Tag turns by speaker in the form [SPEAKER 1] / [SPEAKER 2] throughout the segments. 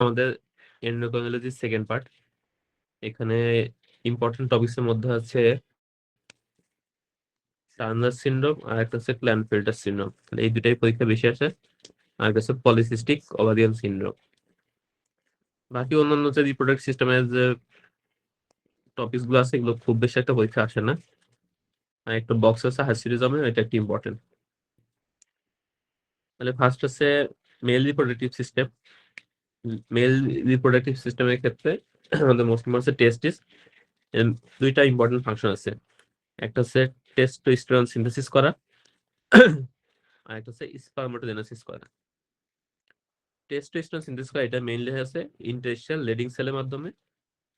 [SPEAKER 1] আমাদের এন্ডোক্রাইনোলজির second part. এখানে important টপিকসের মধ্যে আছে টার্নার সিনড্রোম আর একটা হচ্ছে ক্ল্যানফেল্টার সিনড্রোম। এই দুটাই পরীক্ষা বেশি আসে। আর একটা হচ্ছে পলিসিস্টিক ওভারিয়ান সিনড্রোম। বাকি অন্যান্য যে রিপ্রোডাক্টিভ সিস্টেমের যে টপিকস গুলো আছে এগুলো খুব বেশি একটা পরীক্ষা আসে না। আর একটা বক্স আছে হাইস্টিরিজমে, এটা একটি ইম্পর্টেন্ট। তাহলে ফার্স্ট হচ্ছে mail reproductive system. Mail reproductive সিস্টেমের ক্ষেত্রে আমাদের মোস্ট ইম্পর্টেন্ট হচ্ছে টেস্টিস। দুইটা ইম্পর্টেন্ট ফাংশন আছে, একটা হচ্ছে টেস্টোস্টেরন সিনথেসিস করা আর একটা হচ্ছে স্পারমাটোজেনেসিস করা। টেস্টোস্টেরন সিনথেসিস করা এটা মেইনলি আছে ইন্টারস্টিশিয়াল লেডিং সেলের মাধ্যমে,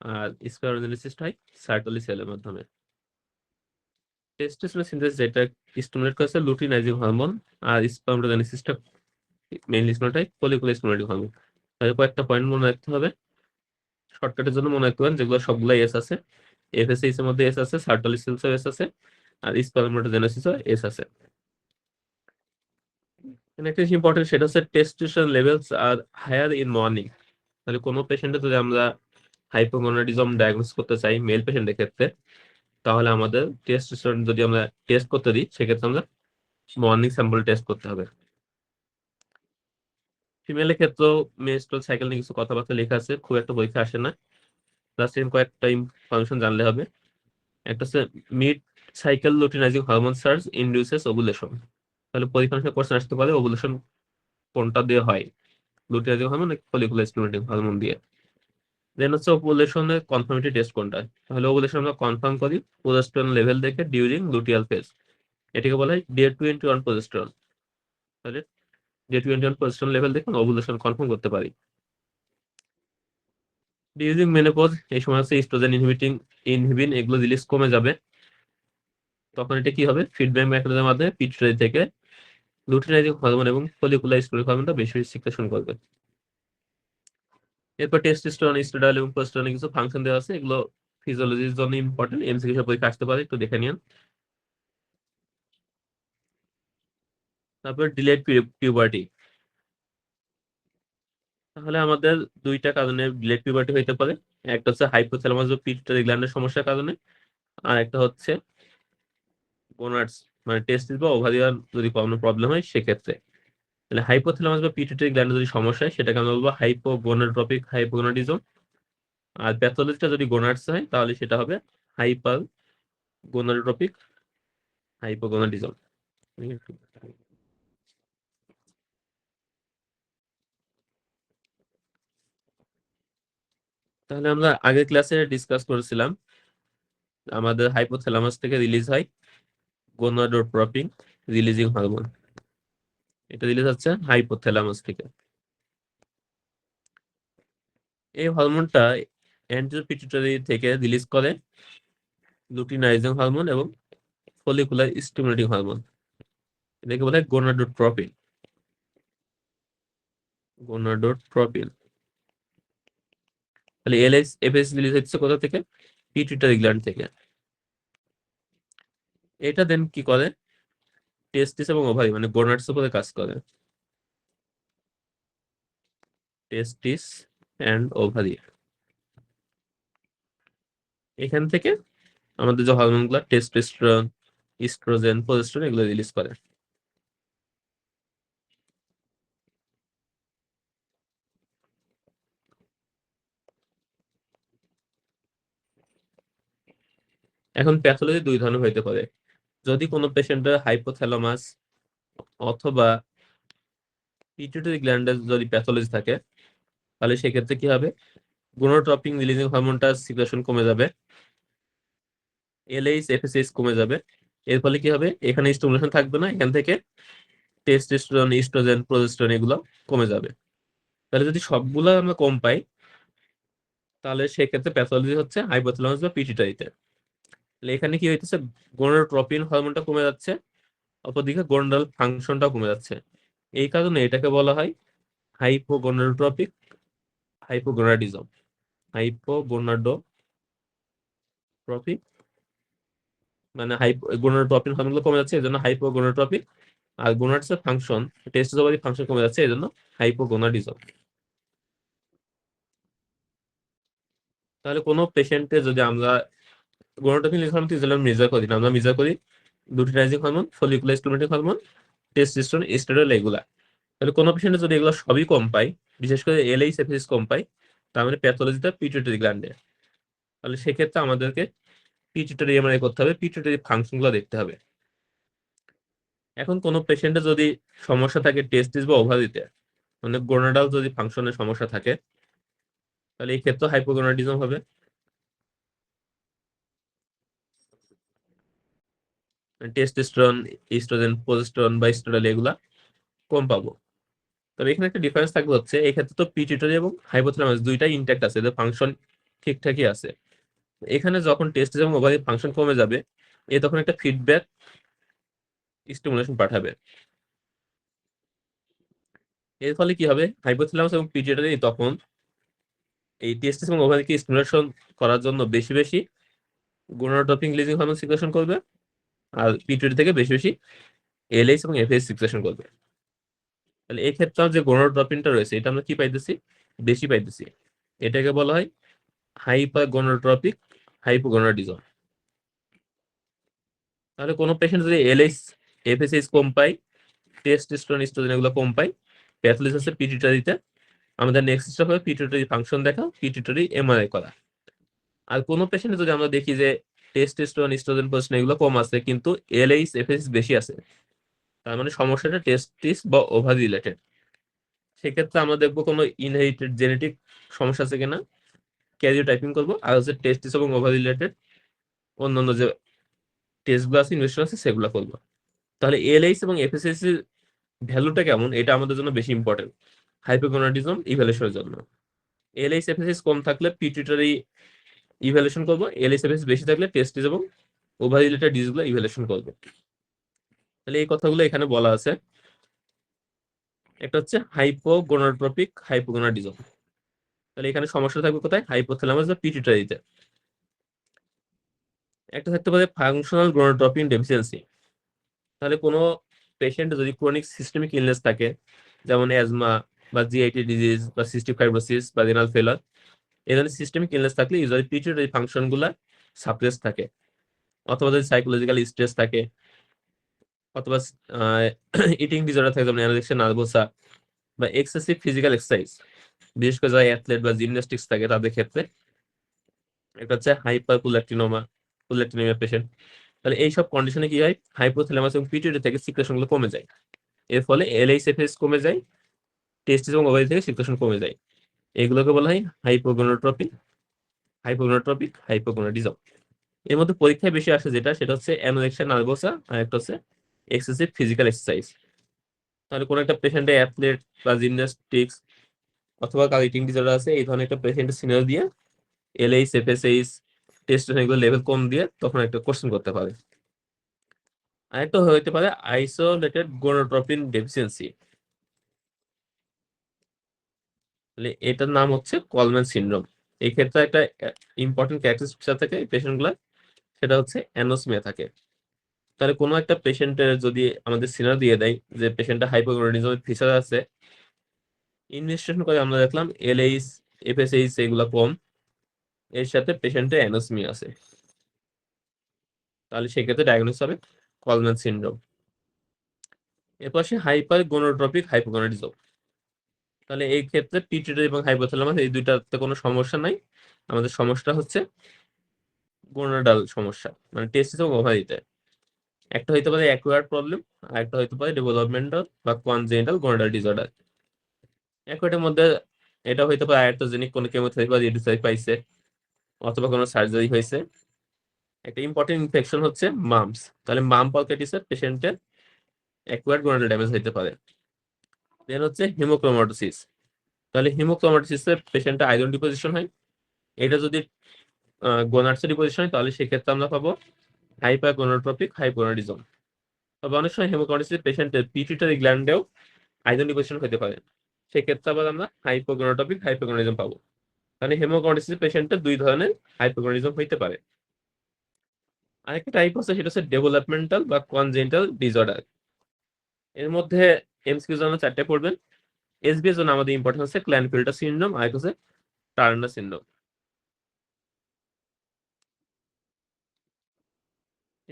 [SPEAKER 1] আর স্পারমাটোজেনেসিস হয় সার্টলি সেলের মাধ্যমে। টেস্টোস্টেরন সিনথেসিস এটা স্টিমুলেট করছে লুটিনাইজিং হরমোন, আর স্পারমাটোজেনেসিসটা মেইনলি স্টিমুলেট হয় ফলিকুলার স্টিমুলেটিং হরমোন। তাহলে কয়েকটা পয়েন্ট মনে রাখতে হবে, শর্টকাটের জন্য মনে রাখতে পারেন যেগুলো সবগুলো এস আছে। এফএসএইচ এর মধ্যে এস আছে, সার্টলি সেলসও এস আছে, আর স্পারমাটোজেনেসিসও এস আছে। একটা ইম্পর্টেন্ট সেটা হচ্ছে testosterone levels are higher in morning. তাহলে কোনো পেশেন্টে যদি আমরা হাইপোগোনাডিজম ডায়াগনোস করতে চাই মেল পেশেন্টের ক্ষেত্রে, তাহলে আমাদের টেস্টোস্টেরন যদি আমরা টেস্ট করতে দিই সেক্ষেত্রে আমরা মর্নিং স্যাম্পল টেস্ট করতে হবে। ফিমেলের ক্ষেত্রেও মেনস্ট্রুয়াল সাইকেল নিয়ে কিছু কথাবার্তা লেখা আছে, খুব একটা পরীক্ষা আসে না। জাস্ট কয়েকটা ইনফরমেশন জানলে হবে। একটা হচ্ছে mid cycle luteinising hormone surge induces ovulation. তাহলে পরীক্ষা কোশ্চেন আসতে পারে ওভুলেশন কোনটা দিয়ে হয়, লুটিনাইজিং হরমোন নাকি ফলিকুলার স্টিমুলেটিং হরমোন দিয়ে। দেন হচ্ছে ওভুলেশনের কনফার্মিটি টেস্ট কোনটা। তাহলে ওভুলেশন আমরা কনফার্ম করি প্রোজেস্টেরন লেভেল দেখে ডিউরিং লুটিয়াল ফেজ, এটাকে বলা হয় ডে 21 প্রোজেস্টেরন। তাহলে ডে 21 প্রোজেস্টেরন লেভেল দেখে ওভুলেশন কনফার্ম করতে পারি। ডিউরিং মেনোপজ এই সময় হচ্ছে ইস্ট্রোজেন ইনহিবিন এগুলো রিলিজ কমে যাবে। তখন এটা কি হবে, ফিডব্যাক মেকানিজমের মাধ্যমে পিটুইটারি থেকে লুটিনাইজিং হরমোন এবং ফলিকুলার স্টিমুলেটিং হরমোনটা বেশি বেশি সিক্রেশন করবে। এরপর টেস্টোস্টেরন, ইস্ট্রাডিol এবং প্রোজেস্টেরনের কিছু ফাংশন দেওয়া আছে, এগুলো ফিজিওলজির জন্য ইম্পর্টেন্ট, এমসিকিউ পরীক্ষা আসতে পারে, একটু দেখে নিন। তারপর ডিলেড পিউবার্টি। তাহলে আমাদের দুইটা কারণে ডিলেড পিউবার্টি হইতে পারে, একটা হচ্ছে হাইপোথ্যালামাস বা পিটুইটারি গ্ল্যান্ডের সমস্যার কারণে, আর একটা হচ্ছে গোনাডস মানে টেস্টিস বা ওভারিয়ান যদি কোনো প্রবলেম হয় সেক্ষেত্রে। তাহলে হাইপোথ্যালামাস বা পিটুইটারি গ্ল্যান্ডে যদি সমস্যা হয় সেটাকে আমরা বলবো হাইপোগোনাড্রোপিক হাইপোগোনাডিজম। আর প্যাথোলজিটা যদি গোনাডস হয় তাহলে সেটা হবে হাইপার গোনাডোট্রপিক হাইপোগোনাডিজম। তাহলে আমরা আগের ক্লাসে ডিসকাস করেছিলাম আমাদের হাইপোথ্যালামাস থেকে রিলিজ হয় গোনাডোট্রপিক রিলিজিং হরমোন, এটা রিলিজ হচ্ছে হাইপোথ্যালামাস থেকে। এই হরমোনটা অ্যান্টেরিয়র পিটুইটারি থেকে রিলিজ করে লুটিনাইজিং হরমোন এবং ফলিকুলার স্টিমুলেটিং হরমোন, এটাকে বলে গোনাডোট্রপিন। গোনাডোট্রপিন। তাহলে এলএস এফএস রিলিজ হচ্ছে কোথা থেকে, পিটুইটারি গ্ল্যান্ড থেকে। এটা দেন কি করে, টেস্টিস এবং ওভারি মানে গোনাডস উপরে কাজ করে। টেস্টিস এন্ড ওভারি, এখান থেকে আমাদের যে হরমোন গুলা টেস্টোস্টেরন, ইস্ট্রোজেন, প্রোজেস্টেরন এগুলো রিলিজ করে। এখন প্যাথোলজি দুই ধরনের হইতে পারে। যদি কোনো পেশেন্টের হাইপোথ্যালামাস অথবা পিটুইটারি গ্ল্যান্ডের যদি প্যাথোলজি থাকে, তাহলে সেক্ষেত্রে কি হবে, গোনাডোট্রপিন রিলিজিং হরমোনটা সিক্রেশন কমে যাবে, এলএইচ এফএসএইচ কমে যাবে। এর ফলে কি হবে, এখানে স্টিমুলেশন থাকবে না, এখান থেকে টেস্টোস্টেরন, ইস্ট্রোজেন, প্রোজেস্টেরন এগুলো কমে যাবে। তাহলে যদি সবগুলো আমরা কম পাই তাহলে সেক্ষেত্রে প্যাথোলজি হচ্ছে হাইপোথ্যালামাস বা পিটুইটারিতে। তাহলে এখানে কি হইতেছে, গোনাডোট্রপিন হরমোনটা কমে যাচ্ছে, অপরদিকে গোনাডাল ফাংশনটাও কমে যাচ্ছে। এই কারণে এটাকে বলা হয় হাইপোগোনাডোট্রপিক হাইপোগোনাডিজম। হাইপোগোনাডোট্রপিক মানে গোনাডোট্রপিন হরমোনগুলো কমে যাচ্ছে, এজন্য হাইপোগোনাডোট্রপিক। আর গোনাডস এর ফাংশন, টেস্টোজোবারি ফাংশন কমে যাচ্ছে, এজন্য হাইপোগোনাডিজম। তাহলে কোনো পেশেন্টে যদি আমরা গোনাডোট্রপিন লিথিক হরমোন যেগুলো মেজার করি না, আমরা মেজার করি luteinising hormone, follicular stimulating hormone, testosterone, estradiol এগুলা। তাহলে কোনো পেশেন্টে যদি এগুলো সবই কম পায়, বিশেষ করে এলএইচ এফএসএস কম পায়, তার মানে প্যাথোলজিটা পিটুইটারি গ্ল্যান্ডে। তাহলে সেক্ষেত্রে আমাদেরকে পিটুইটারি এমআরআই করতে হবে, পিটুইটারি ফাংশনগুলো দেখতে হবে। এখন কোনো পেশেন্টের যদি সমস্যা থাকে টেস্টিস বা ওভারিতে, মানে গোনাডাল যদি ফাংশনের সমস্যা থাকে, তাহলে এই ক্ষেত্রে হাইপোগোনাডিজম হবে। টেস্টোস্টেরন, ইস্ট্রোজেন, প্রোজেস্টেরন বা এস্ট্রাডিol এগুলা কম পাবো। তবে এখানে একটা ডিফারেন্স থাকবে হচ্ছে এই ক্ষেত্রে তো পিটুইটারি এবং হাইপোথ্যালামাস দুইটাই ইনট্যাক্ট আছে, এদের ফাংশন ঠিকঠাকই আছে। এখানে যখন টেস্টিস এবং ওভারি ফাংশন কমে যাবে, এ তখন একটা ফিডব্যাক স্টিমুলেশন পাঠাবে। এর ফলে কি হবে, হাইপোথ্যালামাস এবং পিটুইটারি তখন এই টেস্টিস এবং ওভারিকে স্টিমুলেশন করার জন্য বেশি বেশি গোনাডোট্রপিন রিলিজিং হরমোন সিক্রেশন করবে, আর পিটুইটারি থেকে বেশি বেশি এলএইচ এবং এফএস সিক্রেশন করবে। তাহলে এই ক্ষেত্রে যে গোনাডোট্রপিনটা রয়েছে এটা আমরা কি পাইতেছি, বেশি পাইতেছি। এটাকে বলা হয় হাইপারগোনাডোট্রপিক হাইপোগোনাডিজম। তাহলে কোনো পেশেন্ট যদি এলএইচ এফএসএইচ কম পায়, টেস্টোস্টেরন, ইস্ট্রোজেন এগুলো কম পায়, প্যাথোলজি হচ্ছে পিটুইটারিতে, আমাদের নেক্সট স্টেপ হবে পিটুইটারি ফাংশন দেখা, পিটুইটারি এমআরআই করা। আর কোনো পেশেন্টে যদি আমরা দেখি যে টেস্টোস্টেরন, ইস্ট্রোজেন, প্রোজেস্টেরন এগুলো কম আছে কিন্তু এলএইচ এফএসএইচ বেশি আছে, তার মানে সমস্যাটা টেস্টিস বা ওভারি রিলেটেড। সেক্ষেত্রে আমরা দেখবো কোনো ইনহেরিটেড জেনেটিক সমস্যা আছে কিনা, ক্যারিওটাইপিং করবো, আর হচ্ছে টেস্টিস এবং ওভারি রিলেটেড অন্যান্য যে টেস্টগুলো আছে, ইনভেস্টিগেশন আছে, সেগুলো করবো। তাহলে এলএইচ এবং এফএসএইচ এর ভ্যালুটা কেমন এটা আমাদের জন্য বেশি ইম্পর্টেন্ট হাইপোগোনাডিজম ইভ্যালুয়েশনের জন্য। এলএইচ এফএসএইচ কম থাকলে পিটুইটারি ইভ্যালুয়েশন করবো, এলএইচ এফএসএইচ বেশি থাকলে টেস্টিস এবং ওভারি রিলেটেড ডিজিজগুলো ইভ্যালুয়েশন করবো। তাহলে এই কথাগুলো এখানে বলা আছে। একটা হচ্ছে হাইপোগোনাডোট্রপিক হাইপোগোনাডিজম। তাহলে এখানে সমস্যা থাকবে কোথায়, হাইপোথ্যালামাস বা পিটুইটারিতে। একটা থাকতে পারে ফাংশনাল গোনাডোট্রপিন ডেফিসিয়েন্সি। তাহলে কোনো পেশেন্ট যদি ক্রনিক সিস্টেমিক ইলনেস থাকে, যেমন অ্যাজমা বা জিআইটি ডিজিজ বা সিস্টিক ফাইব্রোসিস বা রিনাল ফেলার, এই ধরনের সিস্টেমিক ইলনেস থাকলে ইউজুয়ালি পিটুইটারি ফাংশনগুলো সাপ্রেস থাকে, অথবা যদি সাইকোলজিক্যাল স্ট্রেস থাকে, অথবা ইটিং ডিসঅর্ডার থাকে যেমন অ্যানোরেক্সিয়া নার্ভোসা, বা এক্সেসিভ ফিজিক্যাল এক্সারসাইজ, বিশেষ করে যারা অ্যাথলেট বা জিমন্যাস্টিক্স থাকে তাদের ক্ষেত্রে। একটা হচ্ছে হাইপার প্রোল্যাক্টিনেমিয়া পেশেন্ট। তাহলে এইসব কন্ডিশনে কি হয়, হাইপোথ্যালামাস এবং পিটুইটারি থেকে সিক্রেশন গুলো কমে যায়, এর ফলে এলএইচ এফএস কমে যায়, টেস্টিস এবং ওভারি থেকে সিক্রেশন কমে যায়। এগুলোকে বলা হয় হাইপোগোনাডোট্রপিক হাইপোগোনাডিজম। এর মধ্যে পরীক্ষায় বেশি আসে যেটা, সেটা হচ্ছে অ্যানোরেক্সিয়া নার্ভোসা, আর একটা হচ্ছে এক্সেসিভ ফিজিক্যাল এক্সারসাইজ। তাহলে কোনো একটা পেশেন্টে অ্যাথলেট বা জিমন্যাস্টিক্স অথবা কারো ইটিং ডিসঅর্ডার আছে, এই ধরনের একটা পেশেন্টের সিনারিও দিয়ে এলএইচ এফএসএইচ টেস্টোস্টেরন এগুলো লেভেল কম দিয়ে তখন একটা কোশ্চেন করতে পারে। আরেকটা হইতে পারে আইসোলেটেড গোনাডোট্রপিন ডেফিসিয়েন্সি। এটার নাম হচ্ছে কলম্যান সিনড্রোম। এই ক্ষেত্রে একটা ইম্পর্টেন্ট ক্যারেক্টারিস্টিক থাকে এই পেশেন্টগুলো, সেটা হচ্ছে অ্যানোসমিয়া থাকে। তাহলে কোনো একটা পেশেন্টের যদি আমাদের সিনার দিয়ে দেয় যে পেশেন্টটা হাইপোগোনাডিজমের ফিচার আছে, ইনভেস্টিগেশন করে আমরা দেখলাম এলএইচ এফএসএইচ এগুলো কম, এর সাথে পেশেন্টের অ্যানোসমিয়া আছে, তাহলে সেক্ষেত্রে ডায়াগনোস হবে কলম্যান সিনড্রোম। এরপর সে হাইপার গোনাডোট্রপিক হাইপোগোনাডিজম। তাহলে এই ক্ষেত্রে পিটুইটারি এবং হাইপোথ্যালামাস এই দুইটাতে কোনো সমস্যা নাই, আমাদের সমস্যা হচ্ছে গোনাডাল সমস্যা, মানে টেস্টিস এবং ওভারিতে। একটা হইতে পারে অ্যাকুয়ার্ড প্রবলেম, আর একটা হইতে পারে ডেভেলপমেন্টাল বা কনজেনিটাল গোনাডাল ডিসঅর্ডার। অ্যাকুয়ার্ডের মধ্যে এটা হইতে পারে আয়ারটোজেনিক কোনো কেমোথেরাপি বা রেডিওথেরাপি পাইছে, অথবা কোনো সার্জারি হয়েছে। একটা ইম্পর্টেন্ট ইনফেকশন হচ্ছে মামস, তাহলে মাম পকেটিসের পেশেন্টের অ্যাকুয়ার্ড গোনাডাল ড্যামেজ হইতে পারে। দেন হচ্ছে হিমোক্রোমাটোসিস। তাহলে হিমোক্রোমাটোসিসের পেশেন্টের আয়রন ডিপোজিশন হয়, এটা যদি গোনাডসের ডিপোজিশন হয় তাহলে সেক্ষেত্রে আমরা পাবো হাইপারগোনাডোট্রপিক হাইপোগোনাডিজম। তবে অনেক সময় হিমোক্রোমাটোসিস পেশেন্টের পিটুইটারি গ্ল্যান্ডেও আয়রন ডিপোজিশন হতে পারে, সেক্ষেত্রে আবার আমরা হাইপোগোনাডোট্রপিক হাইপোগোনাডিজম পাবো। তাহলে হিমোক্রোমাটোসিস পেশেন্টের দুই ধরনের হাইপোগোনাডিজম হইতে পারে। আরেকটা টাইপ আছে সেটা হচ্ছে ডেভেলপমেন্টাল বা কনজেনিটাল ডিসঅর্ডার। এর মধ্যে এমসিকিউ জন্য 4টে পড়বেন। এসবি এর জন্য আমাদের ইম্পর্টেন্ট হচ্ছে ক্ল্যানফিল্টার সিনড্রোম, আর হচ্ছে টার্নার সিনড্রোম।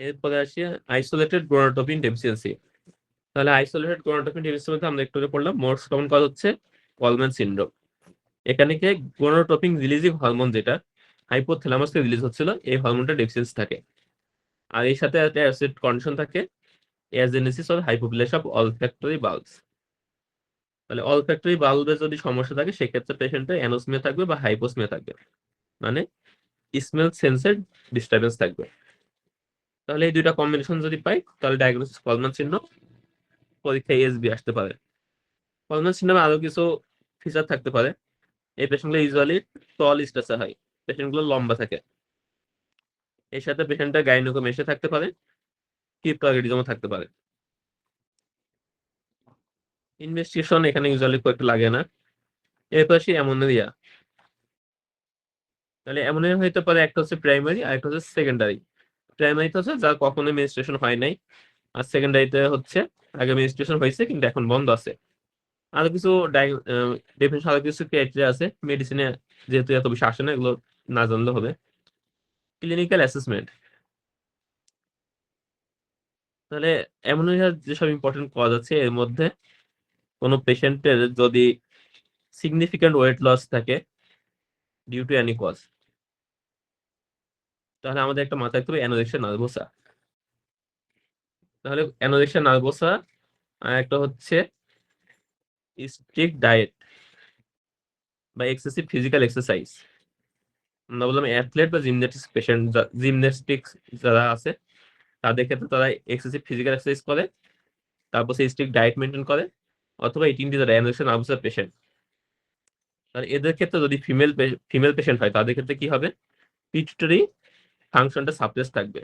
[SPEAKER 1] এরপরে আসি আইসোলেটেড গোনাডোট্রপিন ডেফিসিয়েন্সি। তাহলে আইসোলেটেড গোনাডোট্রপিন ডেফিসিয়েন্সির মধ্যে আমরা একটু আগে পড়লাম মোস্ট কমন কজ হচ্ছে কলম্যান সিনড্রোম। এখানে কি গোনাডোট্রপিন রিলিজিং হরমোন যেটা হাইপোথ্যালামাস থেকে রিলিজ হচ্ছিল, এই হরমোনটা ডেফিসিয়েন্সি থাকে। আর এর সাথে একটা অ্যাসিড কন্ডিশন থাকে, agenesis or হাইপোপ্লেশিয়া of olfactory bulbs. তাহলে অলফ্যাক্টরি বাল্বের যদি সমস্যা থাকে সেক্ষেত্রে পেশেন্টের অ্যানোসমিয়া থাকবে বা হাইপোসমিয়া থাকবে, মানে স্মেল সেন্সের ডিস্টারবেন্স থাকবে। তাহলে এই দুইটা কম্বিনেশন যদি পাই তাহলে ডায়াগনোসিস কলম্যান সিনড্রোম, পরীক্ষায় এসবি আসতে পারে। কলম্যান সিনড্রোমে আরো কিছু ফিচার থাকতে পারে। এই পেশেন্টগুলো ইউজুয়ালি টল স্ট্যাচার হয়, পেশেন্টগুলো লম্বা থাকে। এর সাথে পেশেন্টের গাইনোকোমেশিয়া থাকতে পারে, ক্রিপ্টোআইডিজমও থাকতে পারে। ইনভেস্টিগেশন এখানে ইউজুয়ালি খুব একটা লাগে না। এরপর আসি অ্যামোনিয়া। তাহলে অ্যামোনিয়া হইতে পারে একটা হচ্ছে প্রাইমারি আর একটা হচ্ছে সেকেন্ডারি। প্রাইমারিতে হচ্ছে যার কখনো মেনস্ট্রুয়েশন হয় নাই, আর সেকেন্ডারিতে হচ্ছে আগে মেনস্ট্রুয়েশন হয়েছে কিন্তু এখন বন্ধ আছে। আরো কিছু ডেফিনেশন, আরো কিছু ক্রাইটেরিয়া আছে মেডিসিনে, যেহেতু এত বেশি আসে না, এগুলো না জানলে হবে। Clinical assessment. তাহলে অ্যামোনিয়ার যেসব ইম্পর্টেন্ট কজ আছে এর মধ্যে কোনো পেশেন্টের যদি সিগনিফিক্যান্ট ওয়েট লস থাকে ডিউ টু এনি কজ, তাহলে আমাদের একটা মাথায় রাখতে হবে অ্যানোরেক্সিয়া নার্ভোসা। তাহলে অ্যানোরেক্সিয়া নার্ভোসা আর একটা হচ্ছে স্ট্রিক্ট ডায়েট বা এক্সেসিভ ফিজিক্যাল এক্সারসাইজ। আমরা বললাম অ্যাথলেট বা জিমন্যাস্টিক্স পেশেন্ট, জিমন্যাস্টিক্স যারা আছে তাদের ক্ষেত্রে তারা এক্সেসিভ ফিজিক্যাল এক্সারসাইজ করে, তারপর সেই স্ট্রিক্ট ডায়েট মেনটেন করে, অথবা এই তিনটি যারা অ্যানোরেক্সিয়া নার্ভোসা পেশেন্ট, তাহলে এদের ক্ষেত্রে যদি ফিমেল পেশেন্ট হয় তাদের ক্ষেত্রে কি হবে, পিটুইটারি ফাংশনটা সাপ্রেস থাকবে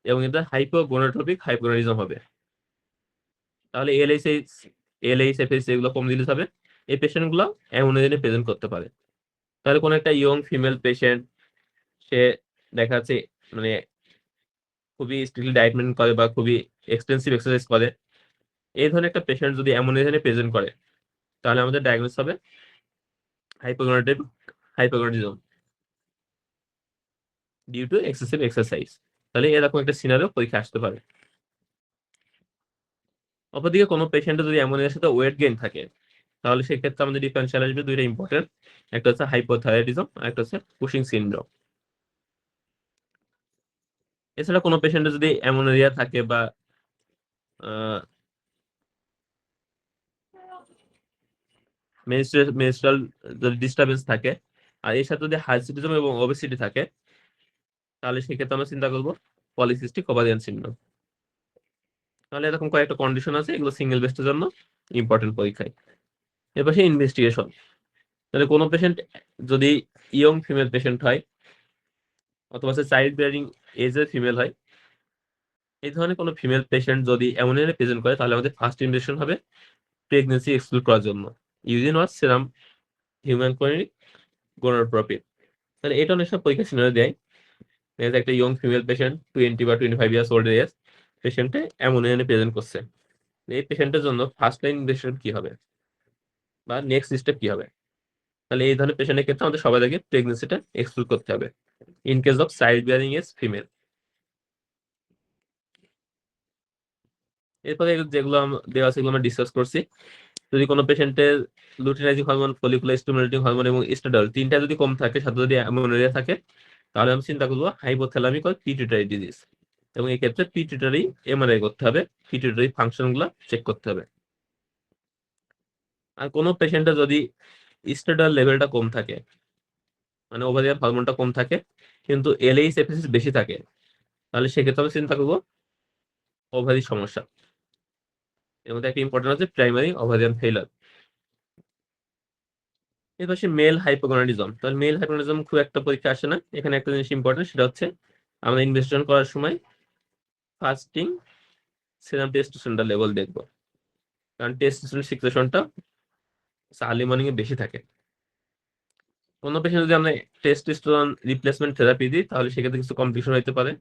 [SPEAKER 1] এবং এটা হাইপোগোনাডোট্রপিক হাইপোগোনাডিজম হবে। তাহলে এলএইচএফএস এগুলো কম রিলিজ হবে, এই পেশেন্ট গুলো অ্যামোনিয়া প্রেজেন্ট করতে পারে। তাহলে কোন একটা ইয়ং ফিমেল পেশেন্ট, সে দেখা যাচ্ছে মানে খুবই স্ট্রিক্টলি ডায়েট মেনটেন করে বা খুবই এক্সটেন্সিভ এক্সারসাইজ করে, এই ধরনের একটা পেশেন্ট যদি অ্যামোনিয়া প্রেজেন্ট করে তাহলে আমাদের ডায়াগনোস হবে hypogonadic hypogonadism due to excessive exercise. তাহলে এরকম একটা সিনারিও পরীক্ষা আসতে পারে। অপরদিকে কোনো পেশেন্টের যদি অ্যামোনিয়ার সাথে ওয়েট গেইন থাকে তাহলে সেক্ষেত্রে আমাদের ডিফারেন্সিয়াল আসবে দুইটা ইম্পর্টেন্ট, একটা হচ্ছে হাইপোথাইরয়েডিজম আর একটা হচ্ছে কুশিং সিনড্রোম। এছাড়া কোনো পেশেন্টের যদি অ্যামোনিয়া থাকে বা মেনস্ট্রুয়াল যদি ডিস্টারবেন্স থাকে আর এর সাথে যদি হার্সিটিজম এবং ওবেসিটি থাকে তাহলে সেক্ষেত্রে আমরা চিন্তা করবো পলিসিস্টিক ওভারিয়ান সিনড্রোম। তাহলে এরকম কয়েকটা কন্ডিশন আছে, এগুলো সিঙ্গেল বেস্টের জন্য ইম্পর্টেন্ট পরীক্ষায়। এর পাশে ইনভেস্টিগেশন। তাহলে কোনো পেশেন্ট যদি ইয়ং ফিমেল পেশেন্ট হয় অথবা চাইল্ড বিয়ারিং এজের ফিমেল হয়, এই ধরনের কোনো ফিমেল পেশেন্ট যদি অ্যামোনিয়া প্রেজেন্ট করে তাহলে আমাদের ফার্স্ট ইনভেস্টিগেশন হবে প্রেগনেন্সি এক্সক্লুড করার জন্য ইউজিন ওয়াজ সেরাম হিউম্যান ক্লোনিক গোনাডোট্রপিন। তাহলে এটা অনেক সময় পরীক্ষা সিনারিও দেয়, একটা ইয়ং ফিমেল পেশেন্ট 20 বা 25 ইয়ার্স ওল্ড এজ পেশেন্টে অ্যামোনিয়া প্রেজেন্ট করছে, এই পেশেন্টের জন্য ফার্স্ট লাইন ইনভেস্টিগেশন কি হবে বা নেক্সট স্টেপ কি হবে। তাহলে এই ধরনের পেশেন্টের ক্ষেত্রে আমাদের সবার আগে প্রেগনেন্সিটা এক্সক্লুড করতে হবে in case of child bearing age female. এরপরে যেগুলো দেওয়া আছে এগুলো আমরা ডিসকাস করছি। যদি কোনো পেশেন্টের luteinising hormone, follicular stimulating hormone এবং এস্ট্রাডল তিনটা যদি কম থাকে, সাথে যদি অ্যামোনিয়া থাকে, তাহলে আমি চিন্তা করবো হাইপোথ্যালামিক অর পিটুইটারি ডিজিজ, এবং এই ক্ষেত্রে পিটুইটারি এমআরআই করতে হবে, পিটুইটারি ফাংশন গুলা চেক করতে হবে। আর কোনো পেশেন্টের যদি এস্ট্রাডল লেভেলটা কম থাকে, মানে ওভারিয়ান হরমোনটা কম থাকে কিন্তু এলএইচ এফএসএস বেশি থাকে, তাহলে সেক্ষেত্রে আমি চিন্তা করবো ওভারি সমস্যা। এর মধ্যে একটা ইম্পর্টেন্ট আছে প্রাইমারি ওভারিয়ান ফেইলার। এর পাশে মেল হাইপোগোনাডিজম। তাহলে মেল হাইপোগোনাডিজম খুব একটা পরীক্ষা আসে না, এখানে একটা জিনিস ইম্পর্টেন্ট, সেটা হচ্ছে আমরা ইনভেস্টিগেশন করার সময় ফাস্টিং সেরাম টেস্টোস্টেরন লেভেল দেখবো, কারণ টেস্টোস্টেরন সিক্রেশনটা আর্লি মর্নিং এ বেশি থাকে। কোনো পেশেন্ট যদি আমরা টেস্টোস্টেরন রিপ্লেসমেন্ট থেরাপি দিই তাহলে সেক্ষেত্রে কিছু কমপ্লিকেশন হতে পারে,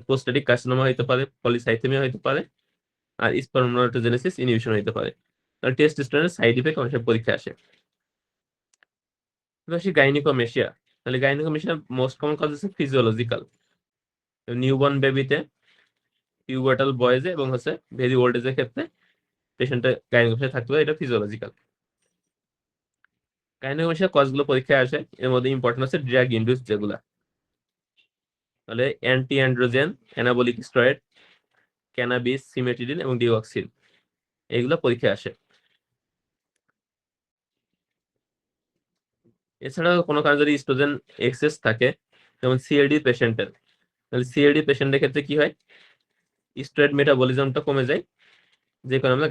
[SPEAKER 1] প্রোস্টেটিক কার্সিনোমা হতে পারে, পলিসাইথেমিয়া হতে পারে, আর স্পারমাটোজেনেসিস ইনহিবিশন হতে পারে। তাহলে টেস্টোস্টেরনের সাইড ইফেক্ট অনেক সময় পরীক্ষা আসে। এবার আসি গাইনিকোমেশিয়া। তাহলে গাইনিকোমেশিয়া মোস্ট কমন কজ হচ্ছে ফিজিওলজিক্যাল। নিউবর্ন বেবিতে পিউবার্টাল বয়েজে এবং ভেরি ওল্ড এজের ক্ষেত্রে পেশেন্টের গাইনোকমাসিয়া থাকতে পারে, এটা ফিজিওলজিক্যাল। গাইনোকমাসিয়া কজগুলো পরীক্ষায় আসে, এর মধ্যে ইম্পর্টেন্ট হচ্ছে ড্রাগ ইন্ডিউস যেগুলা, তাহলে anti androgen, anabolic steroid, cannabis, cimetidine এবং ডিওক্সিন, এগুলো পরীক্ষায় আসে। এছাড়াও কোনো কারণে যদি ইস্ট্রোজেন এক্সেস থাকে, যেমন সিএলডি পেশেন্টের, তাহলে সিএলডি পেশেন্টের ক্ষেত্রে কি হয়, স্টেরয়েড মেটাবলিজমটা কমে যায়, যে কারণে আমরা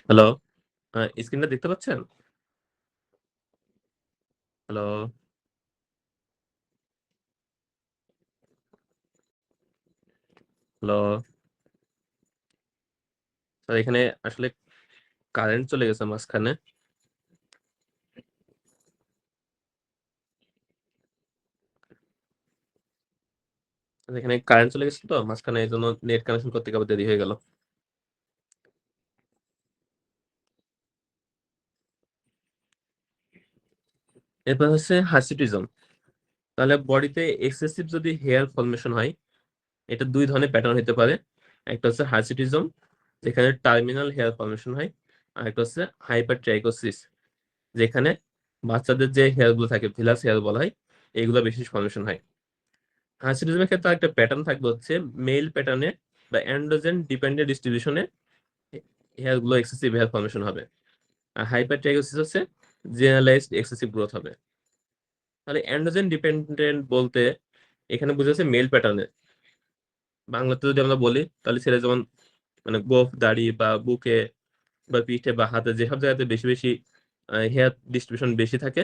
[SPEAKER 1] হ্যালো, স্ক্রিনটা দেখতে পাচ্ছেন? হ্যালো, হ্যালো, স্যার এখানে আসলে কারেন্ট চলে গেছে মাঝখানে। এখানে কারেন্ট চলে গেছে তো মাঝখানে, এই জন্য নেট কানেকশন করতে আবার দেরি হয়ে গেল। এরপর হার্সিটিজম। তাহলে বডিতে এক্সেসিভ যদি হেয়ার ফর্মেশন হয়, এটা ২ ধরনের প্যাটার্ন হতে পারে। একটা হার্সিটিজম, যেখানে টার্মিনাল হেয়ার ফর্মেশন হয়। আরেকটা হাইপারট্রাইকোসিস, যেখানে বাচ্চাদের যে হেয়ার গুলো থাকে, ভিলাস হেয়ার বলা হয়, এইগুলো বেশি ফর্মেশন হয়। হার্সিটিজমের ক্ষেত্রে একটা প্যাটার্ন থাকবে মেল প্যাটার্নে বা অ্যান্ড্রোজেন ডিপেন্ডেন্ট ডিস্ট্রিবিউশনে হেয়ার গুলো এক্সেসিভ হেয়ার ফর্মেশন হবে। আর হাইপারট্রাইকোসিস জেনারেলাইজড এক্সেসিভ গ্রোথ হবে। তাহলে অ্যান্ড্রোজেন ডিপেন্ডেন্ট বলতে এখানে বুঝাচ্ছে মেল প্যাটার্নে। বাংলাতে যদি আমরা বলি, তাহলে ছেলে যেমন মানে গোঁফ, দাড়ি বা বুকে বা পিঠে বা হাতে যেসব জায়গাতে বেশি বেশি হেয়ার ডিস্ট্রিবিউশন বেশি থাকে,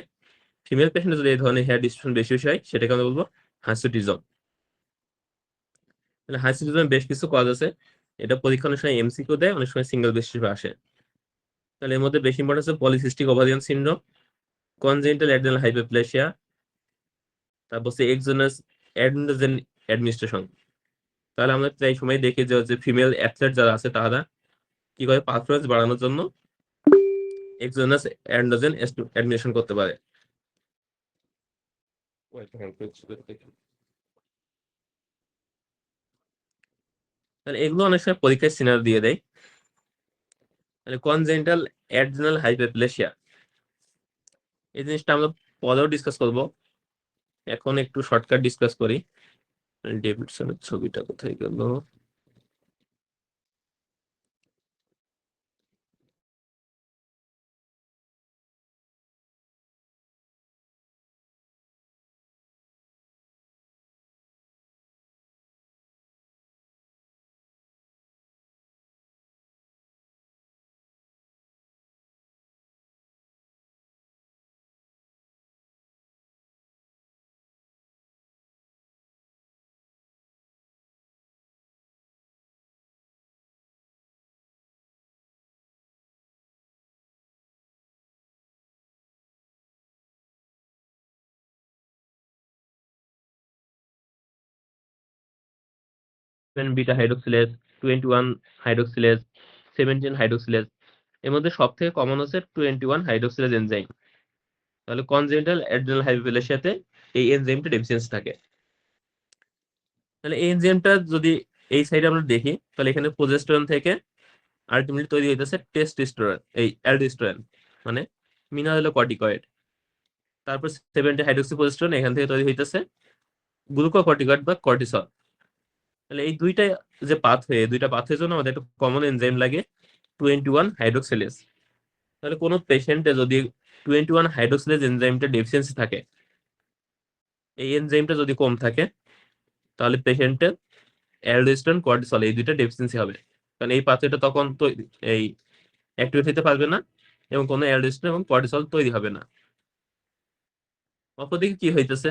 [SPEAKER 1] ফিমেল পেশেন্টে যদি এই ধরনের হেয়ার ডিস্ট্রিবিউশন বেশি বেশি হয়, সেটাকে আমরা বলবো হার্সুটিজম। তাহলে হার্সুটিজমের বেশ কিছু কজ আছে। এটা পরীক্ষণের সময় এমসিকিউ দেয়, অনেক সময় সিঙ্গেল বেস হিসেবে আসে। তাহলে এর মধ্যে বেশি ইম্পর্টেন্স হচ্ছে polycystic ovarian syndrome, congenital adrenal hyperplasia, তারপর হচ্ছে এক্সোনাস অ্যান্ড্রোজেন অ্যাডমিনিস্ট্রেশন। তাহলে আমরা প্রায় সময় দেখি যে ফিমেল অ্যাথলেট যারা আছে তারা কি করে পারফরমেন্স বাড়ানোর জন্য এক্সোনাস অ্যান্ড্রোজেন অ্যাডমিনিস্ট্রেশন করতে পারে। তাহলে এগুলো অনেক সময় পরীক্ষায় সিনারি দিয়ে দেয়। তাহলে কনজেনিটাল অ্যাড্রেনাল হাইপারপ্লেসিয়া এই জিনিসটা আমরা পরেও ডিসকাস করব, এখন একটু শর্টকাট ডিসকাস করি। ডেভিডসনের ছবিটা কোথায় গেল? বিটা হাইড্রোক্সিলেজ, 21 হাইড্রোক্সিলেজ, 17 হাইড্রোক্সিলেজ, এর মধ্যে সব থেকে কমন হচ্ছে 21 হাইড্রোক্সিলেজ এনজাইম। তাহলে কনজেনিটাল অ্যাড্রেনাল হাইপারপ্লেসিয়াতে এই এনজাইমটা ডেফিসিয়েন্সি থাকে। তাহলে এই এনজাইমটা যদি এই সাইডে আমরা দেখি, তাহলে এখানে প্রোজেস্টেরন থেকে আলটিমেটলি তৈরি হইতেছে টেস্টোস্টেরন, এই অ্যালডোস্টেরন মানে মিনারেলোকর্টিকয়েড। তারপর 70 হাইড্রোক্সি প্রোজেস্টেরন এখান থেকে তৈরি হইতেছে গ্লুকোকর্টিকয়েড বা কর্টিসল। তাহলে এই দুইটা পাথওয়ের জন্য আমাদের একটা কমন এনজাইম লাগে 21 হাইড্রোক্সিলেজ। তাহলে কোনো পেশেন্টে যদি 21 হাইড্রোক্সিলেজ এনজাইমটা ডেফিসিয়েন্সি থাকে, এই এনজাইমটা যদি কম থাকে, তাহলে পেশেন্টের অ্যালডোস্টেরন কর্টিসল এই দুইটা ডেফিসিয়েন্সি হবে। কারণ এই পাথওয়েটা তখন তো এই অ্যাক্টিভেট হতে পারবে না এবং কোনো অ্যালডোস্টেরন এবং কর্টিসল তৈরি হবে না। অপরদিকে কি হইতেছে,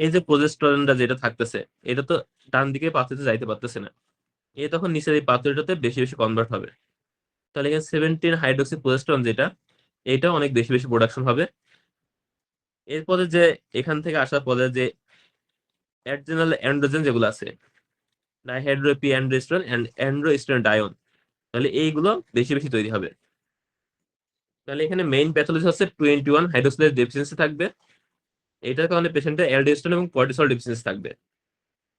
[SPEAKER 1] এই যে প্রোজেস্টেরনটা যেটা থাকতেছে এটা তো ডান দিকে পাথওয়েতে যাইতে পারতেছে না, এ তখন নিচের এই পাথওয়েটাতে বেশি বেশি কনভার্ট হবে। তাহলে এখানে 17 হাইড্রোক্সি প্রোজেস্টেরন যেটা, এটা অনেক বেশি বেশি প্রোডাকশন হবে। এরপরে যে এখান থেকে আসার পরে যে অ্যাড্রেনাল অ্যান্ড্রোজেন যেগুলো আছে, ডাইহাইড্রোপি অ্যান্ড্রোস্টেরন এন্ড অ্যান্ড্রোস্টেরন ডায়ন, তাহলে এইগুলো বেশি বেশি তৈরি হবে। তাহলে এখানে মেইন প্যাথোলজি হচ্ছে 21 হাইড্রোক্সিলেজ ডেফিসিয়েন্সি থাকবে। এটার কারণে পেশেন্টের অ্যালডোস্টেরন এবং কর্টিসল ডেফিসিয়েন্সি থাকবে।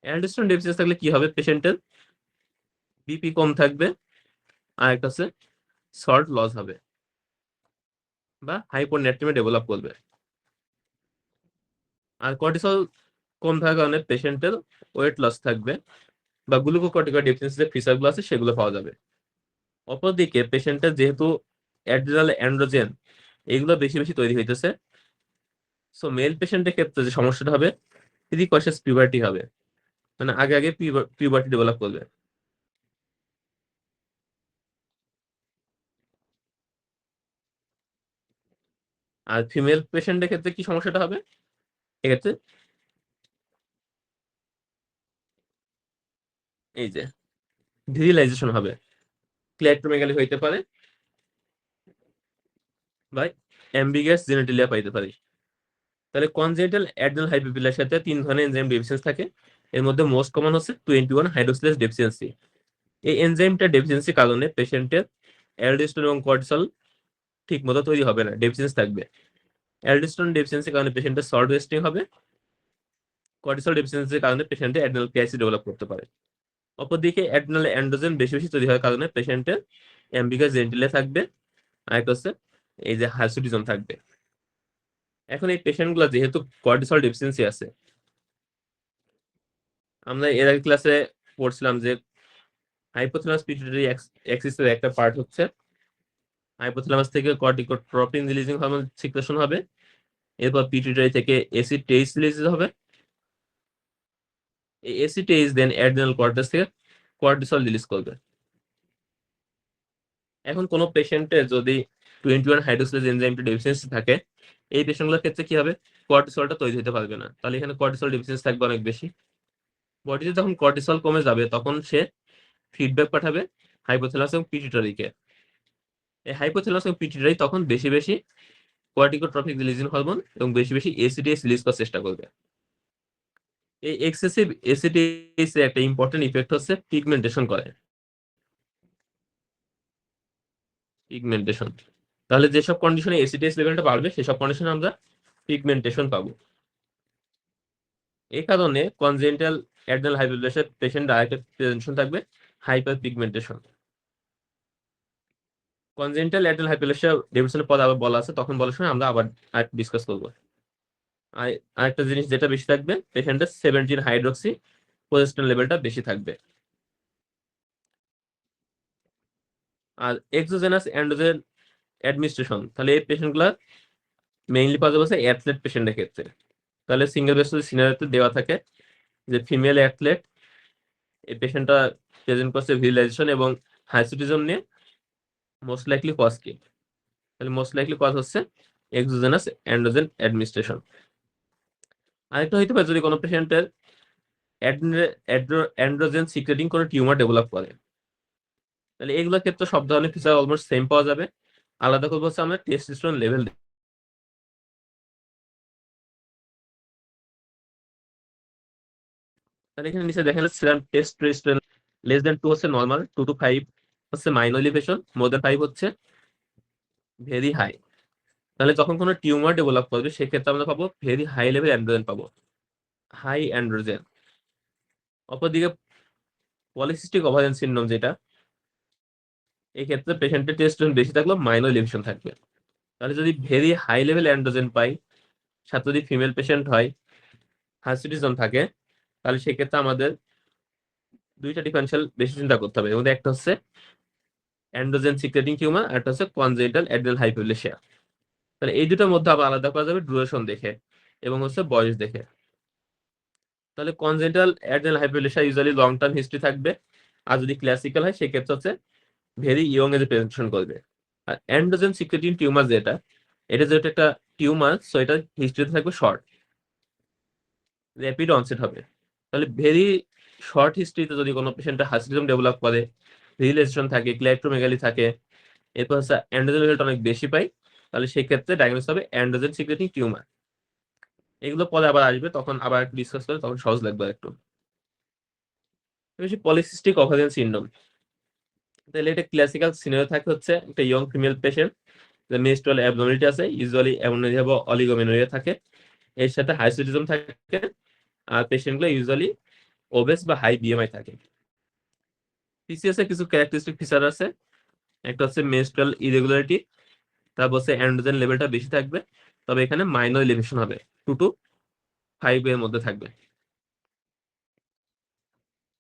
[SPEAKER 1] অ্যালডোস্টেরন ডেফিসিয়েন্সি থাকলে কি হবে, পেশেন্টের বিপি কম থাকবে, আর একটা হচ্ছে সল্ট লস হবে বা হাইপোনাট্রিয়ামে ডেভেলপ করবে। আর কর্টিসল কম থাকার কারণে পেশেন্টের ওয়েট লস থাকবে বা গ্লুকোকর্টিকয়েড ডেফিসিয়েন্সি যে ফিচারগুলো আছে সেগুলো পাওয়া যাবে। অপরদিকে পেশেন্টের যেহেতু অ্যাড্রিনাল অ্যান্ড্রোজেন এগুলো বেশি বেশি তৈরি হইতেছে, সো মেল পেশেন্টের ক্ষেত্রে যে সমস্যাটা হবে প্রিকশাস পিউবার্টি হবে, মানে আগে আগে পিউবার্টি ডেভেলপ করবে। আর ফিমেল পেশেন্টের ক্ষেত্রে কি সমস্যাটা হবে, এক্ষেত্রে এই যে ভিরিলাইজেশন হবে, ক্লিটোমেগালি হইতে পারে বা অ্যাম্বিগাস জেনিটালিয়া পাইতে পারে। তাহলে কনজেনিটাল অ্যাড্রেনাল হাইপারপ্লেসিয়াতে 3 ধরনের এনজাইম ডেফিসিয়েন্সি থাকে। এর মধ্যে মোস্ট কমন হচ্ছে 21 হাইড্রোক্সিলেজ ডেফিসিয়েন্সি। এই এনজাইমটা ডেফিসিয়েন্সির কারণে পেশেন্টের অ্যালডোস্টেরন এবং কর্টিসল ঠিক মতো তৈরি হবে না, ডেফিসিয়েন্সি থাকবে। অ্যালডোস্টেরন ডেফিসিয়েন্সির কারণে পেশেন্টের সল্ট ওয়েস্টিং হবে, কর্টিসল ডেফিসিয়েন্সির কারণে পেশেন্টের অ্যাড্রেনাল ক্রাইসিস ডেভেলপ করতে পারে। অপরদিকে অ্যাড্রেনাল অ্যান্ড্রোজেন বেশি বেশি তৈরি হওয়ার কারণে পেশেন্টের অ্যাম্বিগাস জেনিটালিয়া থাকবে, আরেকটা হচ্ছে এই যে হার্সুটিজম থাকবে। এখন এই পেশেন্টগুলো যেহেতু কর্টিসল ডেফিসিয়েন্সি আছে, আমরা এর আগে ক্লাসে পড়ছিলাম যে হাইপোথ্যালামাস পিটুইটারি অ্যাক্সিসের একটা পার্ট হচ্ছে হাইপোথ্যালামাস থেকে কর্টিকোট্রপিন রিলিজিং হরমোন সিক্রেশন হবে, এরপর পিটুইটারি থেকে এসিটেইস রিলিজ হবে, এই এসিটেইস দেন অ্যাড্রিনাল কর্টেক্স থেকে কর্টিসল রিলিজ করবে। এখন কোনো পেশেন্টের যদি 21 হাইড্রোক্সিলেজ এনজাইমটা ডেফিসিয়েন্সি থাকে, এই পেশেন্টগুলোর ক্ষেত্রে কি হবে, কর্টিসলটা তৈরি হতে পারবে না, তাহলে এখানে কর্টিসল ডেফিসিয়েন্সি থাকবে অনেক বেশি। বডিতে যখন কর্টিসল কমে যাবে তখন সে ফিডব্যাক পাঠাবে হাইপোথ্যালামাস এবং পিটুইটারিকে। এই হাইপোথ্যালামাস এবং পিটুইটারি তখন বেশি বেশি কর্টিকোট্রপিক রিলিজিং হরমোন এবং বেশি বেশি এসিডিএস রিলিজ করার চেষ্টা করবে। এই এক্সেসিভ এসিডিএস এর একটা ইম্পর্টেন্ট ইফেক্ট হচ্ছে পিগমেন্টেশন করে। পিগমেন্টেশন, তাহলে যেসব কন্ডিশনে এসিডিএস লেভেলটা বাড়বে সেসব কন্ডিশনে আমরা পিগমেন্টেশন পাবো। এই কারণে কনজেনিটাল অ্যাডেনাল হাইপোপ্লাসিয়া পেশেন্ট আরেকটা প্রেজেন্টেশন থাকবে hyperpigmentation. Congenital adrenal hypoplasia ডেফিনেশনের পর আবার বলা আছে, তখন বলার সময় আমরা আবার ডিসকাস করবো। আর আরেকটা জিনিস যেটা বেশি থাকবে, পেশেন্টের 17 হাইড্রোক্সি প্রোজেস্টেরন লেভেলটা বেশি থাকবে। আর এক্সোজেনাস অ্যান্ড্রোজেন অ্যাডমিনিস্ট্রেশন, তাহলে এই পেশেন্টগুলো মেইনলি পাওয়া যাবে অ্যাথলেট পেশেন্টের ক্ষেত্রে। তাহলে সিঙ্গেল বেস সিনারিওতে দেওয়া থাকে যে ফিমেল অ্যাথলেট, এই পেশেন্টটা প্রেজেন্ট করছে ভিজুয়ালাইজেশন এবং হাইসুটিজম নিয়ে, মোস্ট লাইকলি কজ কি? তাহলে মোস্ট লাইকলি কজ হচ্ছে এক্সোজেনাস অ্যান্ড্রোজেন অ্যাডমিনিস্ট্রেশন। আরেকটা হইতে পারে যদি কোনো পেশেন্টের অ্যান্ড্রোজেন সিক্রেটিং কোনো টিউমার ডেভেলপ করে, তাহলে এগুলোর ক্ষেত্রে সব ধরনের ফিচার অলমোস্ট সেম পাওয়া যাবে। আলাদা করবো হচ্ছে আমরা টেস্টোস্টেরন লেভেল। তাহলে এখানে নিচে দেখেন সিরাম টেস্টোস্টেরন লেস দেন 2 হচ্ছে নর্মাল, 2 to 5 হচ্ছে মাইনর এলিভেশন, মোর দেন 5 হচ্ছে ভেরি হাই। তাহলে যখন কোনো টিউমার ডেভেলপ করবে সেক্ষেত্রে আমরা পাবো ভেরি হাই লেভেল অ্যান্ড্রোজেন পাবো, হাই অ্যান্ড্রোজেন। অপরদিকে পলিসিস্টিক ওভারিয়ান সিনড্রোম যেটা, এই ক্ষেত্রে পেশেন্টের টেস্টোস্টেরন বেশি থাকলেও মাইনর এলিভেশন থাকবে। তাহলে যদি ভেরি হাই লেভেল অ্যান্ড্রোজেন পাই, সাথে যদি ফিমেল পেশেন্ট হয়, হার্সিটিজম থাকে, তাহলে সেক্ষেত্রে আমাদের দুইটা ডিফারেন্সিয়াল বেশি চিন্তা করতে হবে। এর মধ্যে একটা হচ্ছে অ্যান্ড্রোজেন সিক্রেটিং টিউমার, আর একটা হচ্ছে কনজেনিটাল অ্যাড্রেনাল হাইপোপ্লাসিয়া। তাহলে এই দুটোর মধ্যে আবার আলাদা করা যাবে ডুরেশন দেখে এবং হচ্ছে বয়স দেখে। তাহলে congenital adrenal hypoplasia usually long term history থাকবে, আর যদি ক্লাসিক্যাল হয় সেক্ষেত্রে হচ্ছে ভেরি ইয়ং এজে প্রেজেন্টেশন করবে। আর অ্যান্ড্রোজেন সিক্রেটিং টিউমার যেটা, এটা যেটা একটা টিউমার, সো এটা হিস্ট্রিতে থাকবে শর্ট, র্যাপিড অনসেট হবে। তাহলে ভেরি শর্ট হিস্ট্রিতে যদি কোনো পেশেন্টের হার্সিটিজম ডেভেলপ করে, রিলেশন থাকে, ক্লাইট্রোমেগালি থাকে, এরপর হচ্ছে অ্যান্ড্রোজেন লেভেলটা অনেক বেশি পাই, তাহলে সেক্ষেত্রে ডায়াগনোস হবে অ্যান্ড্রোজেন সিক্রেটিং টিউমার। এগুলো পরে আবার আসবে, তখন আবার একটু ডিসকাস করে, তখন সহজ লাগবে একটু। বেশি পলিসিস্টিক ওভারিয়ান সিনড্রোম, তাহলে এটা ক্লাসিক্যাল সিনারিও থাকে হচ্ছে একটা young female patient, menstrual abnormality আছে, ইউজুয়ালি অ্যামোনিয়া বা অলিগোমেনোরিয়া থাকে, এর সাথে হাইসুটিজম থাকে, আর পেশেন্টগুলো ইউজুয়ালি ওবেস বা হাই বিএমআই থাকে। পিসিএস এর কিছু ক্যারেক্টারিস্টিক ফিচার আছে, একটা হচ্ছে মেনস্ট্রুয়াল ইরেগুলারিটি, তারপর হচ্ছে অ্যান্ড্রোজেন লেভেলটা বেশি থাকবে, তবে এখানে মাইনর এলিভেশন হবে, 2 to 5 এর মধ্যে থাকবে।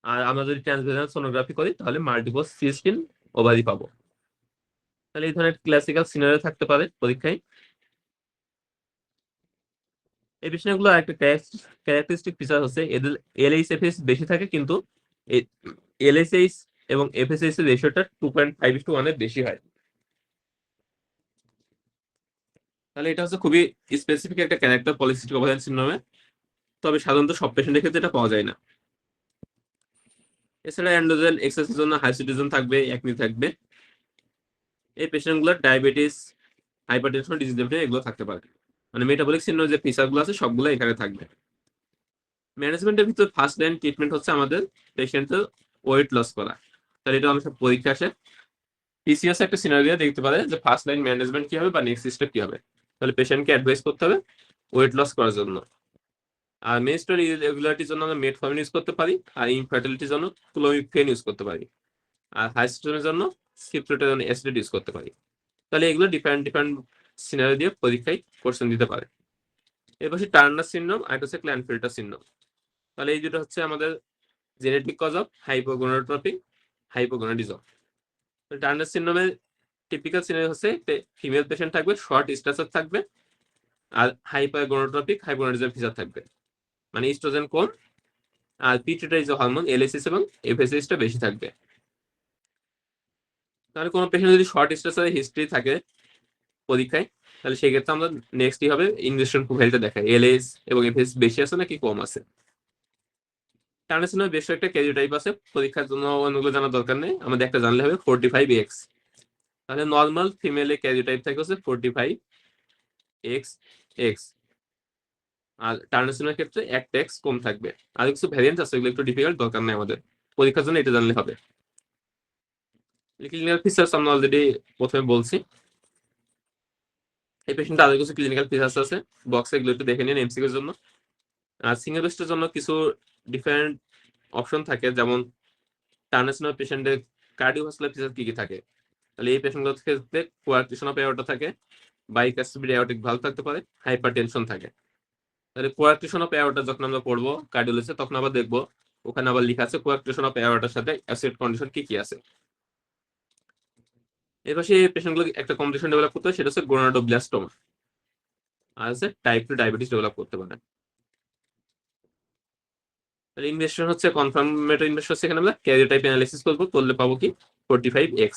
[SPEAKER 1] আর আমরা যদি ট্রান্সভেজাল সোনোগ্রাফি করি তাহলে মাল্টিপল সিস্টিন ওভারি পাবো। তাহলে এই ধরনের ক্লাসিক্যাল সিনারিও থাকতে পারে পরীক্ষায়। এই বিষয়গুলো একটা ক্যারেক্টারিস্টিক ফিচার হচ্ছে এদের এলএইচএফএস বেশি থাকে, কিন্তু এলএসএইচ এবং এফএসএইচ এর রেশিওটা 2.5:1 এর বেশি হয়। তাহলে এটা হচ্ছে খুবই স্পেসিফিক একটা ক্যারেক্টার পলিসিস্টিক ওভারিয়ান সিনড্রোমে, তবে সাধারণত সব পেশেন্টের ক্ষেত্রে এটা পাওয়া যায় না। এছাড়া অ্যান্ড্রোজেন এক্সেসের জন্য হাইসুটিজম থাকবে, একনি থাকবে। এই পেশেন্টগুলোর ডায়াবেটিস, হাইপারটেনশন, ডিজিজ এগুলো থাকতে পারে। মানে মেটাবলিক সিনড্রোম যে ফিচারগুলো আছে সবগুলো এখানে থাকবে। ম্যানেজমেন্টের ভিতর ফার্স্ট লাইন ট্রিটমেন্ট হচ্ছে আমাদের পেশেন্টের ওয়েট লস করা। তাহলে এটা অনেক পরীক্ষা আসে, পিসিএস একটা সিনারিও দেখতে পারে যে ফার্স্ট লাইন ম্যানেজমেন্ট কি হবে বা নেক্সট স্টেপ কি হবে। তাহলে পেশেন্টকে অ্যাডভাইস করতে হবে ওয়েট লস করার জন্য। আর মেনস্ট্রুয়াল ইরেগুলারিটির জন্য আমরা মেটফর্মিন ইউজ করতে পারি, আর ইনফার্টিলিটির জন্য ক্লোমিফেন ইউজ করতে পারি, আর হাইস্টোনের জন্য সিপ্রোটেরন অ্যাসিড ইউজ করতে পারি। তাহলে এগুলো ডিফারেন্ট ডিফারেন্ট সিনারিও দিয়ে পরীক্ষায় কোশ্চেন দিতে পারে। এরপর টার্নার সিনড্রোম আর একটা হচ্ছে ক্ল্যানফিল্টার সিনড্রোম। তাহলে এই দুটো হচ্ছে আমাদের genetic cause of hypogonadotropic, hypogonadism. Turner সিনড্রোমের টিপিক্যাল সিনারি হচ্ছে ফিমেল পেশেন্ট থাকবে, শর্ট স্ট্যাচার থাকবে, আর হাইপোগোনাডোট্রপিক হাইপোগোনাডিজম ফিচার থাকবে, মানে ইস্ট্রোজেন কম, আর পিটুইটারি যে হরমোন এলএসএস এবং এফএসএসটা বেশি থাকবে। তাহলে কোনো পেশেন্ট যদি শর্ট স্ট্যাচারের হিস্ট্রি থাকে পরীক্ষায়, তাহলে সেক্ষেত্রে আমরা নেক্সটই হবে ইনভেস্টমেন্ট প্রোফাইলটা দেখায় এলএস এবং এফএস বেশি আছে নাকি কম আছে। টার্নার সিনড্রোমের বেশ একটা ক্যারিওটাইপ আছে, পরীক্ষার জন্য অন্যগুলো জানার দরকার নেই, আমাদের একটা জানলে হবে 45X। তাহলে নর্মাল ফিমেলে ক্যারিওটাইপ থাকে হচ্ছে 45XX, আর ট্রান্সজেন্ডারের ক্ষেত্রে একটা এক্স কম থাকবে। আর কিছু ভ্যারিয়েন্ট আছে, এগুলো একটু ডিফিকাল্ট, দরকার নেই আমাদের, পরীক্ষার জন্য এটা জানলে হবে। ক্লিনিক্যাল ফিচার্স আমরা অলরেডি প্রথমে বলছি। এই পেশেন্টে আরো কিছু ক্লিনিক্যাল ফিচার্স আছে, বক্সে এগুলো একটু দেখে নিন এমসিকিউর জন্য। আর সিঙ্গেল বেস্টের জন্য কিছু ডিফারেন্ট অপশন থাকে, যেমন টার্নার পেশেন্টের কার্ডিওভাস্কুলার ফিচার কি কি থাকে। তাহলে এই পেশেন্টগুলোর ক্ষেত্রে কোয়ার্কটেশন অফ এওর্টা থাকে, বাইকাসপিড এওর্টিক ভালভ থাকতে পারে, হাইপারটেনশন থাকে। তাহলে কোয়ার্কটেশন অফ এওর্টা যখন আমরা পড়বো কার্ডিওলজিতে, তখন আবার দেখবো ওখানে আবার লেখা আছে কোয়ার্কটেশন অফ এওর্টার সাথে অ্যাসিড কন্ডিশন কি কি আছে। এর পাশে এই পেশেন্টগুলো একটা কন্ডিশন ডেভেলপ করতে হয়, সেটা হচ্ছে গোনাডোব্লাস্টোমা, আর আছে টাইপ 2 ডায়াবেটিস ডেভেলপ করতে পারে। তাহলে ইনভেস্টমেন্ট হচ্ছে কনফার্মেটরি ইনভেস্ট হচ্ছে, এখানে আমরা ক্যারিওটাইপ অ্যানালিসিস করবো, করলে পাবো কি 45X।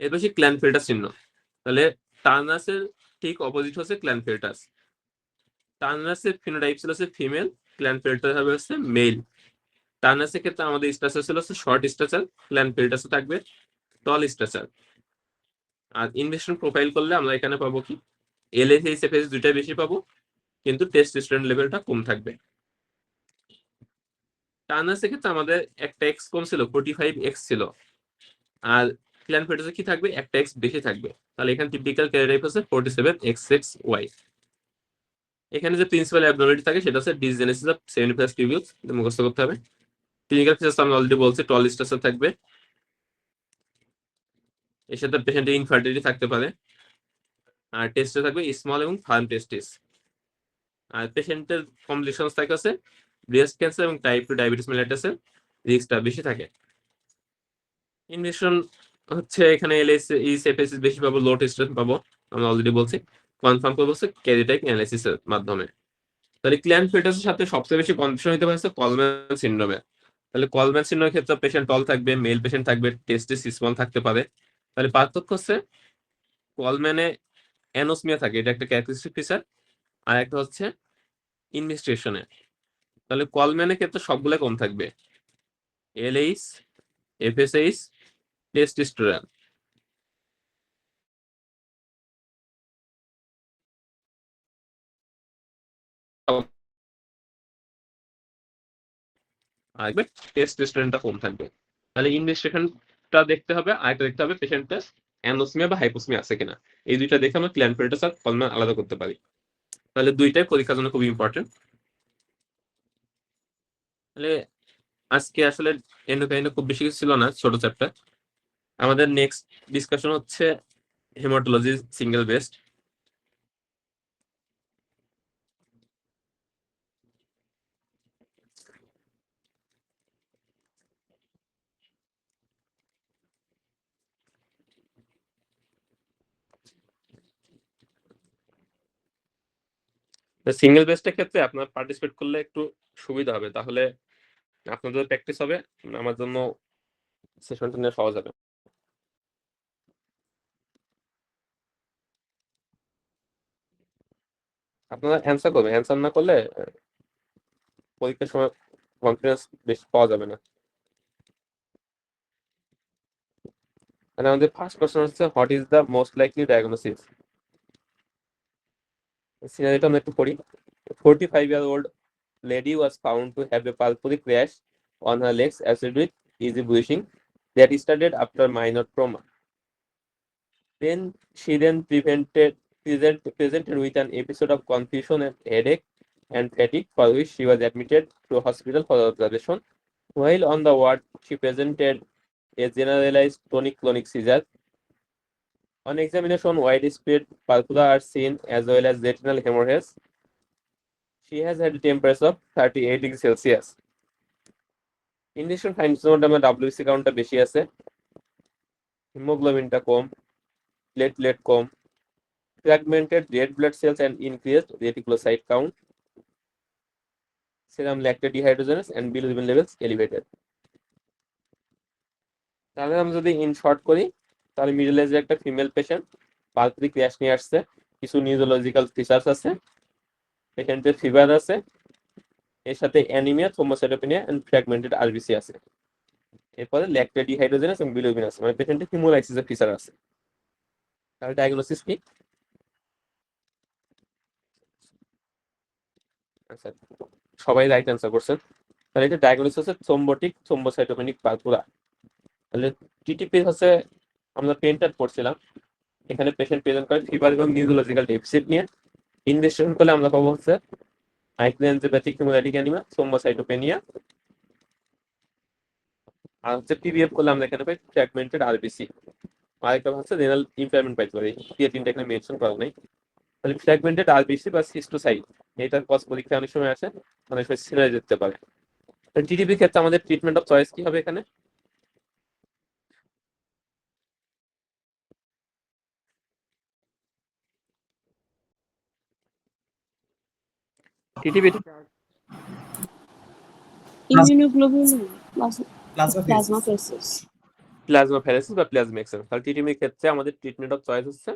[SPEAKER 1] এর পাশে ক্ল্যানফিল্টার চিহ্ন। তাহলে টার্নাসের ঠিক অপোজিট হচ্ছে ক্ল্যানফিল্টাস। টার্নাসের ফিনোটাইপ ছিল হচ্ছে ফিমেল, ক্ল্যানফিল্টার হবে হচ্ছে মেল। টার্নাসের ক্ষেত্রে আমাদের স্ট্রাকচার ছিল হচ্ছে শর্ট স্ট্রাকচার, ক্ল্যানফিল্টাসে থাকবে টল স্ট্রাকচার। আর ইনভেস্টমেন্ট প্রোফাইল করলে আমরা এখানে পাবো কি এলএসএইচ এফএস দুইটাই বেশি পাবো, কিন্তু টেস্টোস্টেরন লেভেলটা কম থাকবে। টার্নাসের ক্ষেত্রে আমাদের একটা এক্স কম ছিল, 45X ছিল, আর ক্ল্যানফিল্টাসে কি থাকবে, একটা এক্স বেশি থাকবে। তাহলে এখানে টিপিক্যাল ক্যারিওটাইপ হচ্ছে 47XXY। এখানে যে প্রিন্সিপাল অ্যাবনর্মালিটি থাকে সেটা হচ্ছে ডিসজেনেসিস অফ সেমিনিফাস টিউবিউলস, মুখস্থ করতে হবে। ক্লিনিক্যাল ফিচার্স আমি অলরেডি বলছি, টল স্ট্রাকচার থাকবে, এর সাথে পেশেন্টের ইনফার্টিলিটি থাকতে পারে, আর টেস্টে থাকবে স্মল এবং ফার্ম টেস্টিস। আর পেশেন্টের কমপ্লিকেশনস থাকে আছে ব্রেস্ট ক্যান্সার এবং টাইপ 2 ডায়াবেটিস মেলাইটাসের রিস্কটা বেশি থাকে। ইনভেশন হচ্ছে এখানে এলএসএইচ এফএসএস বেশি পাবো, লো টেস্টেশন পাবো, আমরা অলরেডি বলছি। কনফার্ম করবো হচ্ছে ক্যারিওটাইপ অ্যানালিসিসের মাধ্যমে। তাহলে ক্ল্যানফিল্টাসের সাথে সবচেয়ে বেশি কনফিউশন হতে পারে কলম্যান সিনড্রোমে। তাহলে কলম্যান সিনড্রোমের ক্ষেত্রে পেশেন্ট টল থাকবে, মেল পেশেন্ট থাকবে, টেস্টিস স্মল থাকতে পারে। তাহলে পার্থক্য হচ্ছে কলম্যানে অ্যানোসমিয়া থাকে, এটা একটা ক্যারেক্টারিস্টিক ফিচার, আর একটা হচ্ছে ইনভেস্টিগেশনে। তাহলে কলম্যানের ক্ষেত্রে সবগুলো কম থাকবে, এলএইচ, এফএসএইচ, টেস্টোস্টেরন। আর টেস্টোস্টেরনটা কম থাকবে। তাহলে ইনভেস্টিগেশনটা দেখতে হবে, আর একটা দেখতে হবে পেশেন্টের অ্যানোসমিয়া বা হাইপোসমিয়া আছে কিনা। এই দুইটা দেখে আমরা ক্ল্যানফিল্টাস আর কলম্যান আলাদা করতে পারি। তাহলে দুইটাই পরীক্ষার জন্য খুব ইম্পর্টেন্ট। তাহলে আজকে আসলে এন্ডোক্রাইনে খুব বেশি কিছু ছিল না, ছোট চ্যাপ্টার। আমাদের নেক্সট ডিসকাশন হচ্ছে হেমাটোলজি সিঙ্গেল বেস্ট। সিঙ্গেল বেস্টের ক্ষেত্রে আপনার পার্টিসিপেট করলে একটু সুবিধা হবে, তাহলে আপনাদের প্র্যাকটিস হবে, আমার জন্য সেশনটা নিয়ে সহজ হবে। আপনারা অ্যান্সার করবেন, অ্যান্সার না করলে পরীক্ষার সময় কনফিডেন্স বেশি পাওয়া যাবে না। মানে আমাদের ফার্স্ট কোশ্চেন হচ্ছে what is the most likely diagnosis. সিনারিটা আমরা একটু পড়ি। 45-year-old lady was found to have a pulmonary crash on her legs associated with easy bruising that started after minor trauma. Then she presented with an episode of confusion and headache and fatigue, for which she was admitted to hospital for observation. While on the ward, she presented a generalized tonic-clonic seizure. On examination, widespread purpura are seen as well as retinal hemorrhage. She has had a temperature of 38 degrees Celsius. Indication finds মধ্যে আমার WBC কাউন্টটা বেশি আছে, হিমোগ্লোবিনটা কম, platelet com, fragmented red blood cells and increased reticulocyte count, serum lactate dehydrogenase and bilirubin levels elevated. তাহলে আমরা যদি in short করি, তাহলে middle এজে একটা ফিমেল পেশেন্ট পালপ্রি ক্র্যাশ নিয়ে আসছে, কিছু নিউরোলজিক্যাল ফিচার্স আছে, পেশেন্টের ফিভার আছে, এর সাথে anaemia, thrombocytopenia and fragmented RBC আছে। এরপরে ল্যাকটেট ডিহাইড্রোজেনাস এবং বিলিরুবিন আছে, মানে পেশেন্টের হিমোলাইসিসের ফিচার আছে। তাহলে ডায়াগনোসিস কি? আচ্ছা, সবাই রাইট অ্যান্সার করছেন। তাহলে এটা ডায়াগনোসিস হচ্ছে থ্রোম্বোটিক থ্রোম্বোসাইটোপেনিক পালপুরা। তাহলে টিটিপি হচ্ছে আমরা পেনটার পড়ছিলাম, এখানে পেশেন্ট প্রেজেন্ট করে ফিভার এবং নিউরোলজিক্যাল ডেফিসিট নিয়ে। ইনভেস্টিগেশন করলে আমরা পাবো হচ্ছে মাইগ্রেনজেপ্যাথিক হিমোলাইটিক অ্যানিমিয়া, থ্রোম্বোসাইটোপেনিয়া। আর হচ্ছে পিভিএফ করলে আমরা এখানে পাই ফ্র্যাগমেন্টেড আরবিসি। আরেকটা হচ্ছে রেনাল ইমপ্যায়ারমেন্ট পাইতে পারি, ক্রিয়েটিনটা এখানে মেনশন করা নেই। তাহলে ফ্র্যাগমেন্টেড আরবিসি বা সিস্টোসাইট, এটার কজ পরীক্ষা অনেক সময় আসে, অনেক সময় সিনারি যেতে পারে। টিটিপির ক্ষেত্রে আমাদের ট্রিটমেন্ট অফ চয়েস কি হবে এখানে? TTP
[SPEAKER 2] immunoglobulin
[SPEAKER 3] plasma
[SPEAKER 2] plasmapheresis.
[SPEAKER 1] Plasmapheresis বা প্লাজমা এক্সেল। তাহলে টিটিপির ক্ষেত্রে আমাদের ট্রিটমেন্ট অফ চয়েস হচ্ছে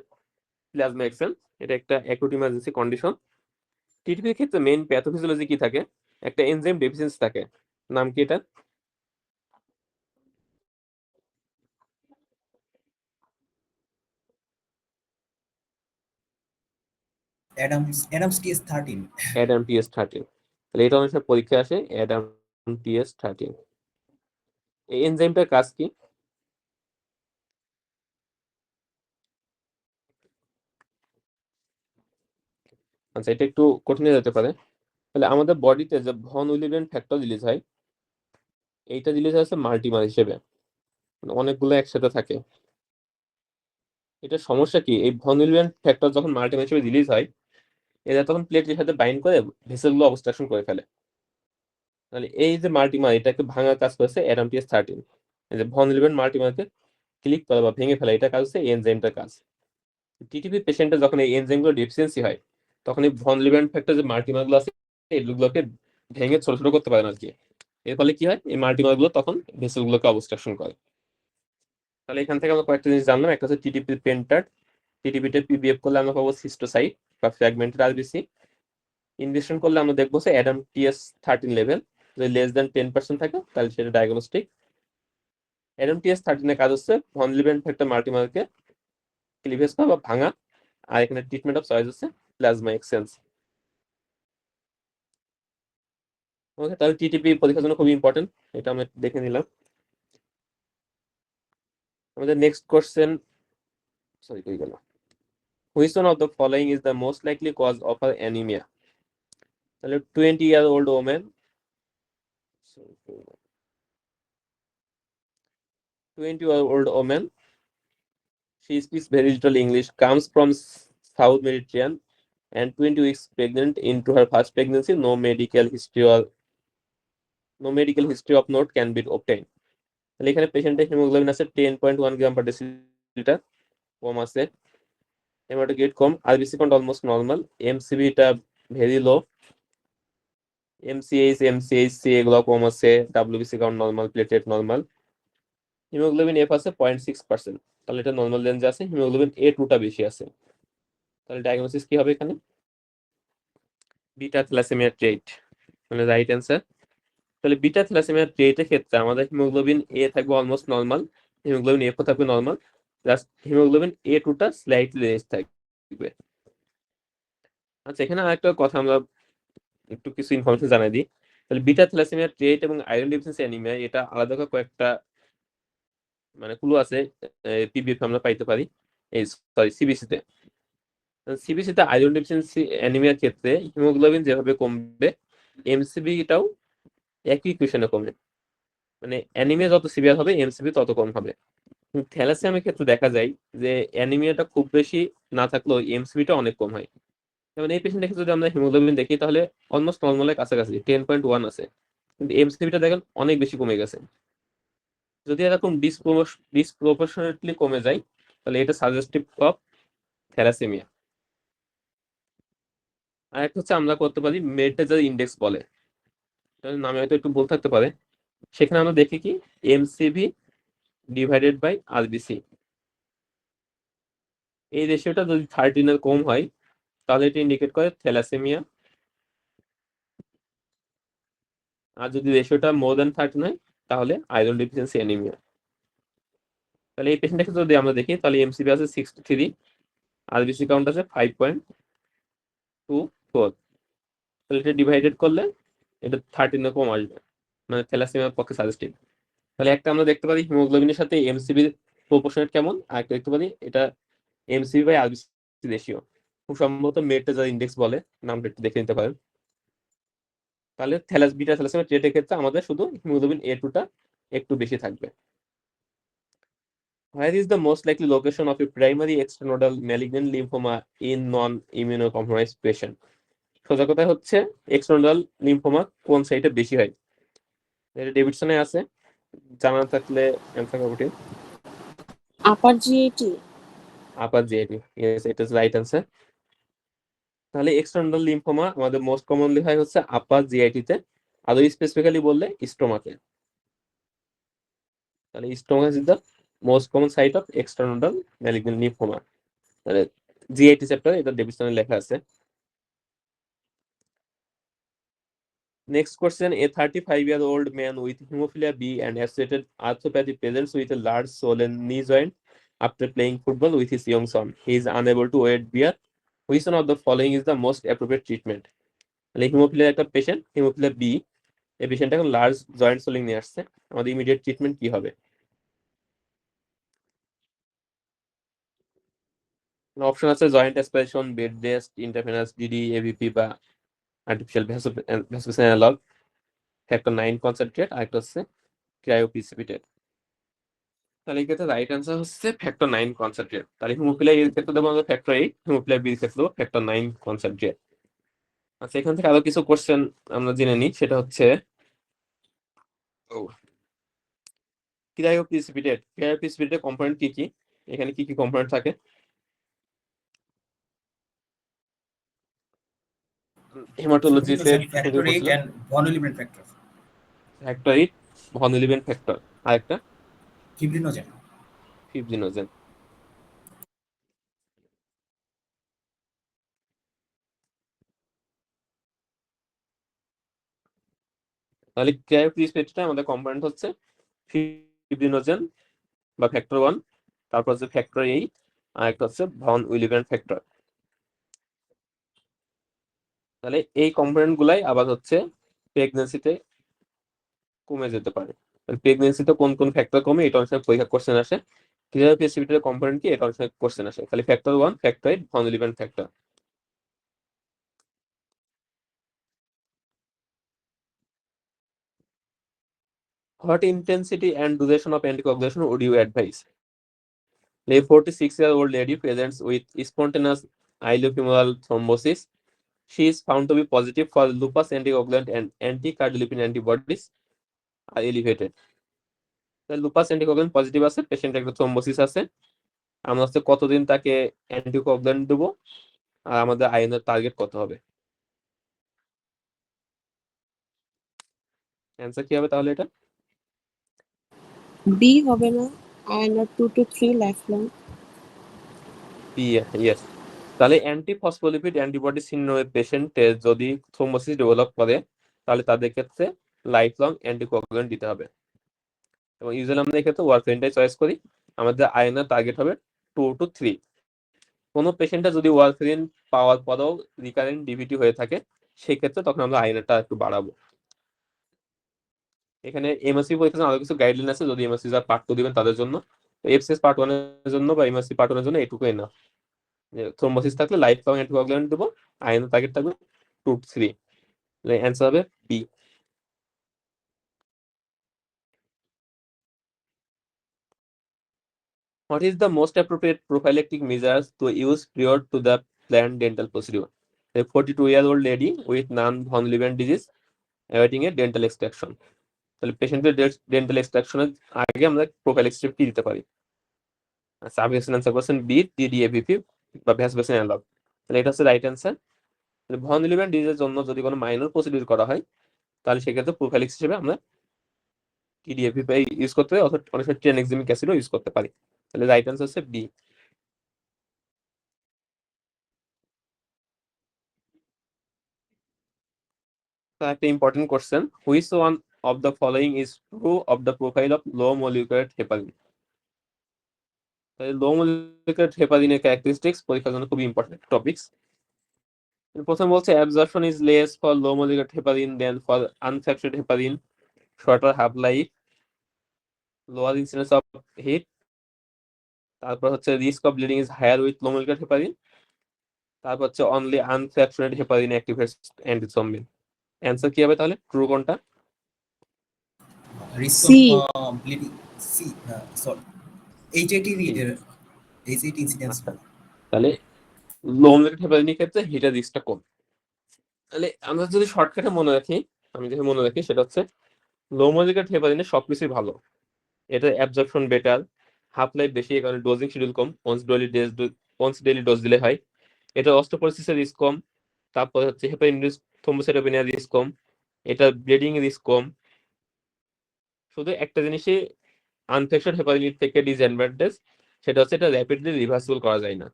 [SPEAKER 1] প্লাজমা এক্সেল। এটা একটা অ্যাকুট ইমার্জেন্সি কন্ডিশন। টিটিপির ক্ষেত্রে মেইন প্যাথোফিজিওলজি কি থাকে? একটা এনজাইম ডেফিসিয়েন্সি থাকে, নাম কি এটা?
[SPEAKER 3] Adams TS13।
[SPEAKER 1] Adam TS13। তাহলে এটা অনেক সময় পরীক্ষা আসে, অ্যাডাম TS13। এই এনজাইমটার কাজ কি? আচ্ছা, এটা একটু কঠিন হয়ে যেতে পারে। তাহলে আমাদের বডিতে যে ভন উইলিয়ান ফ্যাক্টর রিলিজ হয়, এইটা রিলিজ হচ্ছে মাল্টিমার হিসেবে, মানে অনেকগুলো একসাথে থাকে। এটা সমস্যা কি? এই ভন উইলিয়ান ফ্যাক্টর যখন মাল্টিমার হিসেবে রিলিজ হয়, এরা তখন প্লেটের সাথে বাইন্ড করে ভেসেলগুলো অবস্ট্রাকশন করে ফেলে। তাহলে এই যে মাল্টিমার, এটাকে ভাঙার কাজ করেছে অ্যাডাম TS13। এই যে ভন উইলিয়ান মাল্টিমারকে ক্লিক করা বা ভেঙে ফেলা, এটা কাজ হচ্ছে এই এনজাইমটার কাজ। টিটিপি পেশেন্টের যখন এই এনজাইমগুলো ডেফিসিয়েন্সি হয়, তখন এই ভন লিভেন্ট ফ্যাক্টর যে মাল্টিমারগুলো আছে, এগুলোকে ভেঙে ছোট ছোট করতে পারে না আর কি। এর ফলে কি হয়? এই মাল্টিমারগুলো তখন ভেসেলগুলোকে অবস্ট্রাকশন করে। তাহলে এখান থেকে আমরা কয়েকটা জিনিস জানলাম। একটা হচ্ছে টিটিপি পেন্টার। টিটিপিতে পিবিএফ করলে আমরা পাবো সিস্টোসাইট বা ফ্র্যাগমেন্টেড আরবিসি। ইনভেস্টিগেশন করলে আমরা দেখবো যে অ্যাডাম TS13 লেভেল যদি লেস দেন 10% থাকে, তাহলে সেটা ডায়াগনস্টিক। অ্যাডাম TS13 এর কাজ হচ্ছে ভন লিভেন্ট ফ্যাক্টর মাল্টিমারকে ক্লিভেজ করা বা ভাঙা। আর এখানে ট্রিটমেন্ট অফ চয়েস হচ্ছে প্লাজমা এক্সচেঞ্জ। ওকে, তাহলে টিটিপি পরীক্ষার জন্য খুবই ইম্পর্টেন্ট, এটা আমরা দেখে নিলাম। আমাদের নেক্সট কোশ্চেন, সরি কই গেল? Which one of the following is the most likely cause of anaemia? তাহলে 20-year-old woman, 20-year-old woman, she speaks very little English, comes from South Mediterranean, and 20 weeks pregnant into her first pregnancy. No medical history of note can be obtained. তাহলে এখানে পেশেন্টের haemoglobin আছে 10.1 গ্রাম পার decilitre, কম আছে। Haematocrit কম, RBC count almost normal, MCV টা very low, MCHC এগুলো কম আছে, WBC count normal, platelet normal. Haemoglobin F আছে 0.6%, তাহলে এটা নরমাল রেঞ্জে আছে। হিমোগ্লোবিন A2 টা বেশি আছে। তাহলে ডায়াগনোসিস কি হবে এখানে? বিটা থ্যালাসেমিয়া ট্রেট, মানে রাইট অ্যান্সার। তাহলে বিটা থ্যালাসেমিয়া ট্রেটের ক্ষেত্রে আমাদের হিমোগ্লোবিন এ থাকবে অলমোস্ট নরমাল, হিমোগ্লোবিন এফ থাকবে নরমাল, প্লাস হিমোগ্লোবিন A2 টা স্লাইটলি রেজ থাকবে। আচ্ছা, এখানে আরেকটা কথা আমরা একটু কিছু ইনফরমেশন জানাই দিই। তাহলে বিটা থ্যালাসেমিয়া ট্রেট এবং আয়রন ডেফিসিয়েন্সি অ্যানিমিয়া, এটা আলাদা করে কয়েকটা মানে ক্লু আছে পিবিএফ আমরা পাইতে পারি, এই সরি সিবিসিতে। সিবিসিতে আয়রন ডেফিসিয়েন্সি অ্যানিমিয়ার ক্ষেত্রে হিমোগ্লোবিন যেভাবে কমবে, এমসিবিটাও একই ইকুয়েশনে কমে, মানে অ্যানিমিয়া যত সিভিয়ার হবে এমসিবি তত কম হবে। থ্যালাসেমিয়ার ক্ষেত্রে দেখা যায় যে অ্যানিমিয়াটা খুব বেশি না থাকলেও এমসিবিটা অনেক কম হয়। যেমন এই পেশেন্টের ক্ষেত্রে যদি আমরা হিমোগ্লোবিন দেখি, তাহলে অলমোস্ট নর্মালের কাছাকাছি 10.1 আছে, কিন্তু এমসিবিটা দেখেন অনেক বেশি কমে গেছে। যদি এরকম ডিসপ্রপোর্শনেটলি কমে যায়, তাহলে এটা সাজেস্টিভ অফ থ্যালাসেমিয়া। আর একটা হচ্ছে আমরা করতে পারি মেডটাজার ইন্ডেক্স বলে, নামে হয়তো একটু ভুল থাকতে পারে। সেখানে আমরা দেখি কি এমসিভি ডিভাইডেড বাই আরবিসি, এই রেশিওটা যদি 13 কম হয়, তাহলে এটা ইন্ডিকেট করে থ্যালাসেমিয়া। আর যদি রেশিওটা মোর দ্যান 13 হয়, তাহলে আয়রন ডেফিসিয়েন্সি অ্যানিমিয়া। তাহলে এই পেশেন্টটাকে যদি আমরা দেখি তাহলে এমসিবি আছে 63, আরবিসি কাউন্ট আছে 5.24। তাহলে এটা ডিভাইডেড করলে এটা 13 কম আসবে, মানে থ্যালাসেমিয়ার পক্ষে সাজেস্টিভ। তাহলে একটা আমরা দেখতে পারি হিমোগ্লোবিনের সাথে এমসিবির প্রপোর্শনেট কেমন, আর একটা দেখতে পারি এটা এমসিবি বাই আরবিসি রেশিও। খুব সম্ভবত মেটে যা ইন্ডেক্স বলে, নামটা একটু দেখে নিতে পারেন। তাহলে বিটা থ্যালাসেমিয়া ট্রেটের ক্ষেত্রে আমাদের শুধু হিমোগ্লোবিন A2টা একটু বেশি থাকবে। Where is the most likely location of a primary extranodal malignant lymphoma in non-immunocompromised patient? সোজা কথা হচ্ছে এক্সট্রানোডাল লিম্ফোমা কোন সাইটে বেশি হয়। এটা ডেভিডসনে আছে, জানা থাকলে অ্যান্সার করবো।
[SPEAKER 2] আপার জিএটি।
[SPEAKER 1] আপার জিআইটি, ইয়েস, এটা ইজ রাইট অ্যান্সার। তাহলে এক্সটার্নাল লিম্ফোমা আমাদের মোস্ট কমনলি হয় হচ্ছে আপার জিআইটি তে, আর স্পেসিফিক্যালি বললে স্টোমাকে। তাহলে stomach is the most common site of external malignant lymphoma. তাহলে জিআইটি চ্যাপ্টার এটা ডেভিডসনে লেখা আছে। Next question: A 35-year-old man with hemophilia B and associated arthropathy presents with a large swollen knee joint after playing football with his young son. He is unable to wade beer. Which one of the following is the most appropriate treatment? তাহলে হিমোফিলিয়ার একটা patient, haemophilia B, এই patient এখন large joint swelling নিয়ে আসছে, আমাদের immediate treatment কি হবে? অপশন আছে joint aspiration, bed rest, intravenous DD, AVP বা artificial vasopressin analogue, factor 9 concentrate, আর একটা হচ্ছে ক্রায়োপ্রিসিপিটেট। তাহলে এই ক্ষেত্রে রাইট অ্যান্সার হচ্ছে ফ্যাক্টর 9 কনসেন্ট্রেট। তাহলে হিমোফিলিয়া এর ক্ষেত্রে দেবো আমরা ফ্যাক্টর 8, হিমোফিলিয়া বির ক্ষেত্রে দেবো ফ্যাক্টর 9 কনসেন্ট্রেট। আচ্ছা, এখান থেকে আরো কিছু কোশ্চেন আমরা জেনে নিই। সেটা হচ্ছে ক্রায়োপ্রিসিপিটেট কম্পোনেন্ট কি কি, এখানে কি কি কম্পোনেন্ট থাকে? হেমাটোলজিতে
[SPEAKER 3] factor 8 and von Willebrand factor.
[SPEAKER 1] Factor 8, von Willebrand factor, আর একটা
[SPEAKER 3] ফিব্রিনোজেন।
[SPEAKER 1] ফিব্রিনোজেন। তাহলে ক্রায়োপ্রিসিপিটেটটা আমাদের কম্পোনেন্ট হচ্ছে ফিব্রিনোজেন বা ফ্যাক্টর 1, তারপর হচ্ছে ফ্যাক্টর 8, আর একটা হচ্ছে ভন উইলিভেন ফ্যাক্টর। তাহলে এই কম্পোনেন্ট গুলাই আবার হচ্ছে প্রেগন্যান্সিতে কমে যেতে পারে। প্রেগন্যান্সিতে কোন কোন ফ্যাক্টর কমে, এটা অনেক পরীক্ষা কোশ্চেন আসে। ক্রায়োপ্রিসিপিটেটের কম্পোনেন্ট কি, এটা অনেক কোশ্চেন আসে। খালি ফ্যাক্টর 1, ফ্যাক্টর 8, ভন উইলিভেন factor. What intensity and duration of anticoagulation would you advise? A 46-year-old lady presents with spontaneous ileofemoral thrombosis. She is found to be positive for lupus anticoagulant and anti-cardiolipin antibodies are elevated. Lupus anticoagulant positive আছে, patient একটা thrombosis আছে। আমরা হচ্ছে কতদিন তাকে anticoagulant দেবো, আর আমাদের আইএনএর target কত হবে? অ্যান্সার কি হবে তাহলে? এটা
[SPEAKER 2] বি হবে না, আয়নার 2 to 3 life long.
[SPEAKER 1] B, yes. তাহলে অ্যান্টিফসফোলিপিড অ্যান্টিবডি সিন্ড্রোমের পেশেন্টে যদি থ্রোম্বোসিস ডেভেলপ করে, তাহলে তাদের ক্ষেত্রে লাইফ লং অ্যান্টিকোয়াগুলেন্ট দিতে হবে। এবং ইউজুয়ালি আমরা এক্ষেত্রে ওয়ারফেরিনটাই চয়েস করি। আমাদের আইএনএর টার্গেট হবে 2 to 3। কোনো পেশেন্টটা যদি ওয়ারফেরিন পাওয়ার পরেও রিকারেন্ট ডিভিটি হয়ে থাকে, সেই ক্ষেত্রে তখন আমরা আইএনএরটা একটু বাড়াবো। এখানে এমএসসি পরীক্ষার আরো কিছু গাইডলাইন আছে, যদি এমএসসি যা পার্ট 2 দিবেন তাদের জন্য। এফসিএস পার্ট 1 এর জন্য বা এমএসসি পার্ট 1 এর জন্য এটুকুই না, যে থ্রোম্বোসিস থাকলে লাইফ লং অ্যান্টিকোয়াগুলেন্ট দেবো, আইএনএ টার্গেট থাকবে 2 to 3। অ্যান্সার হবে B. What is the most appropriate prophylactic measures to use prior to the planned dental procedure? A 42-year-old lady with non-von Leeuwen disease awaiting a dental extraction. তাহলে পেশেন্টের dental এক্সট্রাকশনের আগে আমরা প্রোফাইলাক্সিস কি দিতে পারি? আচ্ছা, আপনি আনসার করছেন বি, টিডিএভিপি বা ভ্যাসোপ্রেসিন অ্যানালগ। তাহলে এটা হচ্ছে রাইট অ্যান্সার। ভন লিউম্যান ডিজিজের জন্য যদি কোনো মাইনর প্রসিডিউর করা হয়, তাহলে সেক্ষেত্রে প্রোফাইলাক্সিস হিসেবে আমরা টিডিএভিপি ইউজ করতে পারি, অথবা অনেক সময় ট্রেনএক্সামিক অ্যাসিডও ইউজ করতে পারি। তাহলে রাইট অ্যান্সার হচ্ছে বি। একটা important question, which one of the following is true of the profile of low molecular heparin? তাহলে লো molecular heparin-এর characteristics পরীক্ষার জন্য খুবই ইম্পর্টেন্ট টপিকস। প্রথম বলছে absorption is less for low molecular heparin than for unsaturated heparin, shorter half life, lower incidence of heat, তারপর হচ্ছে risk of bleeding is higher with low molecular heparin, তারপর হচ্ছে only unsaturated heparin activates antithrombin। Answer কি হবে তাহলে? True কোনটা?
[SPEAKER 3] risk
[SPEAKER 2] C.
[SPEAKER 3] of bleeding C sorry HAT HAT incidence
[SPEAKER 1] আচ্ছা, তাহলে লো molecular heparin-এর ক্ষেত্রে হিটের রিস্কটা কম। তাহলে আমরা যদি শর্টকাটে মনে রাখি, আমি যদি মনে রাখি সেটা হচ্ছে লো molecular heparin-এ সবকিছুই ভালো। এটা অ্যাবজর্পশন বেটার, হাফ লাইফ বেশি, কারণ ডোজিং শিডিউল কম, ওয়ান্স ডেইলি ডোজ দিলে হয়। এটা অস্টিওপোরোসিসের রিস্ক কম, তারপর হচ্ছে হেপারিন ইনডিউসড থ্রম্বোসাইটোপেনিয়ার রিস্ক কম, এটা ব্লিডিং রিস্ক কম। শুধু একটা জিনিসই আনফ্র্যাকচার্ড হেপারিন থেকে ডিসঅ্যাডভান্টেজ, সেটা হচ্ছে এটা র্যাপিডলি রিভার্সিবল করা যায় না।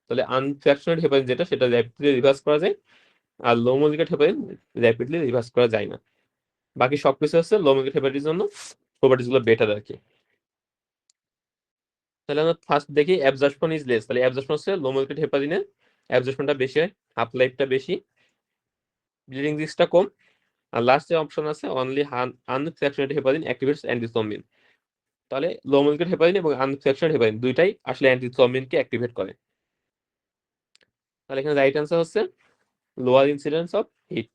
[SPEAKER 1] তাহলে আনফ্র্যাকচার্ড হেপারিন যেটা, সেটা র্যাপিডলি রিভার্স করা যায়, আর লো মোলিকুলার হেপারিন র্যাপিডলি রিভার্স করা যায় না। বাকি সবকিছু হচ্ছে লো মোলিকুলার হেপারিনের জন্য প্রপার্টিজ গুলো বেটার আর কি। তাহলে আমরা ফার্স্ট দেখি অ্যাবজর্পশন ইজ লেস। তাহলে অ্যাবজর্পশন হচ্ছে লো মোলিকুলার হেপারিনের অ্যাবজর্পশনটা বেশি হয়, হাফ লাইফটা বেশি, ব্লিডিং রিস্কটা কম। আর লাস্ট যে অপশন আছে অনলি আনফ্র্যাকচারেড হেপারিন অ্যাক্টিভেটস অ্যান্টিথ্রম্বিন। তাহলে লো মোলিকুলার হেপারিন এবং আনফ্র্যাকচারেড হেপারিন দুইটাই আসলে অ্যান্টিথ্রম্বিনকে অ্যাক্টিভেট করে। তাহলে এখানে রাইট অ্যান্সার হচ্ছে lower incidence of heat.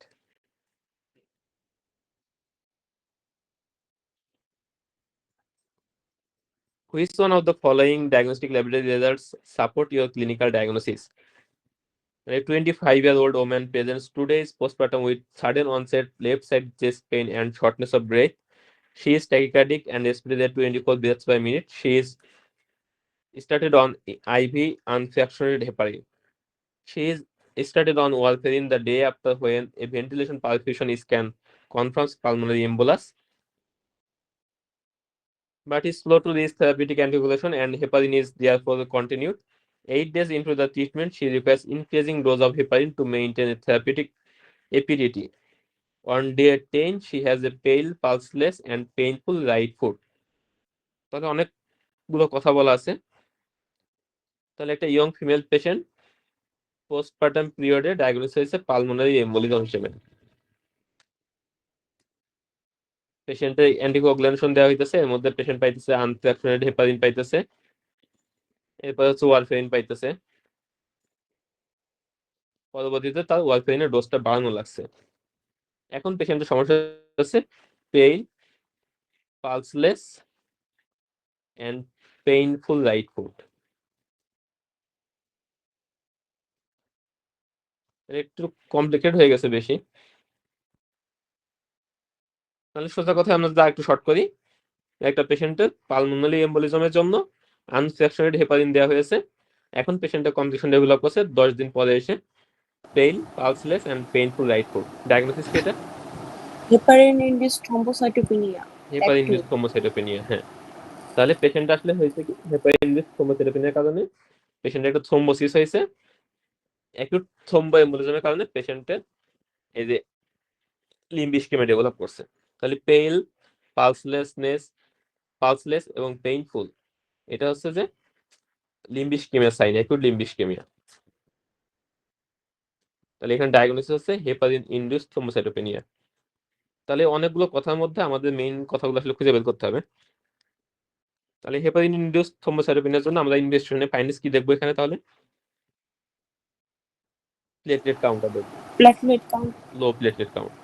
[SPEAKER 1] Which one of the following diagnostic laboratory results support your clinical diagnosis? A 25-year-old woman presents 2 days postpartum with sudden onset left side chest pain and shortness of breath. She is tachycardic and respirates at 24 breaths per minute. She is started on IV unfractionated heparin. She is started on warfarin the day after when a ventilation perfusion scan confirms pulmonary embolus, but is slow to reach therapeutic anticoagulation and heparin is therefore continued. 8 days into the treatment, she requires increasing dose of heparin to maintain a therapeutic APDT. On day 10, she has a pale, pulseless, and painful right foot. তাহলে অনেকগুলো কথা বলা আছে। তাহলে একটা young female patient postpartum পিরিয়ডে diagnosis হয়েছে pulmonary embolism হিসেবে। পেশেন্টের অ্যান্টিকোয়াগুলেশন দেওয়া হইতেছে, এর মধ্যে পেশেন্ট পাইতেছে আনফ্র্যাকশনেটেড হেপারিন পাইতেছে, এরপর হচ্ছে ওয়ারফেরিন পাইতেছে। পরবর্তীতে তার ওয়ারফেরিনের ডোজটা বাড়ানো লাগছে। এখন পেশেন্টের সমস্যা হচ্ছে pain, pulseless, and painful right foot. একটু কমপ্লিকেটেড হয়ে গেছে বেশি। তাহলে সোজা কথা আমরা যা একটু শর্ট করি, একটা পেশেন্টের পালমোনারি এম্বোলিজমের জন্য আনফ্র্যাকশনেটেড হেপারিন দেওয়া হয়েছে। এখন পেশেন্টের কন্ডিশন ডেভেলপ করছে 10 দিন পরে এসে pain, pulseless and painful right foot. Diagnosis কি এটা?
[SPEAKER 2] Heparin induced thrombocytopenia type
[SPEAKER 1] heparin
[SPEAKER 2] 2।
[SPEAKER 1] Induced thrombocytopenia. হ্যাঁ, তাহলে পেশেন্ট আসলে হয়েছে কি হেপারিন ইনডিউসড থ্রম্বোসাইটোপেনিয়ার কারণে পেশেন্টের একটা থ্রম্বোসিস হয়েছে। অ্যাকিউট থ্রম্বো এম্বোলিজমের কারণে পেশেন্টের এই যে লিম্ব ইস্কেমা ডেভেলপ করছে। তাহলে পেল, পালসলেস এবং পেইনফুল, এটা হচ্ছে যে limb ischaemia sign, acute limb ischaemia. তাহলে এখানে ডায়াগনোসিস হচ্ছে হেপারিন ইনডিউসড থ্রম্বোসাইটোপেনিয়া। তাহলে অনেকগুলো কথার মধ্যে আমাদের মেইন কথাগুলো আসলে খুঁজে বের করতে হবে। তাহলে হেপারিন ইনডিউসড থ্রম্বোসাইটোপেনিয়ার জন্য আমরা ইনভেস্টিগেশনের ফাইন্ডিংস কি দেখবো এখানে? তাহলে প্লেটলেট কাউন্টটা দেখবো,
[SPEAKER 2] platelet count.
[SPEAKER 1] Low platelet count.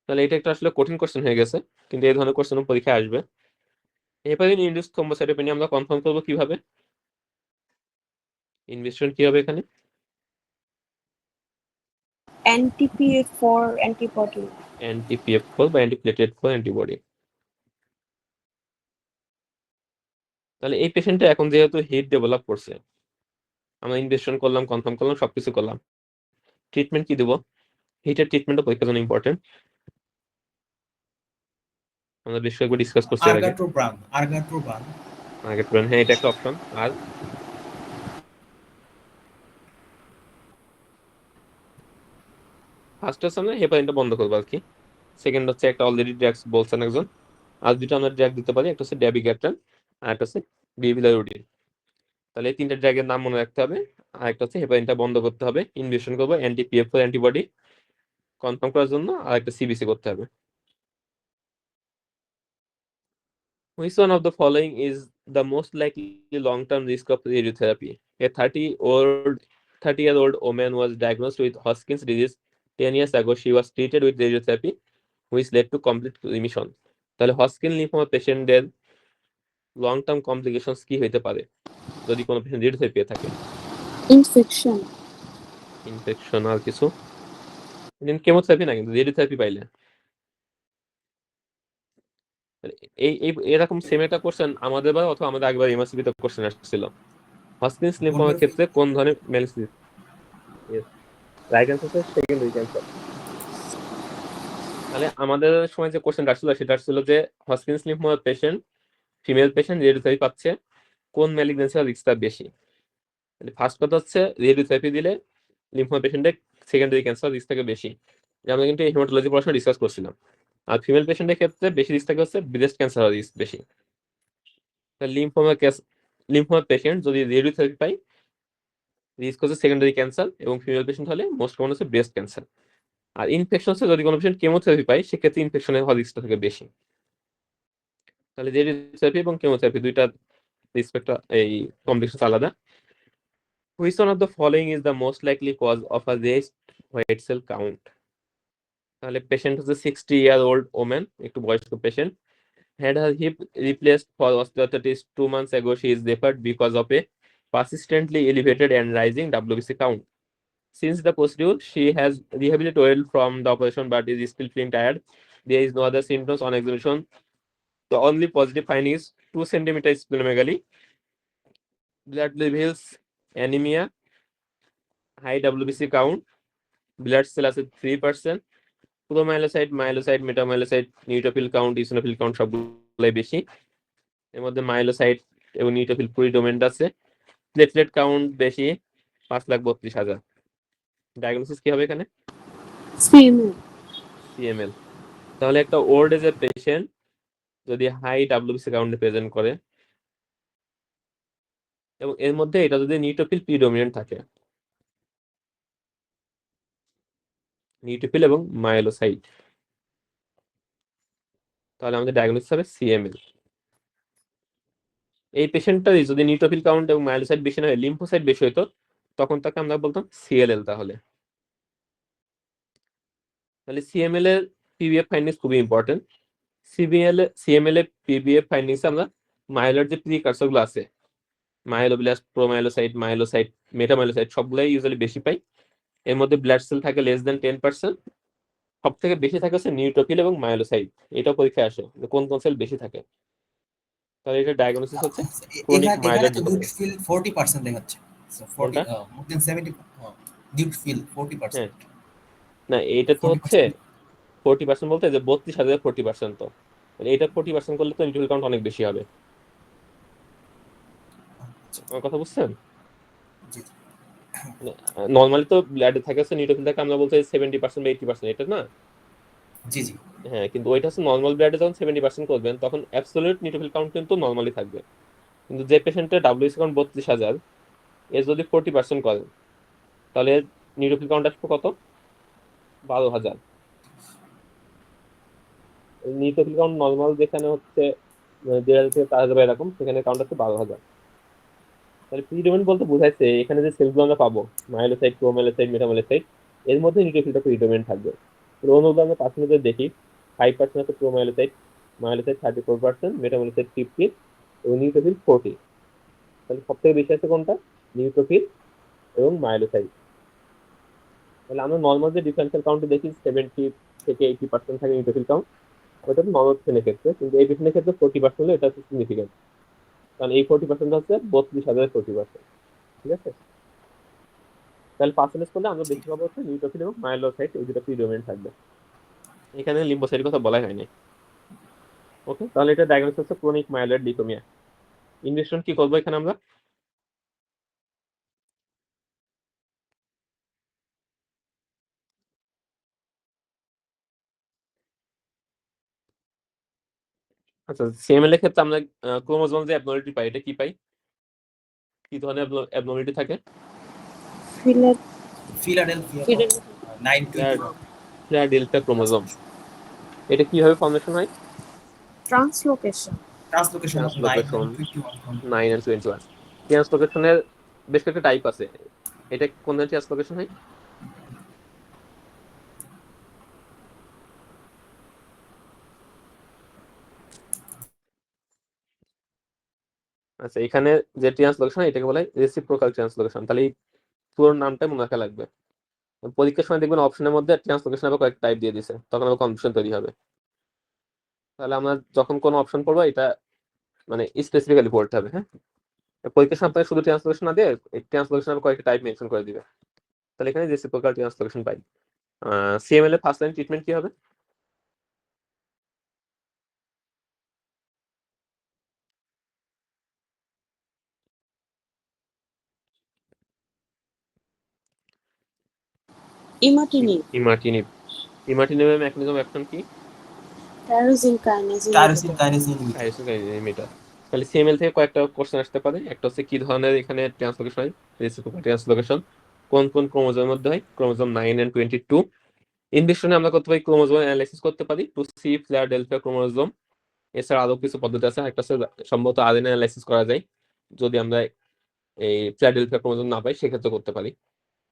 [SPEAKER 1] তাহলে এটা একটা আসলে কঠিন কোশ্চেন হয়ে গেছে, কিন্তু এই ধরনের কোশ্চেন পরীক্ষায় আসবে। হেপারিন ইনডিউসড থ্রম্বোসাইটোপেনিয়া আমরা কনফার্ম করবো কিভাবে? ইনভেস্টিগেশন কি হবে এখানে?
[SPEAKER 2] NTPA4 antibody.
[SPEAKER 1] অ্যান্টি-PF4 বা অ্যান্টি-প্লেটলেট-4 অ্যান্টিবডি। তাহলে এই পেশেন্টটা এখন যেহেতু হিট ডেভেলপ করছে, আমরা ইনভেস্টিগেশন করলাম, কনফার্ম করলাম, সবকিছু করলাম, ট্রিটমেন্ট কি দেব? হিটের ট্রিটমেন্টও পরীক্ষার জন্য ইম্পর্টেন্ট। আমরা বেশ কয়েকবার ডিসকাস করছি এর আগে।
[SPEAKER 3] আর্গাট্রোব্রান
[SPEAKER 1] হ্যাঁ, এটা একটা অপশন। আর ফার্স্ট হচ্ছে আমরা হেপারিনটা বন্ধ করবো আর কি। সেকেন্ড হচ্ছে একটা অলরেডি ড্রাগস বলছেন একজন, আর দুটো আমরা ড্রাগ দিতে পারি, একটা হচ্ছে ড্যাবিগ্যাপ্টান আর একটা হচ্ছে বিভিলারুডিন। তাহলে এই তিনটা ড্রাগের নাম মনে রাখতে হবে। আর একটা হচ্ছে হেপারিনটা বন্ধ করতে হবে, ইনজেকশন করবো অ্যান্টি PF4 অ্যান্টিবডি কনফার্ম করার জন্য, আর একটা CBC করতে হবে। Which one of the following is the most likely long-term risk of radiotherapy? A 30-year-old woman was diagnosed with Hodgkin's disease 10 years ago. She was treated with radiotherapy, which led to complete remission. তাহলে Hodgkin lymphoma পেশেন্টদের long term complications কি হতে পারে যদি কোনো patient radiotherapy পেয়ে থাকে?
[SPEAKER 2] Infection.
[SPEAKER 1] Infection আর কিছু? কেমোথেরাপি না, কিন্তু রেডিওথেরাপি পাইলে এরকম সেম একটা কোশ্চেন আমাদের বার অথবা আমাদের আগেবার এমএসসিবি তে কোশ্চেন আসছিল। হজকিন্স লিম্ফোমার ক্ষেত্রে কোন ধরনের মেলিসিস? রাইট অ্যান্সার হচ্ছে সেকেন্ডারি ক্যান্সার। তাহলে আমাদের সময় যে কোশ্চেন আসছিল সেটা আসছিল যে হজকিন্স লিম্ফোমার পেশেন্ট, ফিমেল পেশেন্ট রেডিওথেরাপি পাচ্ছে, কোন ম্যালিগন্যান্সি রিস্কটা বেশি? ফার্স্ট কথা হচ্ছে রেডিওথেরাপি দিলে লিম্ফোমা পেশেন্টের সেকেন্ডারি ক্যান্সার রিস্ক থাকে বেশি, আমরা কিন্তু হেমাটোলজি পড়াশোনা ডিসকাস করছিলাম। আর ফিমেল পেশেন্টের ক্ষেত্রে বেশি রিস্ক থাকে হচ্ছে ব্রেস্ট ক্যান্সার রিস্ক বেশি। লিম্ফোমা পেশেন্ট যদি রেডিওথেরাপি পায় রিস্ক হচ্ছে সেকেন্ডারি ক্যান্সার, এবং ফিমেল পেশেন্ট হলে মোস্ট কমন হচ্ছে ব্রেস্ট ক্যান্সার। আর ইনফেকশন হচ্ছে যদি কোনো পেশেন্ট কেমোথেরাপি পায় সেক্ষেত্রে ইনফেকশনের হওয়ার রিস্কটা থাকে বেশি। তাহলে রেডিওথেরাপি এবং কেমোথেরাপি দুইটা রিস্কটা এই কমপ্লিকেশন আলাদা। Which one of the following is the most likely cause of a raised white cell count? তাহলে পেশেন্ট হচ্ছে 60-year-old woman, একটু বয়স্ক patient, had her hip replaced for osteoarthritis 2 months ago. She is referred because of a persistently elevated and rising WBC count. Since the procedure, she has rehabilitated well from the operation but is still feeling tired. There is no other symptoms on examination. The only positive finding is 2 centimeter splenomegaly. Blood levels anemia, high WBC count, blood cell আছে 3%, প্রোমাইলোসাইট, মাইলোসাইট, মেটামাইলোসাইট, neutrophil count, eosinophil count সবগুলাই বেশি। এর মধ্যে মাইলোসাইট এবং neutrophil predominant আছে। Platelet count বেশি, 5,32,000। Diagnosis কি হবে এখানে? CML। তাহলে একটা ওল্ড এজের পেশেন্ট যদি হাই WBC কাউন্টে প্রেজেন্ট করে এবং এর মধ্যে এটা যদি নিউট্রোফিল প্রিডোমিনেন্ট থাকে, নিউট্রোফিল এবং মাইলোসাইট, তাহলে আমাদের ডায়াগনোসিস হবে CML। এই পেশেন্টটারই যদি নিউট্রোফিল কাউন্ট এবং মাইলোসাইট বেশি না হয়, লিম্ফোসাইট বেশি হতো, তখন তাকে আমরা বলতাম CLL। তাহলে CML এর PVF ফাইন্ডিংস খুবই ইম্পর্টেন্ট। CML এর PVF ফাইন্ডিংস আমরা মাইলোর যে প্রিকারসর গুলো আছে, মাইলোব্লাস্ট, প্রোমাইলোসাইট, মাইলোসাইট, মেটামাইলোসাইট সবগুলাই ইউজুয়ালি বেশি পাই। এর মধ্যে ব্লাড সেল থাকে লেস দেন 10%। সব থেকে বেশি থাকে হচ্ছে নিউট্রোফিল এবং মাইলোসাইট। এটা পরীক্ষায় আসে যে কোন কোন সেল বেশি থাকে। তাহলে এটা ডায়াগনোসিস হচ্ছে ক্রনিক
[SPEAKER 3] এখানে
[SPEAKER 1] মাইলোর
[SPEAKER 3] তো
[SPEAKER 1] ডিপোজিট।
[SPEAKER 3] নিউট্রিফিল 40% দেখাচ্ছে। সো 40
[SPEAKER 1] কোনটা?
[SPEAKER 3] মোর দ্যান 70 নিউট্রিফিল
[SPEAKER 1] হ্যাঁ,
[SPEAKER 3] 40%।
[SPEAKER 1] না এটা তো হচ্ছে
[SPEAKER 3] 40%
[SPEAKER 1] 40% বলতে যে 32,000 40%, তো এটা 40% করলে তো নিউট্রোফিল কাউন্ট অনেক বেশি হবে। আমার কথা বুঝছেন?
[SPEAKER 3] জি
[SPEAKER 1] নর্মালি তো ব্লাডে থাকে হচ্ছে নিউট্রোফিল থাকে আমরা বলতে 70% বা 80%, এটা না?
[SPEAKER 3] জি জি
[SPEAKER 1] হ্যাঁ, কিন্তু ওইটা হচ্ছে নর্মাল ব্লাডে যখন 70% করবেন তখন অ্যাবসলিউট নিউট্রোফিল কাউন্ট কিন্তু নর্মালি থাকবে। কিন্তু যে পেশেন্টের WBC কাউন্ট 32,000, এর যদি 40% করেন তাহলে নিউট্রোফিল কাউন্ট আসবে কত? 12,000। নিউট্রোফিল কাউন্ট নর্মাল যেখানে হচ্ছে 1,500 থেকে 4,000 এরকম, সেখানে কাউন্ট আছে 12,000। তাহলে প্রিডোমিনেন্ট বলতে বোঝাচ্ছে এখানে যে সেলগুলো আমরা পাবো, মাইলোসাইট, প্রোমাইলোসাইট, মেটামাইলোসাইট, এর মধ্যে নিউট্রোফিলটা প্রিডোমিনেন্ট থাকবে। অন্যগুলো আমরা পার্সেন্টেজ দেখি, 5% হচ্ছে প্রোমাইলোসাইট, মাইলোসাইট 34%, মেটামাইলোসাইট 50 এবং নিউট্রোফিল 40। তাহলে সব থেকে বেশি আছে কোনটা? নিউট্রোফিল এবং মাইলোসাইট। তাহলে আমরা নর্মাল যে ডিফারেন্সিয়াল কাউন্টে দেখি 70 থেকে 80% থাকে নিউট্রোফিল কাউন্ট, ওটা তো নর্মাল পেশেন্টের ক্ষেত্রে, কিন্তু এই পেশেন্টের ক্ষেত্রে 40% হলে এটা হচ্ছে সিগনিফিকেন্ট। কারণ এই 40% হচ্ছে 32,000 40%। ঠিক আছে? তাহলে পার্সেন্টেজ করলে আমরা বেশি পাবো হচ্ছে নিউট্রোফিল এবং মাইলোসাইট, এই দুটো প্রিডোমিনেন্ট থাকবে। এখানে লিম্ফোসাইটের কথা বলাই হয়নি। ওকে, তাহলে এটা ডায়াগনোসিস হচ্ছে ক্রনিক মাইলয়েড লিউকেমিয়া। ইনভেস্টিগেশন কি করবো এখানে আমরা? আচ্ছা, সিএমএল এর ক্ষেত্রে আমরা ক্রোমোজোম যে অ্যাবনর্মালিটি পাই, এটা কি পাই? কি ধরনের অ্যাবনর্মালিটি থাকে?
[SPEAKER 3] Philadelphia
[SPEAKER 2] Philadelphia.
[SPEAKER 3] 921
[SPEAKER 1] Philadelphia chromosome. এটা কিভাবে ফর্মেশন হয়?
[SPEAKER 2] Translocation.
[SPEAKER 3] Translocation of 9
[SPEAKER 1] translocation
[SPEAKER 3] and 21
[SPEAKER 1] 9 and 21। ট্রান্সলোকেশনের বেশ কয়েকটা টাইপ আছে। এটা কোন ধরনের ট্রান্সলোকেশন হয়? আচ্ছা, এখানে যে ট্রান্সলোকেশন এটাকে বলা হয় রেসিপ্রোকাল ট্রান্সলোকেশন। তাহলে এই পুরো নামটা মনে রাখা লাগবে। পরীক্ষার সময় দেখবেন অপশনের মধ্যে ট্রান্সলোকেশন আবার কয়েকটা টাইপ দিয়ে দিছে, তখন আবার কনফিউশন তৈরি হবে। তাহলে আমরা যখন কোনো অপশন পড়বো এটা মানে স্পেসিফিক্যালি পড়তে হবে। হ্যাঁ, পরীক্ষার সময় আপনাকে শুধু ট্রান্সলোকেশন না দিয়ে ট্রান্সলোকেশন আবার কয়েকটা টাইপ মেনশন করে দিবে। তাহলে এখানে রেসিপ্রোকাল ট্রান্সলোকেশন পাই। সিএমএল এর ফার্স্ট লাইন ট্রিটমেন্ট কি হবে?
[SPEAKER 2] Imatinib.
[SPEAKER 1] ইমাটিনিব। ইমাটিনিবের মেকানিজম অফ অ্যাকশন কি?
[SPEAKER 2] Tyrosine kinase
[SPEAKER 3] tyrosine
[SPEAKER 2] inhibitor.
[SPEAKER 3] Kinase inhibitor.
[SPEAKER 1] Tyrosine inhibitor. তাহলে সিএমএল থেকে কয়েকটা কোশ্চেন আসতে পারে। একটা হচ্ছে কি ধরনের এখানে ট্রান্সলোকেশন হয়, রেসিপ্রোকাল ট্রান্সলোকেশন কোন কোন ক্রোমোজোমের মধ্যে হয়, ক্রোমোজোম 9 and 22। ইনভেশনে আমরা করতে পারি ক্রোমোজোম অ্যানালাইসিস করতে পারি টু সি ফিলাডেলফিয়া ক্রোমোজোম। এছাড়া আরো কিছু পদ্ধতি আছে, একটা হচ্ছে সম্ভবত আরএনএ অ্যানালাইসিস করা যায়, যদি আমরা এই ফিলাডেলফিয়া ক্রোমোজোম না পাই সেক্ষেত্রে করতে পারি।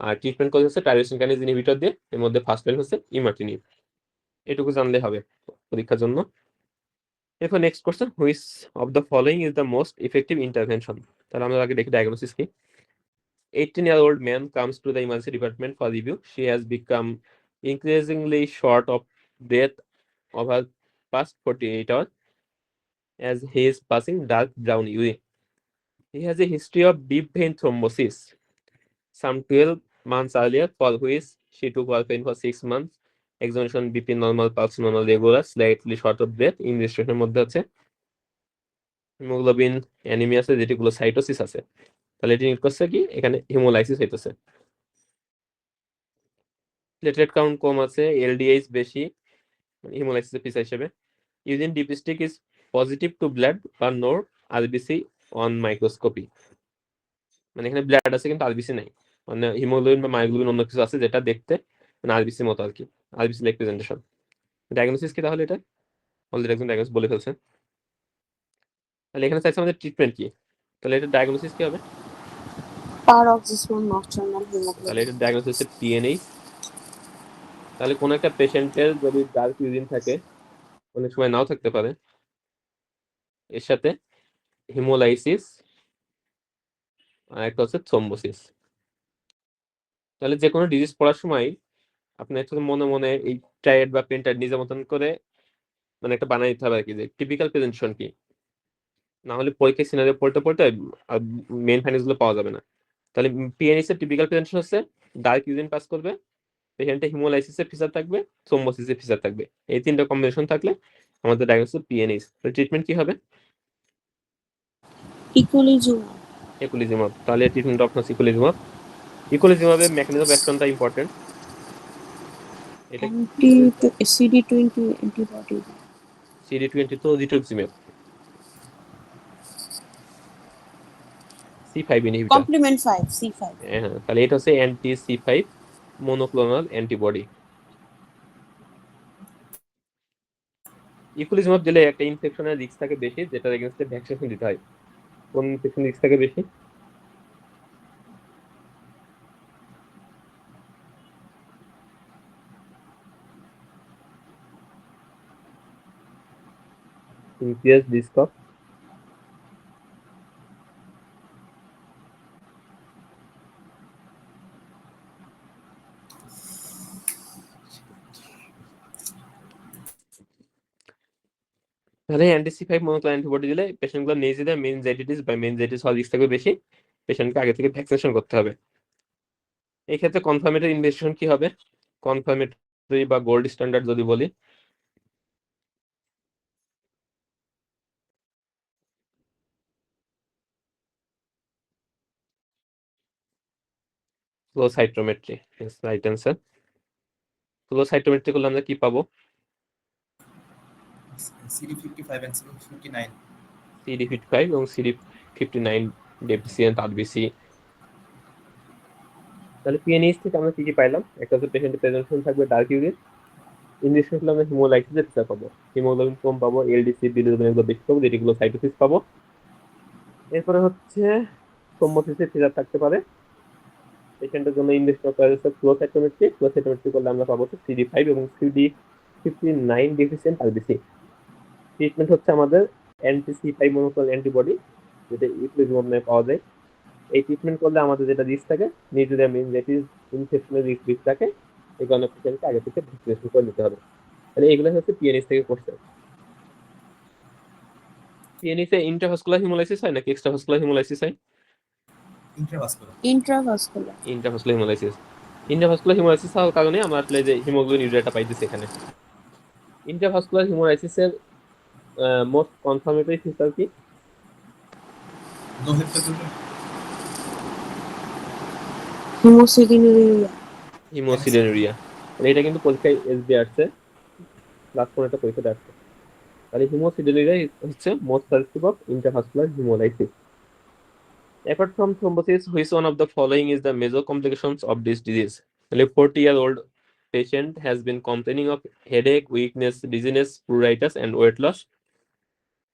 [SPEAKER 1] আর ট্রিটমেন্ট করতে হচ্ছে টাইরোসিন কাইনেজ ইনহিবিটর দিয়ে, এর মধ্যে ফার্স্ট লাইন হচ্ছে ইমাটিনিব। এটুকু জানলে হবে পরীক্ষার জন্য। এরপর next question, which of the following is the most effective intervention. তাহলে আমরা আগে দেখি ডায়াগনোসিস কি। 18-year-old man comes to the emergency department for review. She has become increasingly short of breath over past 48 hours as he is passing dark brown urine. He has a history of deep vein thrombosis some 12 months earlier, for which she took warfarin for 6 months. Examination BP normal, pulse normal, regular, slightly short of breath. ইনভেস্টিগেশনের মধ্যে আছে haemoglobin anaemia আছে, যেটিগুলো cytosis আছে। তাহলে এটি NEET করছে কি, এখানে haemolysis হইতেছে। প্লেটলেট কাউন্ট কম আছে, এলডিএইচ বেশি, হিমোলাইসিসের পিসা হিসেবে। Urine dipstick is positive to blood বা নোর আরবিসি অন মাইক্রোস্কোপি। মানে এখানে ব্লাড আছে কিন্তু আরবিসি নাই, মানে হিমোগ্লোবিন বা মায়োগ্লোবিন অন্য কিছু আছে যেটা দেখতে মানে আরবিসির মতো আর কি, আরবিসি লাইক প্রেজেন্টেশন। ডায়াগনোসিস কি তাহলে এটা? অলরেডি একজন ডায়াগনোসিস বলে ফেলছে। তাহলে এখানে চাইছে আমাদের ট্রিটমেন্ট কি, তাহলে এটা ডায়াগনোসিস কি হবে?
[SPEAKER 2] Paroxysmal nocturnal
[SPEAKER 1] তাহলে
[SPEAKER 2] hemoglobinuria.
[SPEAKER 1] এটা ডায়াগনোসিস হচ্ছে পিএনএইচ। তাহলে কোন একটা পেশেন্টের যদি ডার্ক ইউরিন থাকে, অনেক সময় নাও থাকতে পারে, এর সাথে হিমোলাইসিস আর একটা হচ্ছে থ্রম্বোসিস। তাহলে যে কোনো ডিজিজ পড়ার সময় আপনি একটু মনে মনে এই ট্রাইয়েড বা পেন্টাইড নিজের মতন করে মানে একটা বানাই দিতে হবে আর কি, যে টিপিক্যাল প্রেজেন্টেশন কি, না হলে পরীক্ষায় সিনারিও পড়তে পড়তে মেইন ফাইন্ডিংস গুলো পাওয়া যাবে না। তাহলে পিএনএস এর টিপিক্যাল প্রেজেন্টেশন হচ্ছে ডার্ক ইউরিন পাস করবে, পেশেন্টে হিমোলাইসিসের ফিচার থাকবে, থ্রম্বোসিসের ফিচার থাকবে। এই তিনটা কম্বিনেশন থাকলে আমাদের ডায়াগনোসিস পিএনএস। ট্রিটমেন্ট কি হবে?
[SPEAKER 2] Eculizumab.
[SPEAKER 1] একুলিজিমাব। তাহলে ট্রিটমেন্ট অপশন ইকুলিজিমাব। ইকুলিজিমাবের মেকানিজম অফ অ্যাকশনটা ইম্পর্টেন্ট। এটা
[SPEAKER 2] CD20 antibody.
[SPEAKER 1] CD20 তো rituximab, C5 inhibitor.
[SPEAKER 2] Complement 5, C5.
[SPEAKER 1] হ্যাঁ, তাহলে এটা হচ্ছে অ্যান্টি C5 মনোক্লোনাল অ্যান্টিবডি। ইকুলিজিমাব দিলে একটা ইনফেকশনের রিস্ক থাকে বেশি, যেটা এগেইনস্টে ভ্যাকসিনেশন দিতে হয়। কোন ইনফেকশন রিস্ক থাকে বেশি? increased risk of তাহলে অ্যান্টি-C5 মনোক্লোনাল অ্যান্টিবডি দিলে পেশেন্টগুলো নেজিরিয়া মেনিনজাইটিস বা মেনিনজাইটিস হওয়ার রিস্ক থাকবে বেশি। পেশেন্টকে আগে থেকে ভ্যাকসিনেশন করতে হবে। এই ক্ষেত্রে কনফার্মেটরি ইনভেস্টিগেশন কি হবে? কনফার্মেটরি বা গোল্ড স্ট্যান্ডার্ড যদি বলি, flow cytometry is right answer. Flow cytometry করলে আমরা কি পাবো?
[SPEAKER 3] CD55 and CD59.
[SPEAKER 1] CD55 এবং CD59 ডেফিসিয়েন্ট আরবিসি। তাহলে পিএনএইচ থেকে আমরা কি কি পাইলাম? একটা হচ্ছে পেশেন্টের প্রেজেন্টেশন থাকবে ডার্ক ইউরিন, ইনজেকশন হলে আমরা হিমোলাইসিসের ফিচার পাবো, হিমোগ্লোবিন কম পাবো, এলডিসি বিলিরুবিন এগুলো বেশি পাবো, রেটিকুলোসাইটোসিস পাবো। এরপরে হচ্ছে থ্রম্বোসিসের ফিচার থাকতে পারে। পেশেন্টের জন্য ইনজেকশন করা হচ্ছে ফ্লো সাইটোমেট্রি করলে আমরা পাবো CD5 এবং CD59 ডেফিসিয়েন্ট আরবিসি। ট্রিটমেন্ট হচ্ছে আমাদের অ্যান্টি-C5 মনোক্লোনাল অ্যান্টিবডি, যেটা ইকুইলিব্রিয়াম নামে পাওয়া যায়। এই ট্রিটমেন্ট করলে আমাদের যেটা রিস্ক থাকে, নিউক্লিয়ার মেনিনজাইটিস ইনফেকশনের রিস্ক থাকে, এই কারণে পেশেন্টকে আগে থেকে ভ্যাকসিনেশন করে নিতে হবে। তাহলে এগুলো হচ্ছে পিএনএইচ থেকে করছে। পিএনএইচ এ ইন্ট্রাভাস্কুলার হিমোলাইসিস হয় নাকি এক্সট্রাভাস্কুলার হিমোলাইসিস হয়?
[SPEAKER 3] Intravascular.
[SPEAKER 2] Intravascular.
[SPEAKER 1] Intravascular haemolysis. Intravascular haemolysis হওয়ার কারণে আমরা আসলে যে হিমোগ্লোবিন ইউরিয়াটা পাইতেছি এখানে। ইন্ট্রাভাস্কুলার হিমোলাইসিসের মোস্ট কনফার্মেটরি ফিচার কি?
[SPEAKER 3] Low hepatocyte.
[SPEAKER 2] Hemosideruria.
[SPEAKER 1] হিমোসিডেনুরিয়া। এটা কিন্তু পরীক্ষায় এসবি আসছে, ক্লাস 4 একটা পরীক্ষাতে আসছে। তাহলে হিমোসিডেনুরিয়া হচ্ছে most susceptible of intravascular haemolysis. Apart from thrombosis, which one of the following is the major complications of this disease? A 40-year-old patient has been complaining of headache, weakness, dizziness, pruritus, and weight loss.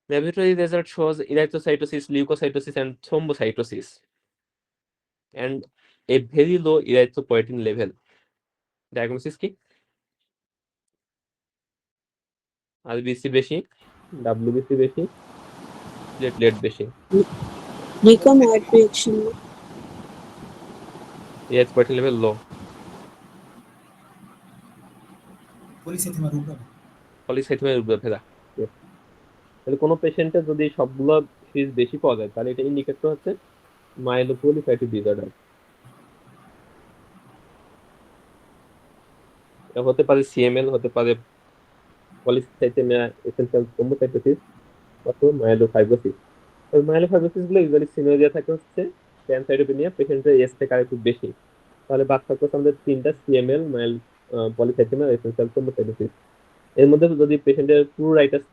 [SPEAKER 1] Laboratory result shows erythrocytosis, leukocytosis, and thrombocytosis, and a very low erythropoietin level. Diagnosis কি? RBC বেশি, WBC বেশি, platelet বেশি,
[SPEAKER 2] Recombinant reaction.
[SPEAKER 1] erythropoietin level low,
[SPEAKER 3] Polycythemia rubra.
[SPEAKER 1] Polycythaemia vera. তাহলে কোনো পেশেন্টের যদি সবগুলো series বেশি পাওয়া যায়, তাহলে এটা ইন্ডিকেটর হচ্ছে মাইলোপলিসাইটিক ডিসঅর্ডার। এটা হতে পারে সিএমএল, হতে পারে পলিসাইথেমিয়া এসেনশিয়াল থ্রম্বোসাইটোসিস অথবা মাইলোফাইব্রোসিস। ওই মাইলোফাইব্রোসিস গুলো ইউজুয়ালি সিনোরিয়া থাকে হচ্ছে প্যানসাইটোপেনিয়া, পেশেন্টের এজ থেকে আরেকটু বেশি। তাহলে বাদ থাকবে আমাদের তিনটা সিএমএল, পলিসাইথেমিয়া, এসেনশিয়াল থ্রম্বোসাইটোসিস। এর মধ্যে যদি পেশেন্টের প্লুরাইটাস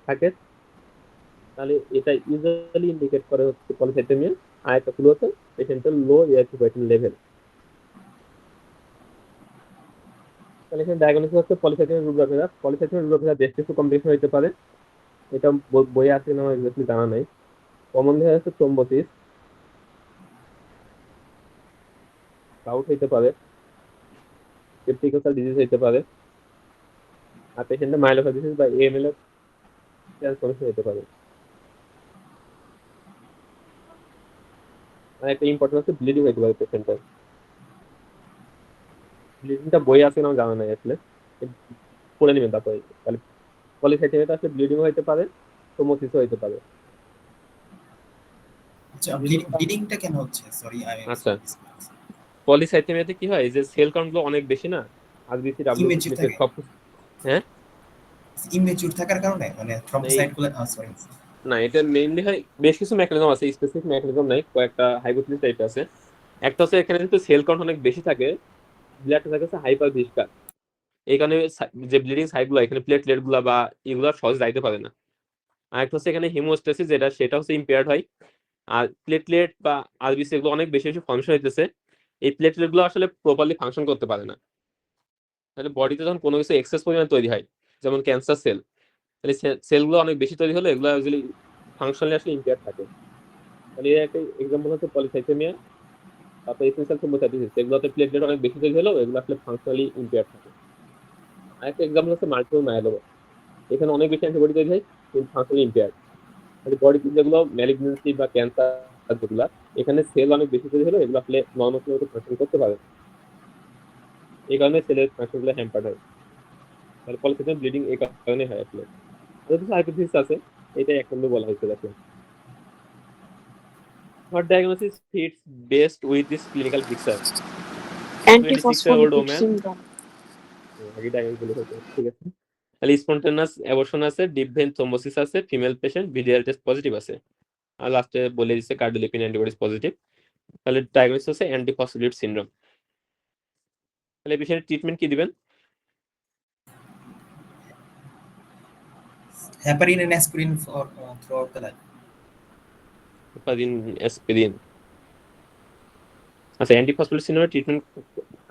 [SPEAKER 1] থাকে, তাহলে এটা ইউজুয়ালি ইন্ডিকেট করে হচ্ছে পলিসাইথেমিয়া। আর একটা ক্লু হচ্ছে পেশেন্টের লো এরিথ্রোপয়েটিন লেভেল। তাহলে এখানে ডায়াগনোসিস হচ্ছে পলিসাইথেমিয়া রুব্রা ভেদা। পলিসাইথেমিয়া রুব্রা ভেদা বেশ কিছু কমপ্লিকেশন হতে পারে, এটা বইয়ে আছে না আমার এক্স্যাক্টলি জানা নাই। কমনলি হচ্ছে থ্রম্বোসিস, গাউট হইতে পারে, পেপটিকোসাল ডিজিজ হইতে পারে, আর পেশেন্টের মাইলোফাইব্রোসিস বা এএমএল এর ট্রান্সফরমেশন হতে পারে। আর একটা ইম্পর্টেন্ট হচ্ছে ব্লিডিং হইতে পারে পেশেন্টের। ব্লিডিংটা বই আছে না জানা নাই আসলে, পড়ে নেবেন তারপরে। তাহলে পলিসাইথেমিয়াটা আসলে ব্লিডিং হইতে পারে, থ্রম্বোসিসও হইতে পারে।
[SPEAKER 3] আচ্ছা, ব্লিডিংটা কেন হচ্ছে? সরি,
[SPEAKER 1] আচ্ছা, পলিসাইথেমিয়াতে কি হয়, যে সেল কাউন্ট গুলো অনেক বেশি না, আরবিসি ডাব্লিউবিসি
[SPEAKER 3] Immature থাকে।
[SPEAKER 1] সব। হ্যাঁ,
[SPEAKER 3] ইমমেচিউর থাকার কারণে মানে থ্রম্বোসাইট গুলো সরি।
[SPEAKER 1] না এটা মেইনলি হয় বেশ কিছু মেকানিজম আছে, স্পেসিফিক মেকানিজম নাই, কয়েকটা হাইপোথিসিস টাইপ আছে। একটা হচ্ছে এখানে যেহেতু সেল কাউন্ট অনেক বেশি থাকে, ব্লাডটা থাকে হচ্ছে হাইপার ভিস্কাস, এই কারণে যে ব্লিডিং সাইট গুলো এখানে প্লেটলেট গুলা বা এগুলো সহজে যাইতে পারে না। আর একটা হচ্ছে এখানে হিমোস্ট্যাসিস, সেটা হচ্ছে ইম্পেয়ার্ড হয়। আর প্লেটলেট বা আরবিসি এগুলো অনেক বেশি বেশি ফাংশন হইতেছে, এই প্লেটলেট গুলো আসলে প্রপারলি ফাংশন করতে পারে না। তাহলে বডিতে যখন কোনো কিছু এক্সেস পরিমাণে তৈরি হয়, যেমন ক্যান্সার সেল, তাহলে সেলগুলো অনেক বেশি তৈরি হলে এগুলো ইউজুয়ালি ফাংশনালি আসলে ইম্পেয়ার্ড থাকে। তাহলে এর একটা এক্সাম্পল হচ্ছে পলিসাইথেমিয়া, তারপর এসেনশিয়াল থ্রম্বোসাইটোসিস, এগুলোতে প্লেটলেট অনেক বেশি তৈরি হলেও এগুলো আসলে ফাংশনালি ইম্পেয়ার্ড থাকে। আরেকটা এক্সাম্পল হচ্ছে মাল্টিপল মায়োলোমা, এখানে অনেক বেশি অ্যান্টিবডি তৈরি হয় কিন্তু ফাংশনালি ইম্পেয়ার্ড। তাহলে বডিতে যেগুলো ম্যালিগনেন্সি বা ক্যান্সার যেগুলো, এখানে সেল অনেক বেশি তৈরি হলেও এগুলো আসলে নর্মাল মতো ফাংশন করতে পারে, এই কারণে সেলের ফাংশনগুলো হ্যাম্পার্ড হয়। তাহলে পলিসাইথেমিয়া ব্লিডিং এই কারণে হয় আসলে। কিছু হাইপোথিসিস আছে, এটাই এক নম্বর বলা হয়েছে দেখেন। What diagnosis fits best with this clinical picture? 26-year-old
[SPEAKER 2] Antiphospholipid
[SPEAKER 1] woman,
[SPEAKER 2] syndrome.
[SPEAKER 1] আগে ডায়াগনোস বলে হয়েছে, ঠিক আছে। তাহলে স্পন্টেনাস অ্যাবর্শন আছে, ডিপ ভেন থ্রম্বোসিস আছে, female patient, VDR test positive আছে, আর লাস্টে বলে দিচ্ছে কার্ডিওলিপিন অ্যান্টিবডিজ পজিটিভ। তাহলে ডায়াগনোসিস হচ্ছে অ্যান্টিফসফোলিপিড সিনড্রোম। তাহলে এই পেশেন্টের ট্রিটমেন্ট কি দিবেন?
[SPEAKER 3] heparin and aspirin for throughout the life.
[SPEAKER 1] Heparin aspirin. আচ্ছা, অ্যান্টিফসফোলিপিড ট্রিটমেন্ট।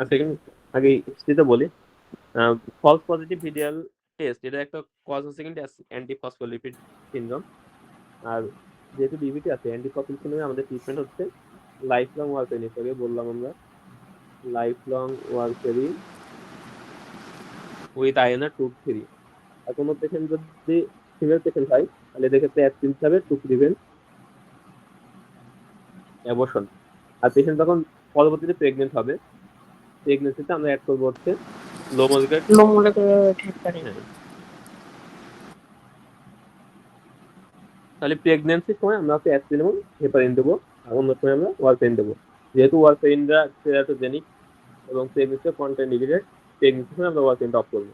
[SPEAKER 1] আচ্ছা, এখানে আগে হিস্ট্রিটা বলি। ফলস পজিটিভ ভিডিয়াল টেস্ট, এটা একটা কজ হচ্ছে কিন্তু অ্যান্টিফসফোলিপিড সিনড্রোম। আর যেহেতু ডিভিটি আছে, অ্যান্টিফসফোলিপিড সিনড্রোমে আমাদের ট্রিটমেন্ট হচ্ছে লাইফ লং ওয়ারফেরিন। আগে বললাম আমরা লাইফ লং ওয়ারফেরিন উইথ আয়নার 2-3। আর কোনো পেশেন্ট যদি ফিমেল পেশেন্ট হয়, তাহলে এক্ষেত্রে অ্যাসপিরিন হিসাবে টু প্রিভেন্ট অ্যাবর্শন। আর পেশেন্ট যখন পরবর্তীতে প্রেগনেন্ট হবে, প্রেগনেন্সিতে আমরা অ্যাড করবো হচ্ছে low molecular.
[SPEAKER 2] Low molecular heparin.
[SPEAKER 1] হ্যাঁ, তাহলে প্রেগনেন্সির সময় আমরা হচ্ছে অ্যাসপিরিন এবং হেপারিন দেবো, আর অন্য সময় আমরা ওয়ারফেরিন দেবো। যেহেতু ওয়ারফেরিনটা টেরাটোজেনিক এবং প্রেগনেন্সিতে কন্ট্রাইন্ডিকেটেড, প্রেগনেন্সির সময় আমরা ওয়ারফেরিনটা অফ করবো।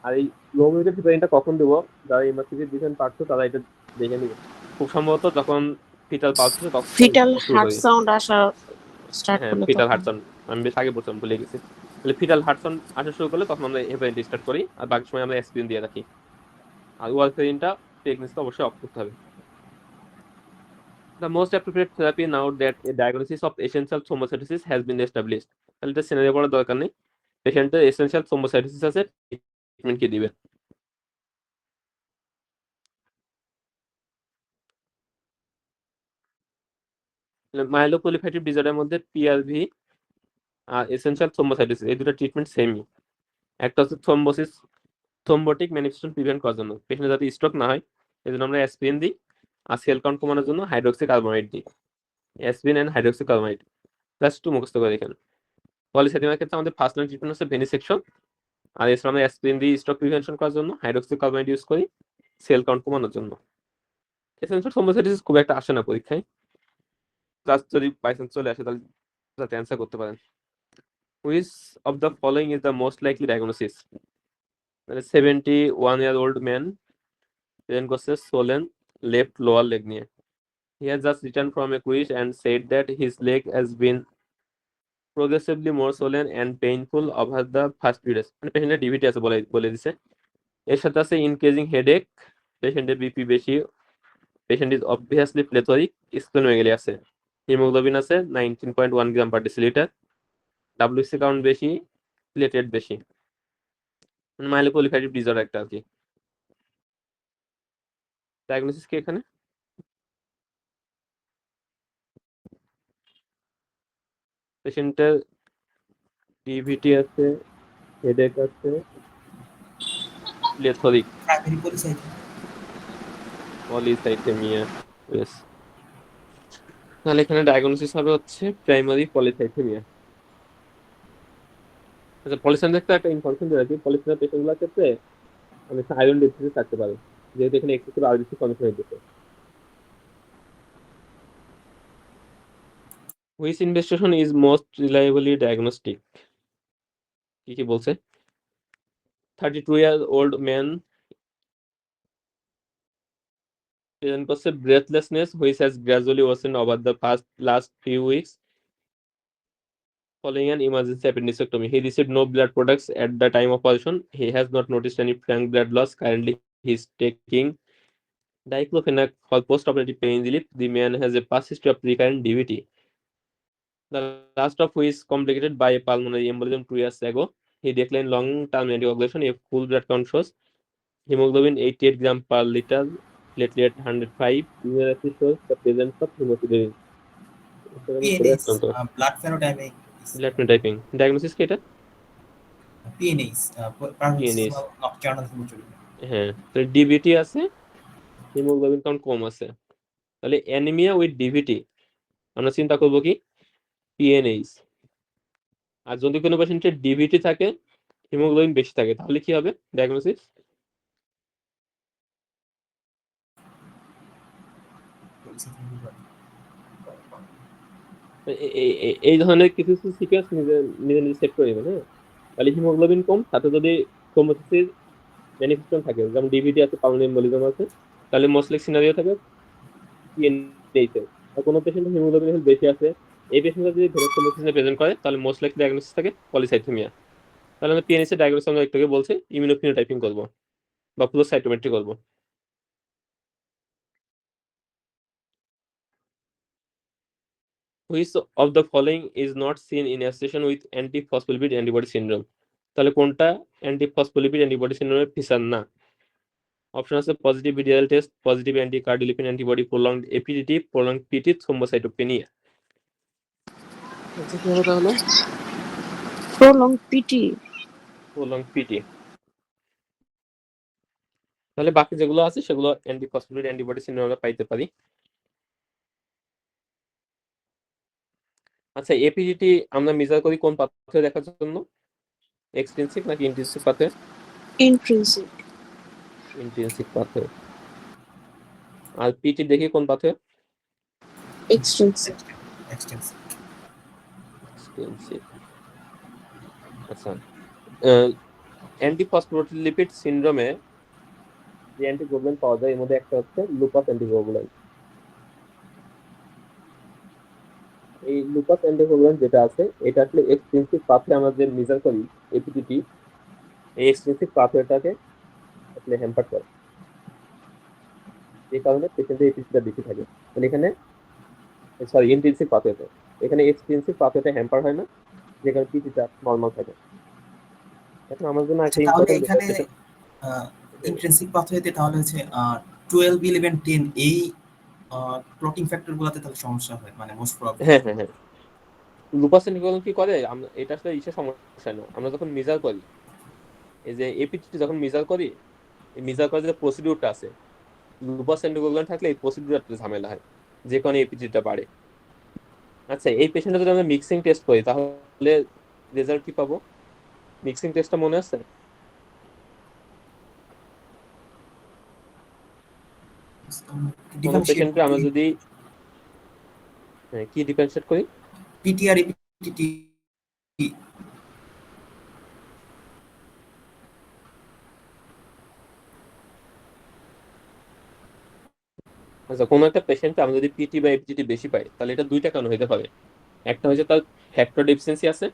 [SPEAKER 1] আর এই লো মলিকুলার হেপারিনটা কখন দেবো, যারা ইমার্সিটি দিচ্ছেন পারছো তারা এটা দেখে নিবে। খুব সম্ভবত যখন ফিটাল পালস হচ্ছে তখন
[SPEAKER 2] ফিটাল
[SPEAKER 1] শুরু
[SPEAKER 2] হার্ট
[SPEAKER 1] করি।
[SPEAKER 2] সাউন্ড আসা স্টার্ট
[SPEAKER 1] হ্যাঁ,
[SPEAKER 2] করলে
[SPEAKER 1] ফিটাল
[SPEAKER 2] তখন।
[SPEAKER 1] হার্ট সাউন্ড আমি বেশ আগে বলছিলাম, ভুলে গেছি। তাহলে ফিটাল হার্ট সাউন্ড আসা শুরু করলে তখন আমরা হেপারিন স্টার্ট করি, আর বাকি সময় আমরা অ্যাসপিরিন দিয়ে রাখি। আর ওয়ারফেরিনটা প্রেগনেন্সিতে অবশ্যই অফ করতে হবে। The most appropriate therapy now that a diagnosis of essential thrombocytosis has been established. তাহলে এটা সিনারিও পড়ার দরকার নেই। পেশেন্টের এসেনশিয়াল থ্রোম্বোসাইটোসিস আছে, ট্রিটমেন্ট কি দিবে? মাইলোপ্রলিফেটিভ ডিজঅর্ডারের মধ্যে পিআরভি আর এসেনশিয়াল থ্রোম্বোসাইটোসিস এই দুটো ট্রিটমেন্ট সেমই। একটা হচ্ছে থ্রোম্বোসিস, থ্রোম্বোটিক ম্যানিফেস্টেশন প্রিভেন্ট করার জন্য, পেশেন্টের যাতে স্ট্রোক না হয় এই জন্য আমরা অ্যাসপিরিন দিই। আর সেল কাউন্ট কমানোর জন্য হাইড্রোক্সিকার্বমাইড দিই। অ্যাসপিরিন অ্যান্ড হাইড্রোক্সিকার্বমাইড জাস্ট একটু মুখস্থ করে দেখেন। পলিস্যাথেমিয়ার ক্ষেত্রে আমাদের ফার্স্ট লাইন ট্রিটমেন্ট হচ্ছে ভেনিসেকশন। আর এছাড়া আমরা অ্যাসপিরিন দিই স্ট্রোক প্রিভেনশন করার জন্য, হাইড্রোক্সিকার্বমাইড ইউজ করি সেল কাউন্ট কমানোর জন্য। এসেনশিয়াল থ্রোম্বোসাইটোসিস খুব একটা আসে না পরীক্ষায়, জাস্ট যদি বাই চান্স চলে আসে তাহলে যাতে অ্যান্সার করতে পারেন। Which of the following is the most likely diagnosis? 71-year-old man present করছে সোলেন লেফট লোয়ার লেগ নিয়ে। He has just returned from a cruise and said that his leg has been progressively more swollen and painful over the first few days. মানে পেশেন্টের ডিভিটি আছে বলে দিছে। এর সাথে আছে ইনক্রিজিং হেডেক, পেশেন্টের বিপি বেশি, পেশেন্ট ইজ অবভিয়াসলি প্লেথরিক, স্প্লেনোমেগালি আছে, হিমোগ্লোবিন আছে 19.1 গ্রাম পার ডেসিলিটার, ডাব্লিউসি কাউন্ট বেশি, প্লেটেড বেশি। মানে মাইলোপ্রলিফেটিভ ডিজঅর্ডার একটা আর কি। ডায়াগনোসিস কি এখানে? পেশেন্টের ডিভিটি আছে, হেডেক আছে, প্লেথরিক,
[SPEAKER 3] Primary polycythemia.
[SPEAKER 1] পলিসাইথেমিয়া। ইয়েস, তাহলে এখানে ডায়াগনোসিস হবে হচ্ছে প্রাইমারি পলিসাইথেমিয়া। আচ্ছা, পলিসাইথেমিয়া একটা ইনফরমেশন দিয়ে রাখি, পলিসাইথেমিয়া পেশেন্টগুলোর ক্ষেত্রে অনেক আয়রন ডেফিসিয়েন্সি থাকতে পারে, যেহেতু এখানে এক্সেসিভ আরবিসি ফর্মেশন হয়েছে। Which investigation is most reliably diagnostic? কি কি বলছে? 32-year-old ম্যান প্রেজেন্ট করছে breathlessness which has gradually worsened over the last few weeks following an emergency appendectomy. He received no blood products at the time of operation. He has not noticed any frank blood loss. Currently, he is taking diclofenac for post-operative pain relief. The man has a past history of recurrent DVT, the last of which is complicated by a pulmonary embolism 2 years ago. He declined long-term anticoagulation. A full blood count shows hemoglobin 88 gram per liter, platelet 105. Immunotherapy shows the presence of hemosiderin.
[SPEAKER 3] PNAs, blood phenotyping.
[SPEAKER 1] Let me typing. Diagnosis কি এটা?
[SPEAKER 3] PNAs,
[SPEAKER 1] PNAs
[SPEAKER 3] paroxysmal nocturnal hemoglobinuria.
[SPEAKER 1] হ্যাঁ, তো ডিভিটি আছে, haemoglobin count কম আছে, তাহলে anaemia with ডিভিটি আমরা চিন্তা করব কি পিএনএইচ। আর যদি কোনো পেশেন্টের ডিভিটি থাকে, হিমোগ্লোবিন বেশি থাকে, তাহলে কি হবে ডায়াগনোসিস? এই ধরনের কিছু কিছু সিকোয়েন্স নিজে নিজে সেট করে নেবেন। হ্যাঁ, তাহলে হিমোগ্লোবিন কম, সাথে যদি থ্রোম্বোসিসের ম্যানিফেস্টেশন থাকে, যেমন ডিভিটি আছে, পালমোনারি এমবোলিজম আছে, তাহলে মোস্ট লাইক সিনারিও থাকে পিএনএইচ এর। আর কোনো পেশেন্টের হিমোগ্লোবিন বেশি আছে, এই পেশেন্টরা যদি ভেনাস থ্রোম্বোসিসে প্রেজেন্ট করে, তাহলে মোস্ট লাইক ডায়াগনোসিস থাকে পলিসাইথেমিয়া। তাহলে আমরা পিএনএইচ এর ডায়াগনোসিস আমরা একটু আগে বলছি, ইমিউনোফিনোটাইপিং করব। বা ফ্লো সাইটোমেট্রি করব। Which of the following is not seen in association with antiphospholipid antibody syndrome? তাহলে কোনটা অ্যান্টিফসফোলিপিড অ্যান্টিবডি সিন্ড্রোমের ফিচার না? অপশন আছে positive VDRL test, positive anticardiolipin antibody, prolonged APTT, prolonged PT, thrombocytopenia. আচ্ছা কি হবে তাহলে?
[SPEAKER 2] prolonged PT.
[SPEAKER 1] Prolonged PT. তাহলে বাকি যেগুলো আছে সেগুলো অ্যান্টিফসফোলিপিড অ্যান্টিবডি সিন্ড্রোম আমরা পাইতে পারি। আচ্ছা এপিডিটি আমরা মেজার করি কোন পাথওয়ে দেখার জন্য? এক্সট্রিনসিক নাকি intrinsic pathway?
[SPEAKER 2] Intrinsic.
[SPEAKER 1] Intrinsic pathway. আর পিটি দেখি কোন পাথওয়ে?
[SPEAKER 2] Extrinsic.
[SPEAKER 3] এক্সটেন্সিভ।
[SPEAKER 1] এক্সট্রিনসিক। আচ্ছা অ্যান্টিফসফোলিপিড সিন্ড্রোমে যে অ্যান্টিগ্লোবুলিন পাওয়া যায় এর মধ্যে একটা হচ্ছে লুপাস অ্যান্টিগ্লোবুলিন। এই লুপাস অ্যান্টিগ্লোবুলিন যেটা আছে এটা আসলে এক্সট্রিনসিক পাথওয়ে আমরা যে মেজার করি এপিডিটি, এই এক্সট্রিনসিক পাথওয়েটাকে আসলে হ্যাম্পার করে, এই কারণে পেশেন্টের এপিডিটিটা বেশি থাকে। মানে এখানে সরি ইন্ট্রিনসিক পাথওয়েতে, এখানে এক্সট্রিনসিক পাথওয়েটা হ্যাম্পার হয় না, যে কারণে পিটিটা নরমাল থাকে। এখন আমার জন্য একটা
[SPEAKER 3] তাহলে
[SPEAKER 1] ইম্পর্টেন্ট
[SPEAKER 3] এখানে
[SPEAKER 1] পেশেন্ট
[SPEAKER 3] ইন্ট্রিনসিক পাথওয়েতে তাহলে হচ্ছে 12 11 10 এই ক্লটিং ফ্যাক্টর গুলোতে তাহলে সমস্যা হয় মানে মোস্ট প্রবাবলি।
[SPEAKER 1] হ্যাঁ হ্যাঁ হ্যাঁ লুপাস অ্যান্টিগ্লোবুলিন কি করে এটা আসলে ইসে সমস্যা না, আমরা যখন মেজার করি এই যে এপিডিটি যখন মেজার করি, এই মেজার করার যে প্রসিডিউরটা আছে লুপাস অ্যান্টিগ্লোবুলিন থাকলে এই প্রসিডিউরটা ঝামেলা হয়, যে কারণে এপিডিটিটা বাড়ে। আচ্ছা এই পেশেন্টে যদি আমরা মিক্সিং টেস্ট করি তাহলে রেজাল্ট কি পাবো? মিক্সিং টেস্টটা মনে আছে? কোন পেশেন্টে আমরা যদি কি ডিফারেন্সিয়েট করি?
[SPEAKER 3] পিটি আর এপিডিটি
[SPEAKER 1] আচ্ছা কোন একটা পেশেন্টে আমরা যদি পিটি বা এপিজিটি বেশি পাই তাহলে এটা দুইটা কারণ হইতে পারে। একটা হচ্ছে তার ফ্যাক্টর ডেফিসিয়েন্সি আছে,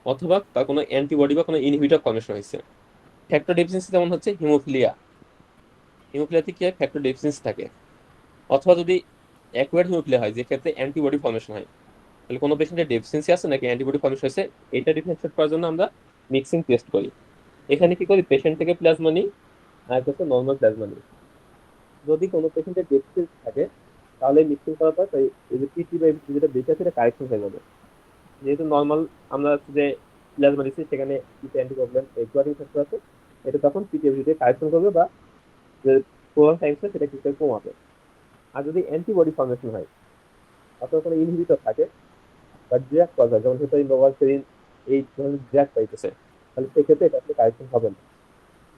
[SPEAKER 1] অথবা তার কোনো অ্যান্টিবডি বা কোনো ইনহিবিটর ফর্মেশন হয়েছে। ফ্যাক্টর ডেফিসিয়েন্সি যেমন হচ্ছে হিমোফিলিয়া, হিমোফিলিয়াতে কি হয় ফ্যাক্টর ডেফিসিয়েন্সি থাকে। অথবা যদি অ্যাকুয়ার্ড হিমোফিলিয়া হয় যে ক্ষেত্রে অ্যান্টিবডি ফর্মেশন হয়, তাহলে কোনো পেশেন্টের ডেফিসিয়েন্সি আছে নাকি অ্যান্টিবডি ফর্মেশন হয়েছে, এটা ডিফারেন্সিয়েট করার জন্য আমরা মিক্সিং টেস্ট করি। এখানে কি করি পেশেন্ট থেকে প্লাজমা নিই আর হচ্ছে নর্মাল প্লাজমা নিই। যদি কোনো পেশেন্টের ডেফিসিয়েন্সি থাকে তাহলে মিক্সিং করার পর এই যে পিটি বা এপিটি যেটা বেঁচে আছে এটা কারেকশন হয়ে যাবে। যেহেতু নর্মাল আমরা যে প্লাজমা দিচ্ছি সেখানে কিছু অ্যান্টিকোয়াগুলেন্ট এক্সোয়াটিক ফ্যাক্টর আছে, এটা তখন পিটি এপিটি কারেকশন করবে বা যে প্রোগ্রাম টাইমসে সেটা কিছু কমাবে। আর যদি অ্যান্টিবডি ফর্মেশন হয় অথবা কোনো ইনহিবিটর থাকে বা ড্রাগ কজ হয় যেমন হেপারিন বা ওয়ারফেরিন এই ধরনের ড্রাগ পাইতেছে, তাহলে সেক্ষেত্রে এটা আসলে কারেকশন হবে না।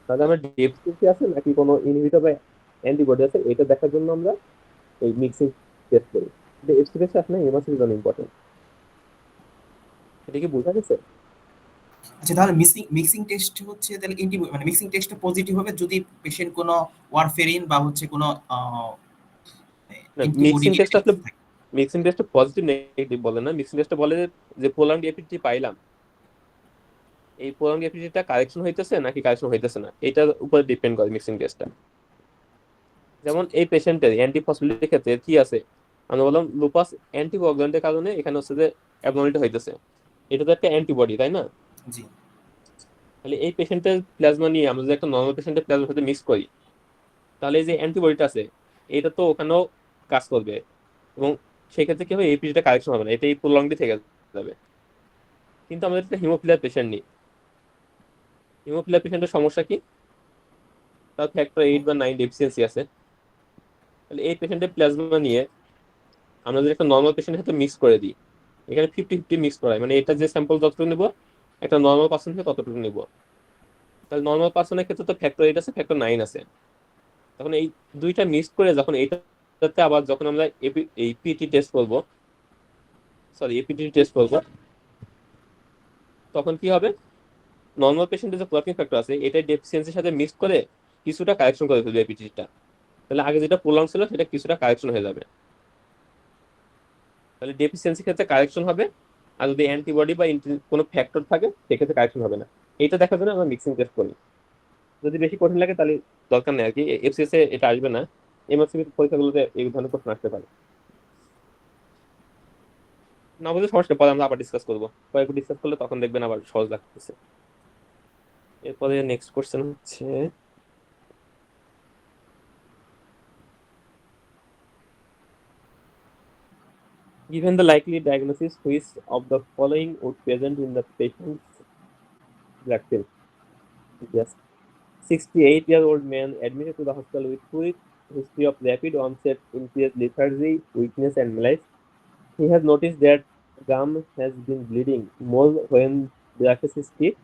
[SPEAKER 1] তাহলে আমার ডেফিসিয়েন্সি আছে নাকি কোনো ইনহিবিটর বা অ্যান্টিবডি আছে এটা দেখার জন্য আমরা এই মিক্সিং টেস্ট করি। কিন্তু এফসিএস আসলে এমআরসি জন্য ইম্পর্টেন্ট। এটা কি বোঝা গেছে?
[SPEAKER 3] আচ্ছা তাহলে মিক্সিং টেস্ট হচ্ছে তাহলে মানে মিক্সিং টেস্টটা পজিটিভ হবে যদি পেশেন্ট কোনো ওয়ারফেরিন বা হচ্ছে কোনো অ্যান্টিবডি
[SPEAKER 1] মিক্সিং টেস্ট আসলে
[SPEAKER 3] থাকে।
[SPEAKER 1] মিক্সিং টেস্টে পজিটিভ নেগেটিভ বলে না, মিক্সিং টেস্টে বলে যে প্রোলংড এপিডিটি পাইলাম, এই প্রোলংড এপিডিটিটা কারেকশন হইতেছে নাকি কারেকশন হইতেছে না এটার উপরে ডিপেন্ড করে মিক্সিং টেস্টটা। যেমন এই পেশেন্টের অ্যান্টিফসফোলিপিডের ক্ষেত্রে কি আছে, আমরা বললাম লুপাস অ্যান্টিকোয়াগুলেন্টের কারণে এখানে হচ্ছে যে অ্যাবনর্মালিটি হইতেছে, এটা তো একটা অ্যান্টিবডি তাই না?
[SPEAKER 3] জি
[SPEAKER 1] তাহলে এই পেশেন্টের প্লাজমা নিয়ে আমরা যদি একটা নর্মাল পেশেন্টের প্লাজমার সাথে মিক্স করি তাহলে এই যে অ্যান্টিবডিটা আছে এটা তো ওখানেও কাজ করবে, এবং সেক্ষেত্রে কি হবে এপিডিটা কারেকশন হবে না, এটা এই প্রলংডি থেকে যাবে। কিন্তু আমাদের একটা হিমোফিলিয়ার পেশেন্ট নিই, হিমোফিলিয়ার পেশেন্টের সমস্যা কি, তার ফ্যাক্টর 8 বা 9 ডেফিসিয়েন্সি আছে। তাহলে এই পেশেন্টের প্লাজমা নিয়ে আমরা যদি একটা নর্মাল পেশেন্টের সাথে মিক্স করে দিই, এখানে 50-50 মিক্স করাই, মানে এটা যে স্যাম্পল যতটুকু নেবো একটা নর্মাল পার্সন থেকে ততটুকু নেবো। তাহলে নর্মাল পার্সনের ক্ষেত্রে তো ফ্যাক্টর 8 আছে, ফ্যাক্টর 9 আছে। তখন এই দুইটা মিক্স করে যখন এইটাতে আবার যখন আমরা এই পিটি টেস্ট করবো, সরি এপিটি টেস্ট করবো, তখন কি হবে নর্মাল পেশেন্টের যে ক্লটিং ফ্যাক্টর আছে এটা ডেফিসিয়েন্সির সাথে মিক্স করে কিছুটা কারেকশন করে ফেলবে এপিটিটা। তাহলে আগে যেটা প্রলং ছিল সেটা কিছুটা কারেকশন হয়ে যাবে। তাহলে ডেফিসিয়েন্সির ক্ষেত্রে কারেকশন হবে, আর যদি অ্যান্টিবডি বা কোনো ফ্যাক্টর থাকে সেক্ষেত্রে কারেকশন হবে না। এইটা দেখার জন্য আমরা মিক্সিং টেস্ট করি। যদি বেশি কঠিন লাগে তাহলে দরকার নেই আর কি, এফসিএস এ এটা আসবে না, এমএসসিবি পরীক্ষাগুলোতে এই ধরনের প্রশ্ন আসতে পারে। না বুঝলে সমস্যা, পরে আমরা আবার ডিসকাস করবো, কয়েকবার ডিসকাস করলে তখন দেখবেন আবার সহজ লাগতেছে। এরপরে নেক্সট কোশ্চেন হচ্ছে, given the likely diagnosis, which of the following would present in the patient's blood film? Yes. 68-year-old man admitted to the hospital with full history of rapid onset increased lethargy, weakness, and malaise. He has noticed that gum has been bleeding more when brushes his teeth.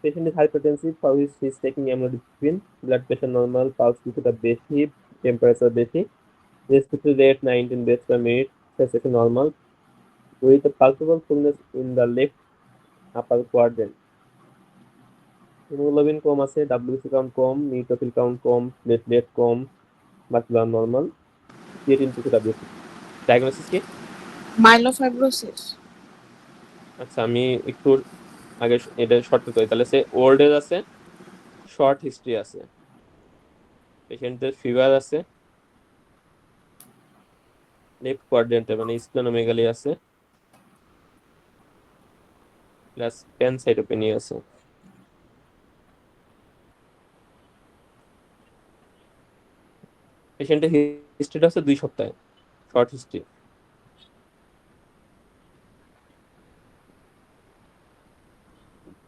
[SPEAKER 1] Patient is hypertensive, for which he is taking amlodipine. Blood pressure normal, pulse কিছুটা বেশি, temperature বেশি, respiratory rate 19 beats per minute, saturation normal, with a palpable fullness in the left upper quadrant. Haemoglobin কম আছে, WBC count কম, neutrophil count কম, platelet কম, বাকিগুলো normal, creatine কিছুটা বেশি। ডায়াগনোসিস কি?
[SPEAKER 2] Myelofibrosis.
[SPEAKER 1] আচ্ছা, আমি একটু আগে এটা শর্ট করি, তাহলে সে ওল্ড এজ আছে, শর্ট হিস্ট্রি আছে, পেশেন্টের ফিভার আছে, লেফট কোয়াড্রেন্টে মানে স্প্লেনোমেগালি আছে, প্লাস প্যানসাইটোপেনিয়া আছে। পেশেন্টের হিস্ট্রিটা আছে 2 সপ্তাহে, শর্ট হিস্ট্রি।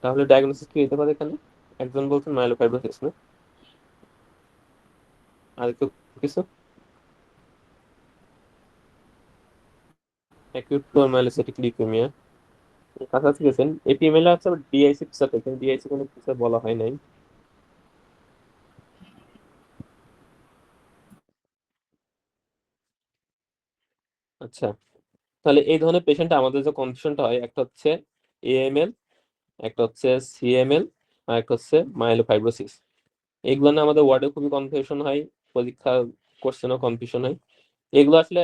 [SPEAKER 1] তাহলে ডায়াগনোসিস কি হতে পারে এখানে? একজন বলছেন মাইলোফাইব্রোসিস না, আর কেউ কিছু? অ্যাকিউট মাইলোসাইটিক লিউকেমিয়া, কাছাকাছি গেছেন। এপিএমএল আছে, আবার ডিআইসি পিসার, এখানে ডিআইসি কোনো পিসার বলা হয় নাই। আচ্ছা, তাহলে এই ধরনের পেশেন্ট আমাদের যে কনফিউশনটা হয়, একটা হচ্ছে এএমএল, একটা হচ্ছে সিএমএল, আর একটা হচ্ছে মাইলোফাইব্রোসিস। এগুলো না আমাদের ওয়ার্ডে খুবই কনফিউশন হয়, পরীক্ষা কোশ্চেনও কনফিউশন হয়। এগুলো আসলে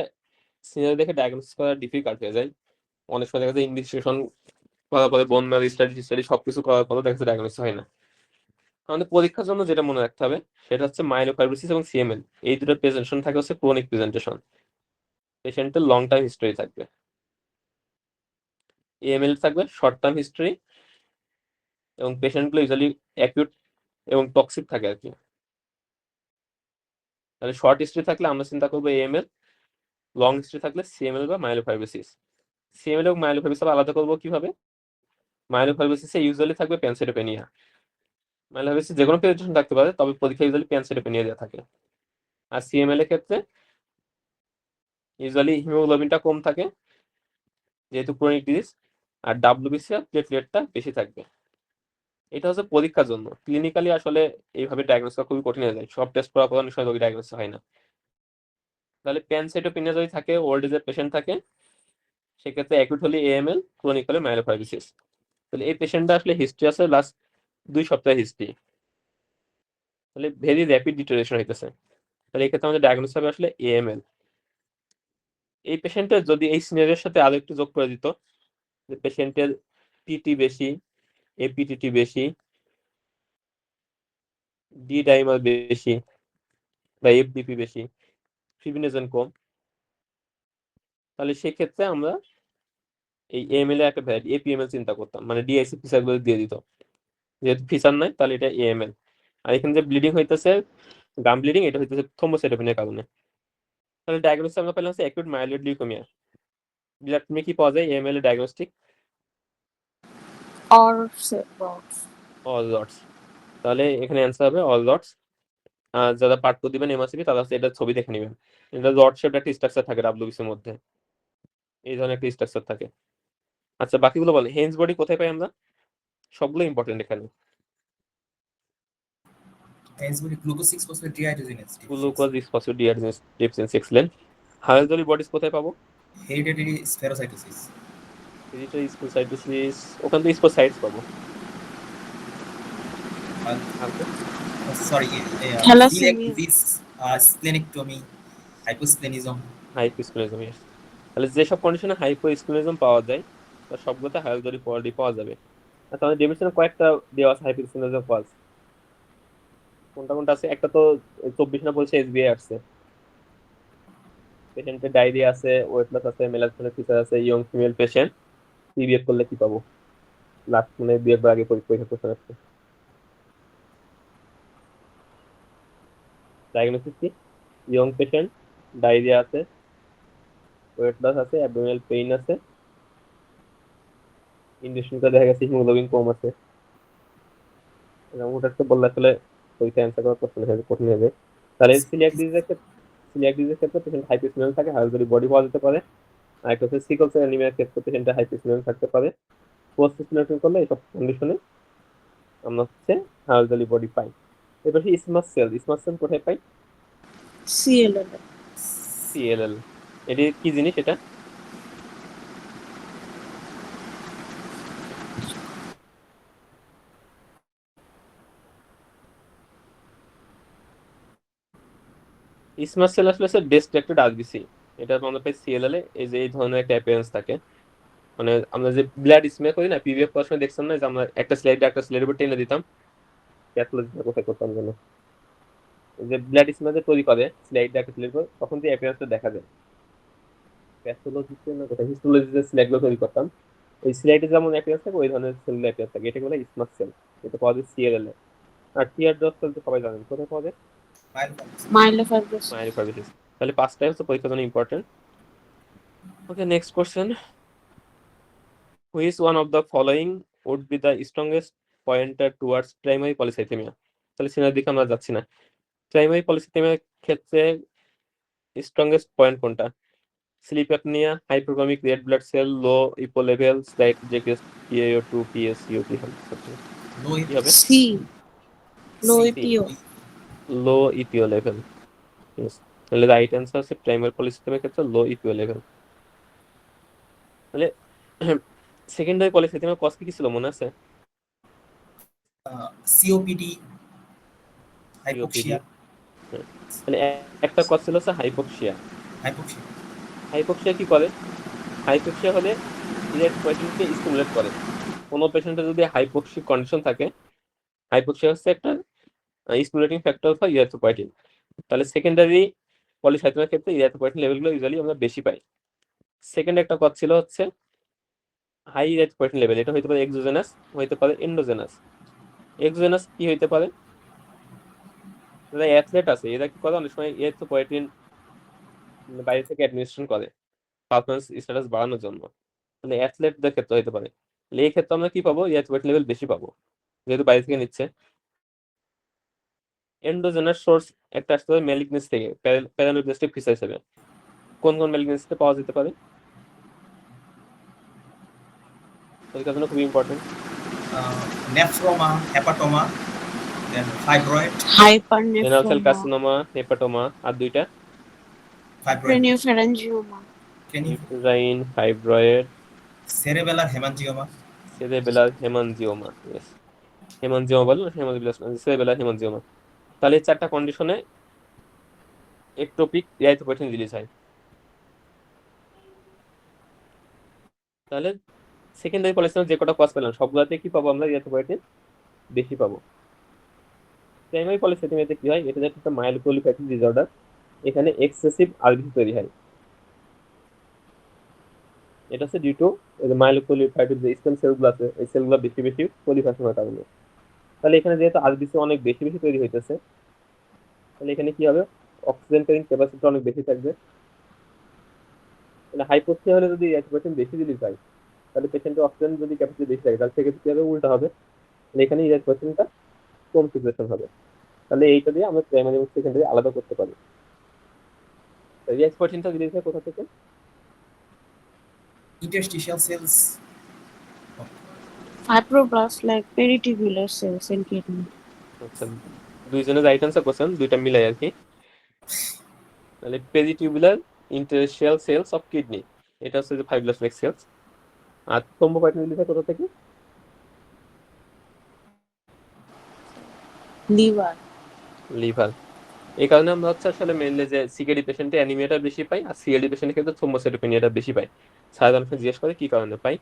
[SPEAKER 1] সিনিয়র দেখে ডায়াগনোসিস করা ডিফিকাল্ট হয়ে যায়। অনেক সময় দেখা যায় ইনভেস্টিগেশন করার পরে বোন ম্যারো স্টাডি সবকিছু করার পরে দেখা যায় ডায়াগনোসিস হয় না। আমাদের পরীক্ষার জন্য যেটা মনে রাখতে হবে সেটা হচ্ছে মাইলোফাইব্রোসিস এবং সিএমএল, এই দুটো প্রেজেন্টেশন থাকে হচ্ছে ক্রনিক প্রেজেন্টেশন, পেশেন্টের লং টার্ম হিস্টরি থাকবে। এএমএল থাকবে শর্ট টার্ম হিস্টরি, এবং পেশেন্টগুলো ইউজুয়ালি অ্যাকিউট এবং টক্সিক থাকে আর কি। তাহলে শর্ট হিস্ট্রি থাকলে আমরা চিন্তা করবো এএমএল, লং হিস্ট্রি থাকলে সিএমএল বা মাইলোফাইব্রোসিস। সিএমএল এবং মাইলোফাইব্রোসিস আলাদা করবো কিভাবে? মাইলোফাইব্রোসিসে ইউজুয়ালি থাকবে প্যানসাইটোপেনিয়া, মাইলোফাইব্রোসিস যে কোনো প্রেজেন্টেশন থাকতে পারে, তবে পরীক্ষা ইউজুয়ালি প্যানসাইটোপেনিয়া দেওয়া থাকে। আর সিএমএল এর ক্ষেত্রে ইউজুয়ালি হিমোগ্লোবিনটা কম থাকে যেহেতু ক্রনিক ডিজিজ, আর ডাব্লিউবিসি আর প্লেটলেটটা বেশি থাকবে। এটা হচ্ছে পরীক্ষার জন্য। ক্লিনিক্যালি আসলে এইভাবে ডায়াগনোস করা খুবই কঠিন হয়ে যায়, সব টেস্ট করার পর অনেক সময় রোগী ডায়াগনোস হয় না। তাহলে প্যানসাইটোপেনিয়া যদি থাকে, ওল্ড এজের পেশেন্ট থাকে, সেক্ষেত্রে অ্যাকিউট হলে এএমএল, ক্রনিক হলে মাইলোফাইব্রোসিস। তাহলে এই পেশেন্টটা আসলে হিস্ট্রি আছে লাস্ট 2 সপ্তাহের হিস্ট্রি, তাহলে ভেরি র্যাপিড ডিটোরিয়েশন হইতেছে। তাহলে এই ক্ষেত্রে আমাদের ডায়াগনোস হবে আসলে এএমএল। এই পেশেন্টের যদি এই সিনারিওর সাথে আরো একটু যোগ করে দিত, যে পেশেন্টের পিটি বেশি, এপিটিটি বেশি, ডি ডাইমার বেশি বা এফডিপি বেশি, ফিব্রিনোজেন কম, তাহলে সেক্ষেত্রে আমরা এই এএমএল এর একটা ভ্যারাইটি এপিএমএল চিন্তা করতাম, মানে ডিআইসি ফিচার গুলো দিয়ে দিত। যেহেতু ফিচার নাই তাহলে এটা এএমএল। আর এখানে যে ব্লিডিং হইতেছে, গাম ব্লিডিং, এটা হইতেছে থ্রোম্বোসাইটোপেনিয়ার কারণে। তাহলে ডায়াগনোসিস আমরা পেলাম হচ্ছে অ্যাকিউট মাইলোয়েড লিউকেমিয়া। ব্লাড থেকে কি পাওয়া যায় এএমএল এর diagnostic?
[SPEAKER 2] Or rods.
[SPEAKER 1] All lots. তাহলে এখানে অ্যান্সার হবে অল লটস। যারা পার্ট টু দিবেন এমআরসিবি, তারা হচ্ছে এটা ছবি দেখে নেবেন। এটা লট শেপড একটা স্ট্রাকচার থাকে ডাব্লিউবিসি এর মধ্যে, এই ধরনের একটা স্ট্রাকচার থাকে। আচ্ছা, বাকিগুলো বলেন। হেঞ্জ বডি কোথায় পাই আমরা? সবগুলো ইম্পর্টেন্ট এখানে।
[SPEAKER 3] এসবি glucose 6 phosphate dehydrogenase
[SPEAKER 1] glucose phosphate dehydrogenase deficiency, excellent. Howell Jolly bodies কোথায় পাবো?
[SPEAKER 3] হেরিডিটারি স্পেরোসাইটোসিস,
[SPEAKER 1] হেরিডিটারি স্পোসাইটোসিস, ওখান থেকে স্পোসাইটস পাবো। আর তো
[SPEAKER 3] sorry
[SPEAKER 2] Thalassemia.
[SPEAKER 3] Disease, splenectomy, hyposplenism.
[SPEAKER 1] Hyposplenism, yes. তাহলে যেসব কন্ডিশনে হাইপোস্কুলিজম পাওয়া যায় তার সবগুলোতে হায়ালজলি বডি পাওয়া যাবে। আচ্ছা, আমাদের ডেফিনিশনে কয়েকটা দেওয়া আছে হাইপোস্কুলিজম কজ। কোনটা কোনটা আছে? একটা তো 24 না বলছে এসবিআই আসছে। পেশেন্টের ডায়রিয়া আছে, ওয়েট লস আছে, মেলাটোনিন ফিচার আছে, ইয়ং ফিমেল পেশেন্ট, পিবিএফ করলে কি পাবো? লাস্ট মানে বিয়ের পর আগে পরীক্ষা করতে আসছে। ডায়াগনোসিস কি? ইয়ং পেশেন্ট, ডায়রিয়া আছে, ওয়েট লস আছে, অ্যাবডোমিনাল পেইন আছে, ইনজেকশন করে দেখা গেছে হিমোগ্লোবিন কম আছে। ওটা তো বললে আসলে পরীক্ষা অ্যান্সার করা কঠিন হবে। তাহলে সিলিয়াক ডিজিজের ক্ষেত্রে পেশেন্ট হাইপোক্সিমিয়াম থাকে, হাইড্রোজেনিক বডি পাওয়া যেতে পারে। আর একটা হচ্ছে সিকল সেল অ্যানিমিয়ার ক্ষেত্রে পেশেন্টের হাইপোক্সিমিয়াম থাকতে পারে। পোস্ট স্টিমুলেশন করলে এইসব কন্ডিশনে আমরা হচ্ছে হাইড্রোজেনিক বডি পাই। এবার স্মার্ট সেল কোথায় পাই?
[SPEAKER 2] CLL.
[SPEAKER 1] সিএলএল। এটি কি জিনিস এটা? স্মার্ট সেল আসলে ডিস্ট্রাক্টেড আরবিসি। এটা আমরা পাই সিএলএল এ, এই যে এই ধরনের একটা অ্যাপিয়ারেন্স থাকে। মানে আমরা যে ব্লাড স্মে করি না, পিভিএফ করার সময় দেখছেন না যে আমরা একটা স্লাইডের উপর টেনে দিতাম, প্যাথোলজিটা কোথায় করতাম যেন, এই যে ব্লাড স্মে যে তৈরি করে স্লাইডটা একটা স্লাইডের উপর, তখন যে অ্যাপিয়ারেন্সটা দেখা যায় প্যাথোলজিতে না কোথায় হিস্টোলজিতে স্লাইডগুলো তৈরি করতাম, ওই স্লাইডে যেমন অ্যাপিয়ারেন্স থাকে ওই ধরনের সেলুলার অ্যাপিয়ারেন্স থাকে, এটা বলে স্মার্ট সেল। এটা পাওয়া যায় সিএলএল এ। আর টিয়ার ড্রপ সেল তো সবাই জানেন কোথায় পাওয়া যায়?
[SPEAKER 2] Myelofibrosis.
[SPEAKER 1] মায়োফাইব্রোসিস। তাহলে পাঁচটাই হচ্ছে পরীক্ষার জন্য important. Okay, next question. Which one of the following would be the strongest pointer towards primary polycythemia? তাহলে সিনার দিকে আমরা যাচ্ছি না। প্রাইমারি পলিসাইথেমিয়ার ক্ষেত্রে স্ট্রংগেস্ট পয়েন্ট কোনটা? Sleep apnoea, hypovolaemic red blood cell, low EPO level, slight decrease PaO2 PaCO2 কি হবে?
[SPEAKER 2] C. Low
[SPEAKER 1] C,
[SPEAKER 2] EPO.
[SPEAKER 1] Low EPO level. তাহলে রাইট অ্যান্সার হচ্ছে প্রাইমারি পলিসাইথেমিয়ার ক্ষেত্রে লো ইপিও লেভেল। তাহলে সেকেন্ডারি পলিসাইথেমিয়া কজ কি ছিল মনে আছে?
[SPEAKER 3] COPD,
[SPEAKER 1] COPD.
[SPEAKER 3] হাইপোক্সিয়া।
[SPEAKER 1] তাহলে একটা কজ ছিল হচ্ছে হাইপোক্সিয়া।
[SPEAKER 3] হাইপোক্সিয়া
[SPEAKER 1] হাইপোক্সিয়া কি করে? হাইপোক্সিয়া হলে ইলেকট্রোলাইটকে স্টিমুলেট করে। কোনো পেশেন্টের যদি হাইপোক্সিক কন্ডিশন থাকে, হাইপোক্সিয়া হচ্ছে একটা স্টিমুলেটিং ফ্যাক্টর ফর ইরিথ্রোপয়েটিন। তাহলে সেকেন্ডারি পলিসাইথেমিয়ার ক্ষেত্রে ইরিথ্রোপয়েটিন লেভেলগুলো ইউজুয়ালি আমরা বেশি পাই। সেকেন্ড একটা কথা ছিল হচ্ছে হাই ইরিথ্রোপয়েটিন লেভেল, এটা হইতে পারে এক্সোজেনাস, হইতে পারে এন্ডোজেনাস। এক্সোজেনাস কি হইতে পারে? যারা অ্যাথলেট আছে এরা কি করে, অনেক সময় ইরিথ্রোপয়েটিন বাইরে থেকে অ্যাডমিনিস্ট্রেশন করে পারফরমেন্স স্ট্যাটাস বাড়ানোর জন্য। তাহলে অ্যাথলেটদের ক্ষেত্রে হইতে পারে। তাহলে এই ক্ষেত্রে আমরা কি পাবো? ইরিথ্রোপয়েটিন লেভেল বেশি পাবো, যেহেতু বাইরে থেকে নিচ্ছে। এন্ডোজেনাস সোর্স একটা আসতে পারে ম্যালিগনেন্স থেকে, প্যারানোপ্লাস্টিক ফিচার হিসেবে। কোন কোন ম্যালিগনেন্সিতে পাওয়া যেতে পারে? পরীক্ষার জন্য খুবই important.
[SPEAKER 3] Nephroma, hepatoma, then fibroid,
[SPEAKER 1] renal cell
[SPEAKER 2] Hypernephroma.
[SPEAKER 1] Carcinoma, hepatoma, আর দুইটা
[SPEAKER 3] ফাইব্রয়েড,
[SPEAKER 2] Craniopharyngioma.
[SPEAKER 1] নিউক্লিয়াইন fibroid,
[SPEAKER 3] cerebellar haemangioma,
[SPEAKER 1] cerebellar haemangioma. Yes, haemangioma বলো, সেরেবেলার হেমানজিওমা। তাহলে এই চারটা কন্ডিশনে একটোপিক ইরিথ্রোপয়েটিন রিলিজ হয়। তাহলে সেকেন্ডারি পলিসাইথেমিয়া যে কটা কজ পেলাম সবগুলোতে কি পাবো আমরা? ইরিথ্রোপয়েটিন বেশি পাবো। প্রাইমারি পলিসাইথেমিয়াতে কি হয়? এটা একটা মাইলোপ্রলিফেরেটিভ ডিসঅর্ডার, এখানে এক্সেসিভ আরবিসি তৈরি হয়। এটা হচ্ছে ডিউ টু মাইলোপ্রলিফেরেটিভ যে স্টেম সেলগুলো আছে, এই সেলগুলো বেশি বেশি প্রলিফারেশন হওয়ার কারণে। তাহলে এখানে যেহেতু আরবিসি অনেক বেশি বেশি তৈরি হইতেছে, তাহলে এখানে কি হবে? অক্সিজেন ক্যারিং ক্যাপাসিটি অনেক বেশি থাকবে। তাহলে হাইপোক্সিয়া হলে যদি ইরিথ্রোপয়েটিন বেশি রিলিজ হয়, তাহলে পেশেন্টের অক্সিজেন যদি ক্যাপাসিটি বেশি থাকে, তাহলে সেক্ষেত্রে কি হবে? উল্টা হবে। তাহলে এখানে ইরিথ্রোপয়েটিনটা কম সিচুয়েশন হবে। তাহলে এইটা দিয়ে আমরা প্রাইমারি এবং সেকেন্ডারি আলাদা করতে পারি। ইরিথ্রোপয়েটিনটা রিলিজ হয় কোথা থেকে?
[SPEAKER 3] Interstitial cells,
[SPEAKER 2] Fibroblasts like peritubular cells in kidney.
[SPEAKER 1] আচ্ছা, দুইজনে রাইট অ্যান্সার করছেন, দুইটা মিলাই আর কি। তাহলে পেরিটিউবুলার ইন্টারস্টিশিয়াল সেলস অফ কিডনি, এটা হচ্ছে যে ফাইব্রোব্লাস্ট লাইক সেলস। আর থ্রোম্বোপয়েটিন রিলিজ হয় কোথা থেকে?
[SPEAKER 2] Liver.
[SPEAKER 1] লিভার। এই কারণে আমরা হচ্ছে আসলে মেনলি যে সিকেডি পেশেন্টে অ্যানিমিয়াটা বেশি পাই, আর সিএলডি পেশেন্টের ক্ষেত্রে থ্রোম্বোসাইটোপেনিয়াটা বেশি পাই। সাধারণত জিজ্ঞেস করে কি কারণে পাই।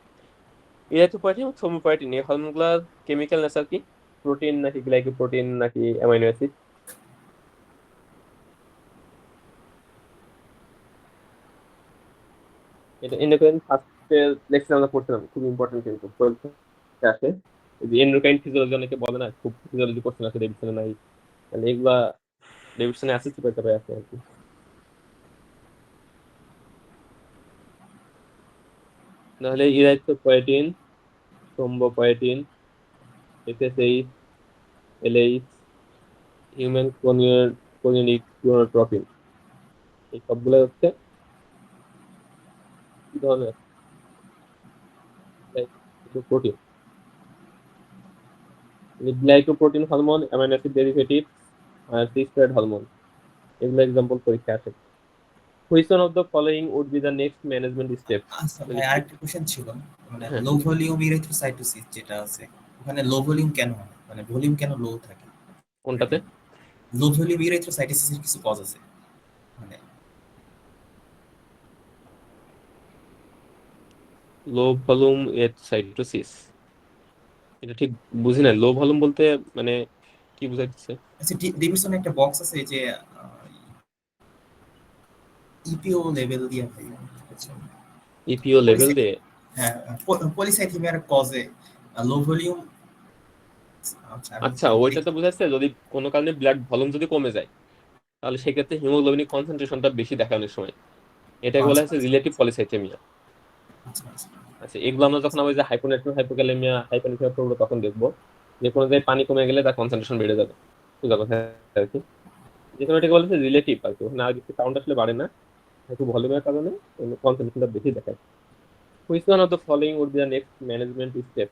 [SPEAKER 1] ইরিথ্রোপয়েটিন এবং থ্রোম্বোপয়েটিন এই হরমোনগুলোর কেমিক্যাল নেচার কি? প্রোটিন নাকি গ্লাইকোপ্রোটিন নাকি অ্যামাইনো অ্যাসিড? এটা এন্ডোক্রাইন ফার্স্টের লেকচার আমরা পড়ছিলাম, খুব ইম্পর্টেন্ট কিন্তু পরীক্ষায় আসে। এই যে এন্ডোক্রাইন ফিজিওলজি অনেকে বলে না, খুব ফিজিওলজি কোশ্চেন আছে ডেভিডসনে নাই, তাহলে এগুলা ডেভিডসনে অ্যাসিস্ট পেপারে আছে আর কি। নাহলে erythropoietin, thrombopoietin, FSH, LH, human chorionic gonadotropin, এই সবগুলো হচ্ছে কি ধরনের protein. Glycoprotein hormone, amino acid derivative আর সিস্টার্ড হরমোন, এগুলো এক্সাম্পল পরীক্ষা আসে। Which one of the following would be the next management step?
[SPEAKER 3] আচ্ছা ভাই, আরেকটা কোশ্চেন ছিল, মানে
[SPEAKER 1] হ্যাঁ,
[SPEAKER 3] লো ভলিউম ইরিথ্রোসাইটোসিস যেটা আছে, ওখানে লো ভলিউম কেন হয়, মানে ভলিউম কেন লো থাকে?
[SPEAKER 1] কোনটাতে?
[SPEAKER 3] লো ভলিউম ইরিথ্রোসাইটোসিসের কিছু কজ আছে, মানে
[SPEAKER 1] লো ভলিউম এরিথ্রোসাইটোসিস, এটা ঠিক বুঝি না। লো ভলিউম বলতে মানে কি বুঝাইতেছে?
[SPEAKER 3] আচ্ছা ডেভিডসনে একটা বক্স আছে এই যে ইপিও লেভেল দিয়ে ভাই, বুঝছেন?
[SPEAKER 1] ইপিও লেভেল দিয়ে?
[SPEAKER 3] হ্যাঁ, পলিসাইথেমিয়ার কজে লো ভলিউম। আচ্ছা আমি
[SPEAKER 1] আচ্ছা, ওইটাতে বুঝাচ্ছে যদি কোনো কারণে ব্লাড ভলিউম যদি কমে যায়, তাহলে সেক্ষেত্রে হিমোগ্লোবিনের কনসেন্ট্রেশনটা বেশি দেখানোর সময়, এটাকে বলা
[SPEAKER 3] আচ্ছা
[SPEAKER 1] হচ্ছে রিলেটিভ পলিসাইথেমিয়া।
[SPEAKER 3] আচ্ছা আচ্ছা।
[SPEAKER 1] আচ্ছা, এগুলো আমরা যখন আমাদের হাইপোনেট্রিক হাইপোক্যালেমিয়া হাইপারনেট্রিয়া করবো তখন দেখবো যে কোনো জায়গায় পানি কমে গেলে তার কনসেন্ট্রেশন বেড়ে যাবে, বুঝা কথা আর কি। যেখানে এটাকে বলা হচ্ছে রিলেটিভ আর কি, ওখানে আর কিছু কাউন্ট আসলে বাড়ে না, একটু ভলিউমের কারণে কনসেন্ট্রেশনটা বেশি দেখায়। Which one of the following would be the next management step?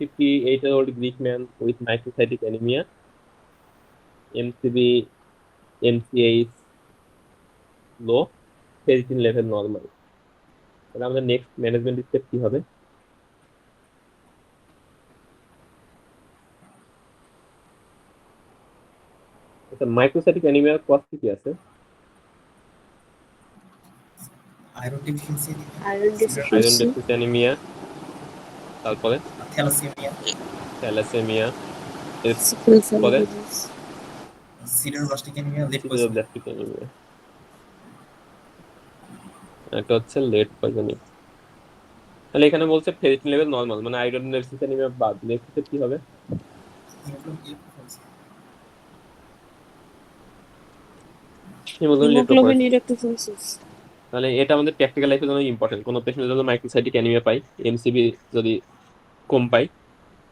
[SPEAKER 1] 58-year-old Greek man with microcytic anemia, MCB, MCH low, ferritin level normal, তাহলে আমাদের নেক্সট ম্যানেজমেন্ট স্টেপ কি হবে? আচ্ছা, মাইক্রোসাইটিক অ্যানিমিয়ার কজ কি আছে?
[SPEAKER 3] Iron deficiency,
[SPEAKER 2] iron
[SPEAKER 1] iron
[SPEAKER 2] deficiency,
[SPEAKER 1] deficiency anaemia, তারপরে
[SPEAKER 3] thalassaemia,
[SPEAKER 1] thalassaemia,
[SPEAKER 2] sickle cell
[SPEAKER 1] এরপরে
[SPEAKER 2] disease,
[SPEAKER 3] sideroblastic anaemia, lead poisoning.
[SPEAKER 1] Sideroblastic anaemia, একটা হচ্ছে লেড পয়জনিং। তাহলে এখানে বলছে ফেরিটিন লেভেল নরমাল, মানে আয়রন ডেফিসিয়েন্সি অ্যানিমিয়া বাদ, নেক্সট স্টেপ কি হবে? Haemoglobin
[SPEAKER 2] haemoglobin
[SPEAKER 1] electrophoresis.
[SPEAKER 2] ইরেক্টোফোরেসিস।
[SPEAKER 1] তাহলে এটা আমাদের প্র্যাকটিক্যাল লাইফের জন্য ইম্পর্টেন্ট। কোনো পেশেন্ট যদি মাইক্রোসাইটিক অ্যানিমিয়া পাই, এমসিবি যদি কম পাই,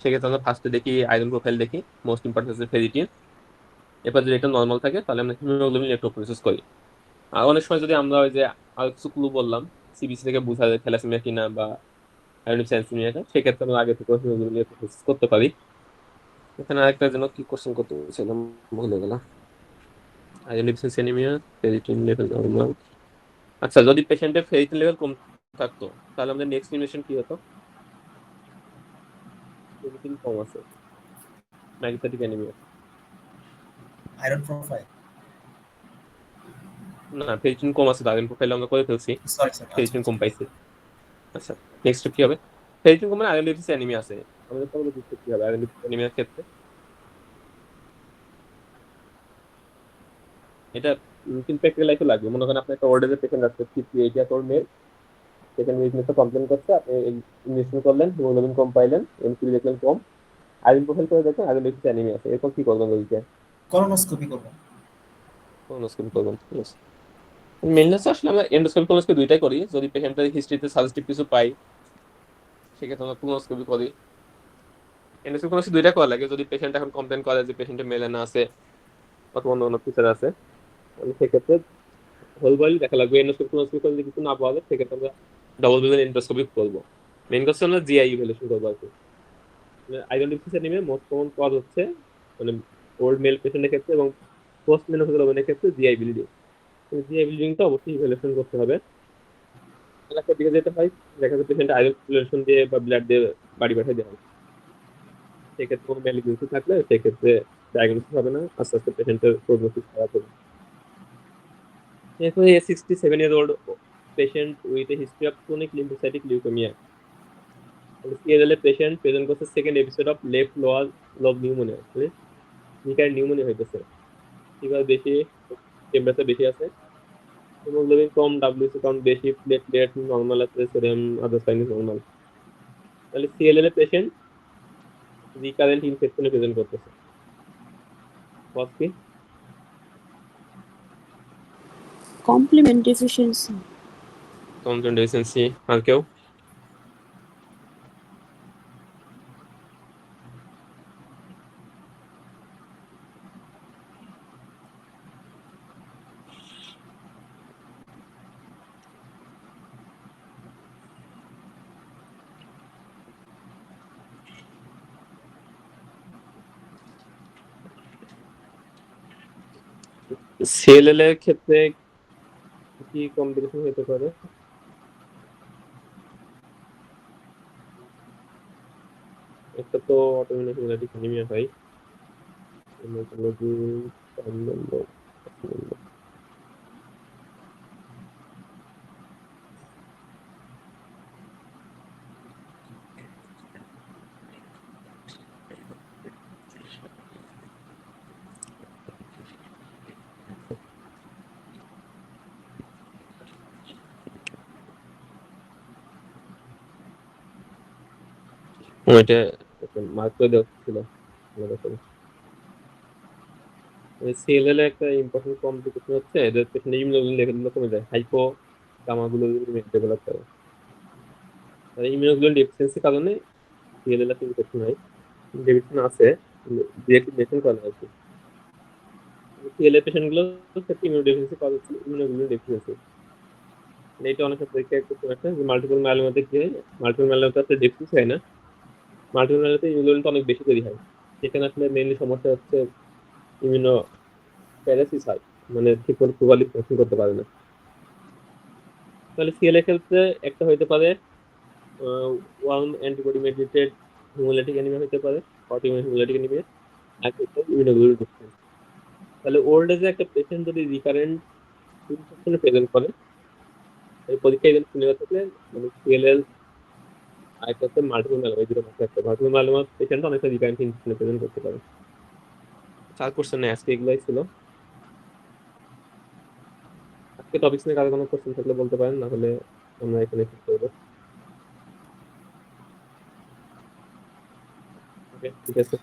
[SPEAKER 1] সেক্ষেত্রে আমরা ফার্স্টে দেখি আয়রন প্রোফাইল দেখি, মোস্ট ইম্পর্টেন্ট হচ্ছে ফেরিটিন। এরপর যদি এটা নর্মাল থাকে তাহলে আমরা হিমোগ্লোবিন ইলেকট্রোফোরেসিস করি। আর অনেক সময় যদি আমরা ওই যে আর কিছু ক্লু বললাম, সিবিসি থেকে বোঝা যায় থ্যালাসেমিয়া কিনা বা আয়রন ডেফিসিয়েন্সিমিয়াটা, সেক্ষেত্রে আমরা আগে থেকে হিমোগ্লোবিন ইলেকট্রোফোরেসিস করতে পারি। এখানে আরেকটা যেন কি কোশ্চেন করতে বলছিলাম, ভুলে গেলাম। Iron deficiency anaemia, ferritin level normal. আচ্ছা, যদি পেশেন্টের ফেরিটিন লেভেল কম থাকতো তাহলে আমাদের নেক্সট ইনভেশন কি হতো? ফেরিটিন কম আছে, ম্যাগনেটিক অ্যানিমিয়া।
[SPEAKER 3] আয়রন প্রোফাইল,
[SPEAKER 1] না, ফেরিটিন কম আছে, আয়রন প্রোফাইল আমরা করে ফেলছি,
[SPEAKER 3] সরি সরি, আচ্ছা
[SPEAKER 1] ফেরিটিন
[SPEAKER 3] আচ্ছা।
[SPEAKER 1] কম পাইছি। আচ্ছা, নেক্সট কি হবে? ফেরিটিন কম মানে আয়রন ডেফিসিয়েন্সি অ্যানিমিয়া আছে, আমাদের তাহলে বুঝতে কি হবে আয়রন ডেফিসিয়েন্সি অ্যানিমিয়ার ক্ষেত্রে? এটা কিন্তু প্র্যাকটিক্যাল লাইফে লাগবে। মনে করেন আপনার একটা ওল্ড পেশেন্ট আছে, 58-year-old মেল, সেকেন্ড উইকনেসে কমপ্লেন করছে, আপনি ইনজেকশন করলেন, হিমোগ্লোবিন কম পাইলেন, এমসিবি দেখলেন কম, আয়রন প্রোফাইল করে দেখেন আয়রন ডেফিসিয়েন্সি অ্যানিমিয়া আছে, এরপর কি করবেন? ওইটা
[SPEAKER 3] কলোনোস্কোপি করব।
[SPEAKER 1] কোলোনোস্কোপি করবেন, ঠিক আছে। মেইনলি আসলে আমরা এন্ডোস্কোপি কোলোনোস্কোপি দুইটাই করি। যদি পেশেন্টের হিস্ট্রিতে সাজেস্টিভ কিছু পাই, সেক্ষেত্রে আমরা কোলোনোস্কোপি করি। এন্ডোস্কোপি কোলোনোস্কোপি দুইটা করা লাগে যদি পেশেন্ট এখন কমপ্লেন করে যে পেশেন্টের মেলানা আছে অথবা অন্য অন্য ফিচার আছে, তাহলে সেক্ষেত্রে হোল বডি দেখা লাগবে। এন্ডোস্কোপি কোলোনোস্কোপি করে যদি কিছু না পাওয়া যায়, সেক্ষেত্রে আমরা ডাবল ভিজন এন্ডোস্কোপি করবো। মেইন কথা আমরা জিআই ইভ্যালুয়েশন করবো আর কি। Identification anaemia most common cause হচ্ছে মানে ওল্ড মেল পেশেন্টের ক্ষেত্রে এবং পোস্ট মেনোপজাল ওমেনের ক্ষেত্রে জিআই ব্লিডিং। জিআই ব্লিডিংটা অবশ্যই ইভ্যালুয়েশন করতে হবে। এলাকার দিকে যেতে হয়, দেখা যাচ্ছে পেশেন্ট আইরন সাপ্লিমেন্টেশন দিয়ে বা ব্লাড দিয়ে বাড়ি পাঠিয়ে দেওয়া হয়। সেক্ষেত্রে কোনো ম্যালিগনেন্সি থাকলে সেক্ষেত্রে ডায়াগনোসিস হবে না, আস্তে আস্তে পেশেন্টের প্রগনোসিস খারাপ হবে। এরপরে 67-year-old patient with a history of chronic lymphocytic leukemia. CLL patient present করছে second episode of left lower lobe pneumonia, মানে নিকার নিউমোনিয়া হইতেছে। ফিভার বেশি, টেম্পারেচার বেশি আছে, হিমোগ্লোবিন কম, WBC কাউন্ট বেশি, প্লেটলেট নরমাল আছে, সোডিয়াম আদার্স সাইন নরমাল। তাহলে সিএলএল এর পেশেন্ট রিকারেন্ট ইনফেকশনে প্রেজেন্ট করতেছে। কজ কি?
[SPEAKER 2] Complement deficiency.
[SPEAKER 1] Complement deficiency. আর কেউ? সিএলএল এর ক্ষেত্রে কি কমপ্লিকেশন হতে পারে? একটা তো অটোইমিউন হেমোলাইটিক অ্যানিমিয়া হয়। হেমাটোলজি 4 নম্বর। ওইটা মার্ক করে দেওয়া ছিল। সিএলএল এর একটা ইম্পর্টেন্ট কমপ্লিকেশন হচ্ছে এদের পেছনে ইমিউনোগ্লোবিন লেভেলগুলো কমে যায়, হাইপো গামাগ্লোবিন ডেভেলপ করে। আর ইমিউনোগ্লোবিন ডেফিসিয়েন্সির কারণে সিএলএল এর ইনফেকশন হয়। ডেফিসিয়েন্সি আছে, ডিরেক্টলি মেনশন করা হয়েছে। সিএলএল পেশেন্টগুলো ক্ষেত্রে ইমিউনোডেফিসিয়েন্সি কজ হচ্ছে ইমিউনোগ্লোবিন ডেফিসিয়েন্সি। এটা অনেক পরীক্ষায় কোশ্চেন আছে যে মাল্টিপল মাইলোমাতে কি হয়, মাল্টিপল মাইলোমাতে আসলে ডেফিসিয়েন্সি হয় না, মাল্টিপল মাইলোমাতে ইমিউনোগ্লোবিনটা অনেক বেশি তৈরি হয়। সেখানে আসলে মেইনলি সমস্যা হচ্ছে ইমিউনো প্যারাসিস হয়, মানে ঠিক করে প্রপারলি ফাংশন করতে পারে না। তাহলে সিএলএ ক্ষেত্রে একটা হইতে পারে ওয়ার্ম অ্যান্টিবডি মেডিটেড হিমোলাইটিক অ্যানিমিয়া হতে পারে, অটোইমিউন হিমোলাইটিক অ্যানিমিয়া, আর হচ্ছে ইমিউনোগ্লোবিন ডেফিসিয়েন্সি। তাহলে ওল্ড এজে একটা পেশেন্ট যদি রিকারেন্ট ইনফেকশনে প্রেজেন্ট করে, এই পরীক্ষায় যদি ক্লিয়ার থাকলে মানে সিএলএল আরেকটা হচ্ছে মাল্টিপল মাইলোমা, এই দুটো মাথায় রাখতে হবে। মাল্টিপল মাইলোমা পেশেন্ট অনেকটা রিকারেন্ট ইনফেকশনে প্রেজেন্ট করতে পারে। 4 কোশ্চেন নেই আজকে, এগুলাই ছিল আজকে। টপিকস নিয়ে কারো কোনো কোশ্চেন থাকলে বলতে পারেন, না হলে আমরা এখানে শেষ করবো। ওকে, ঠিক আছে।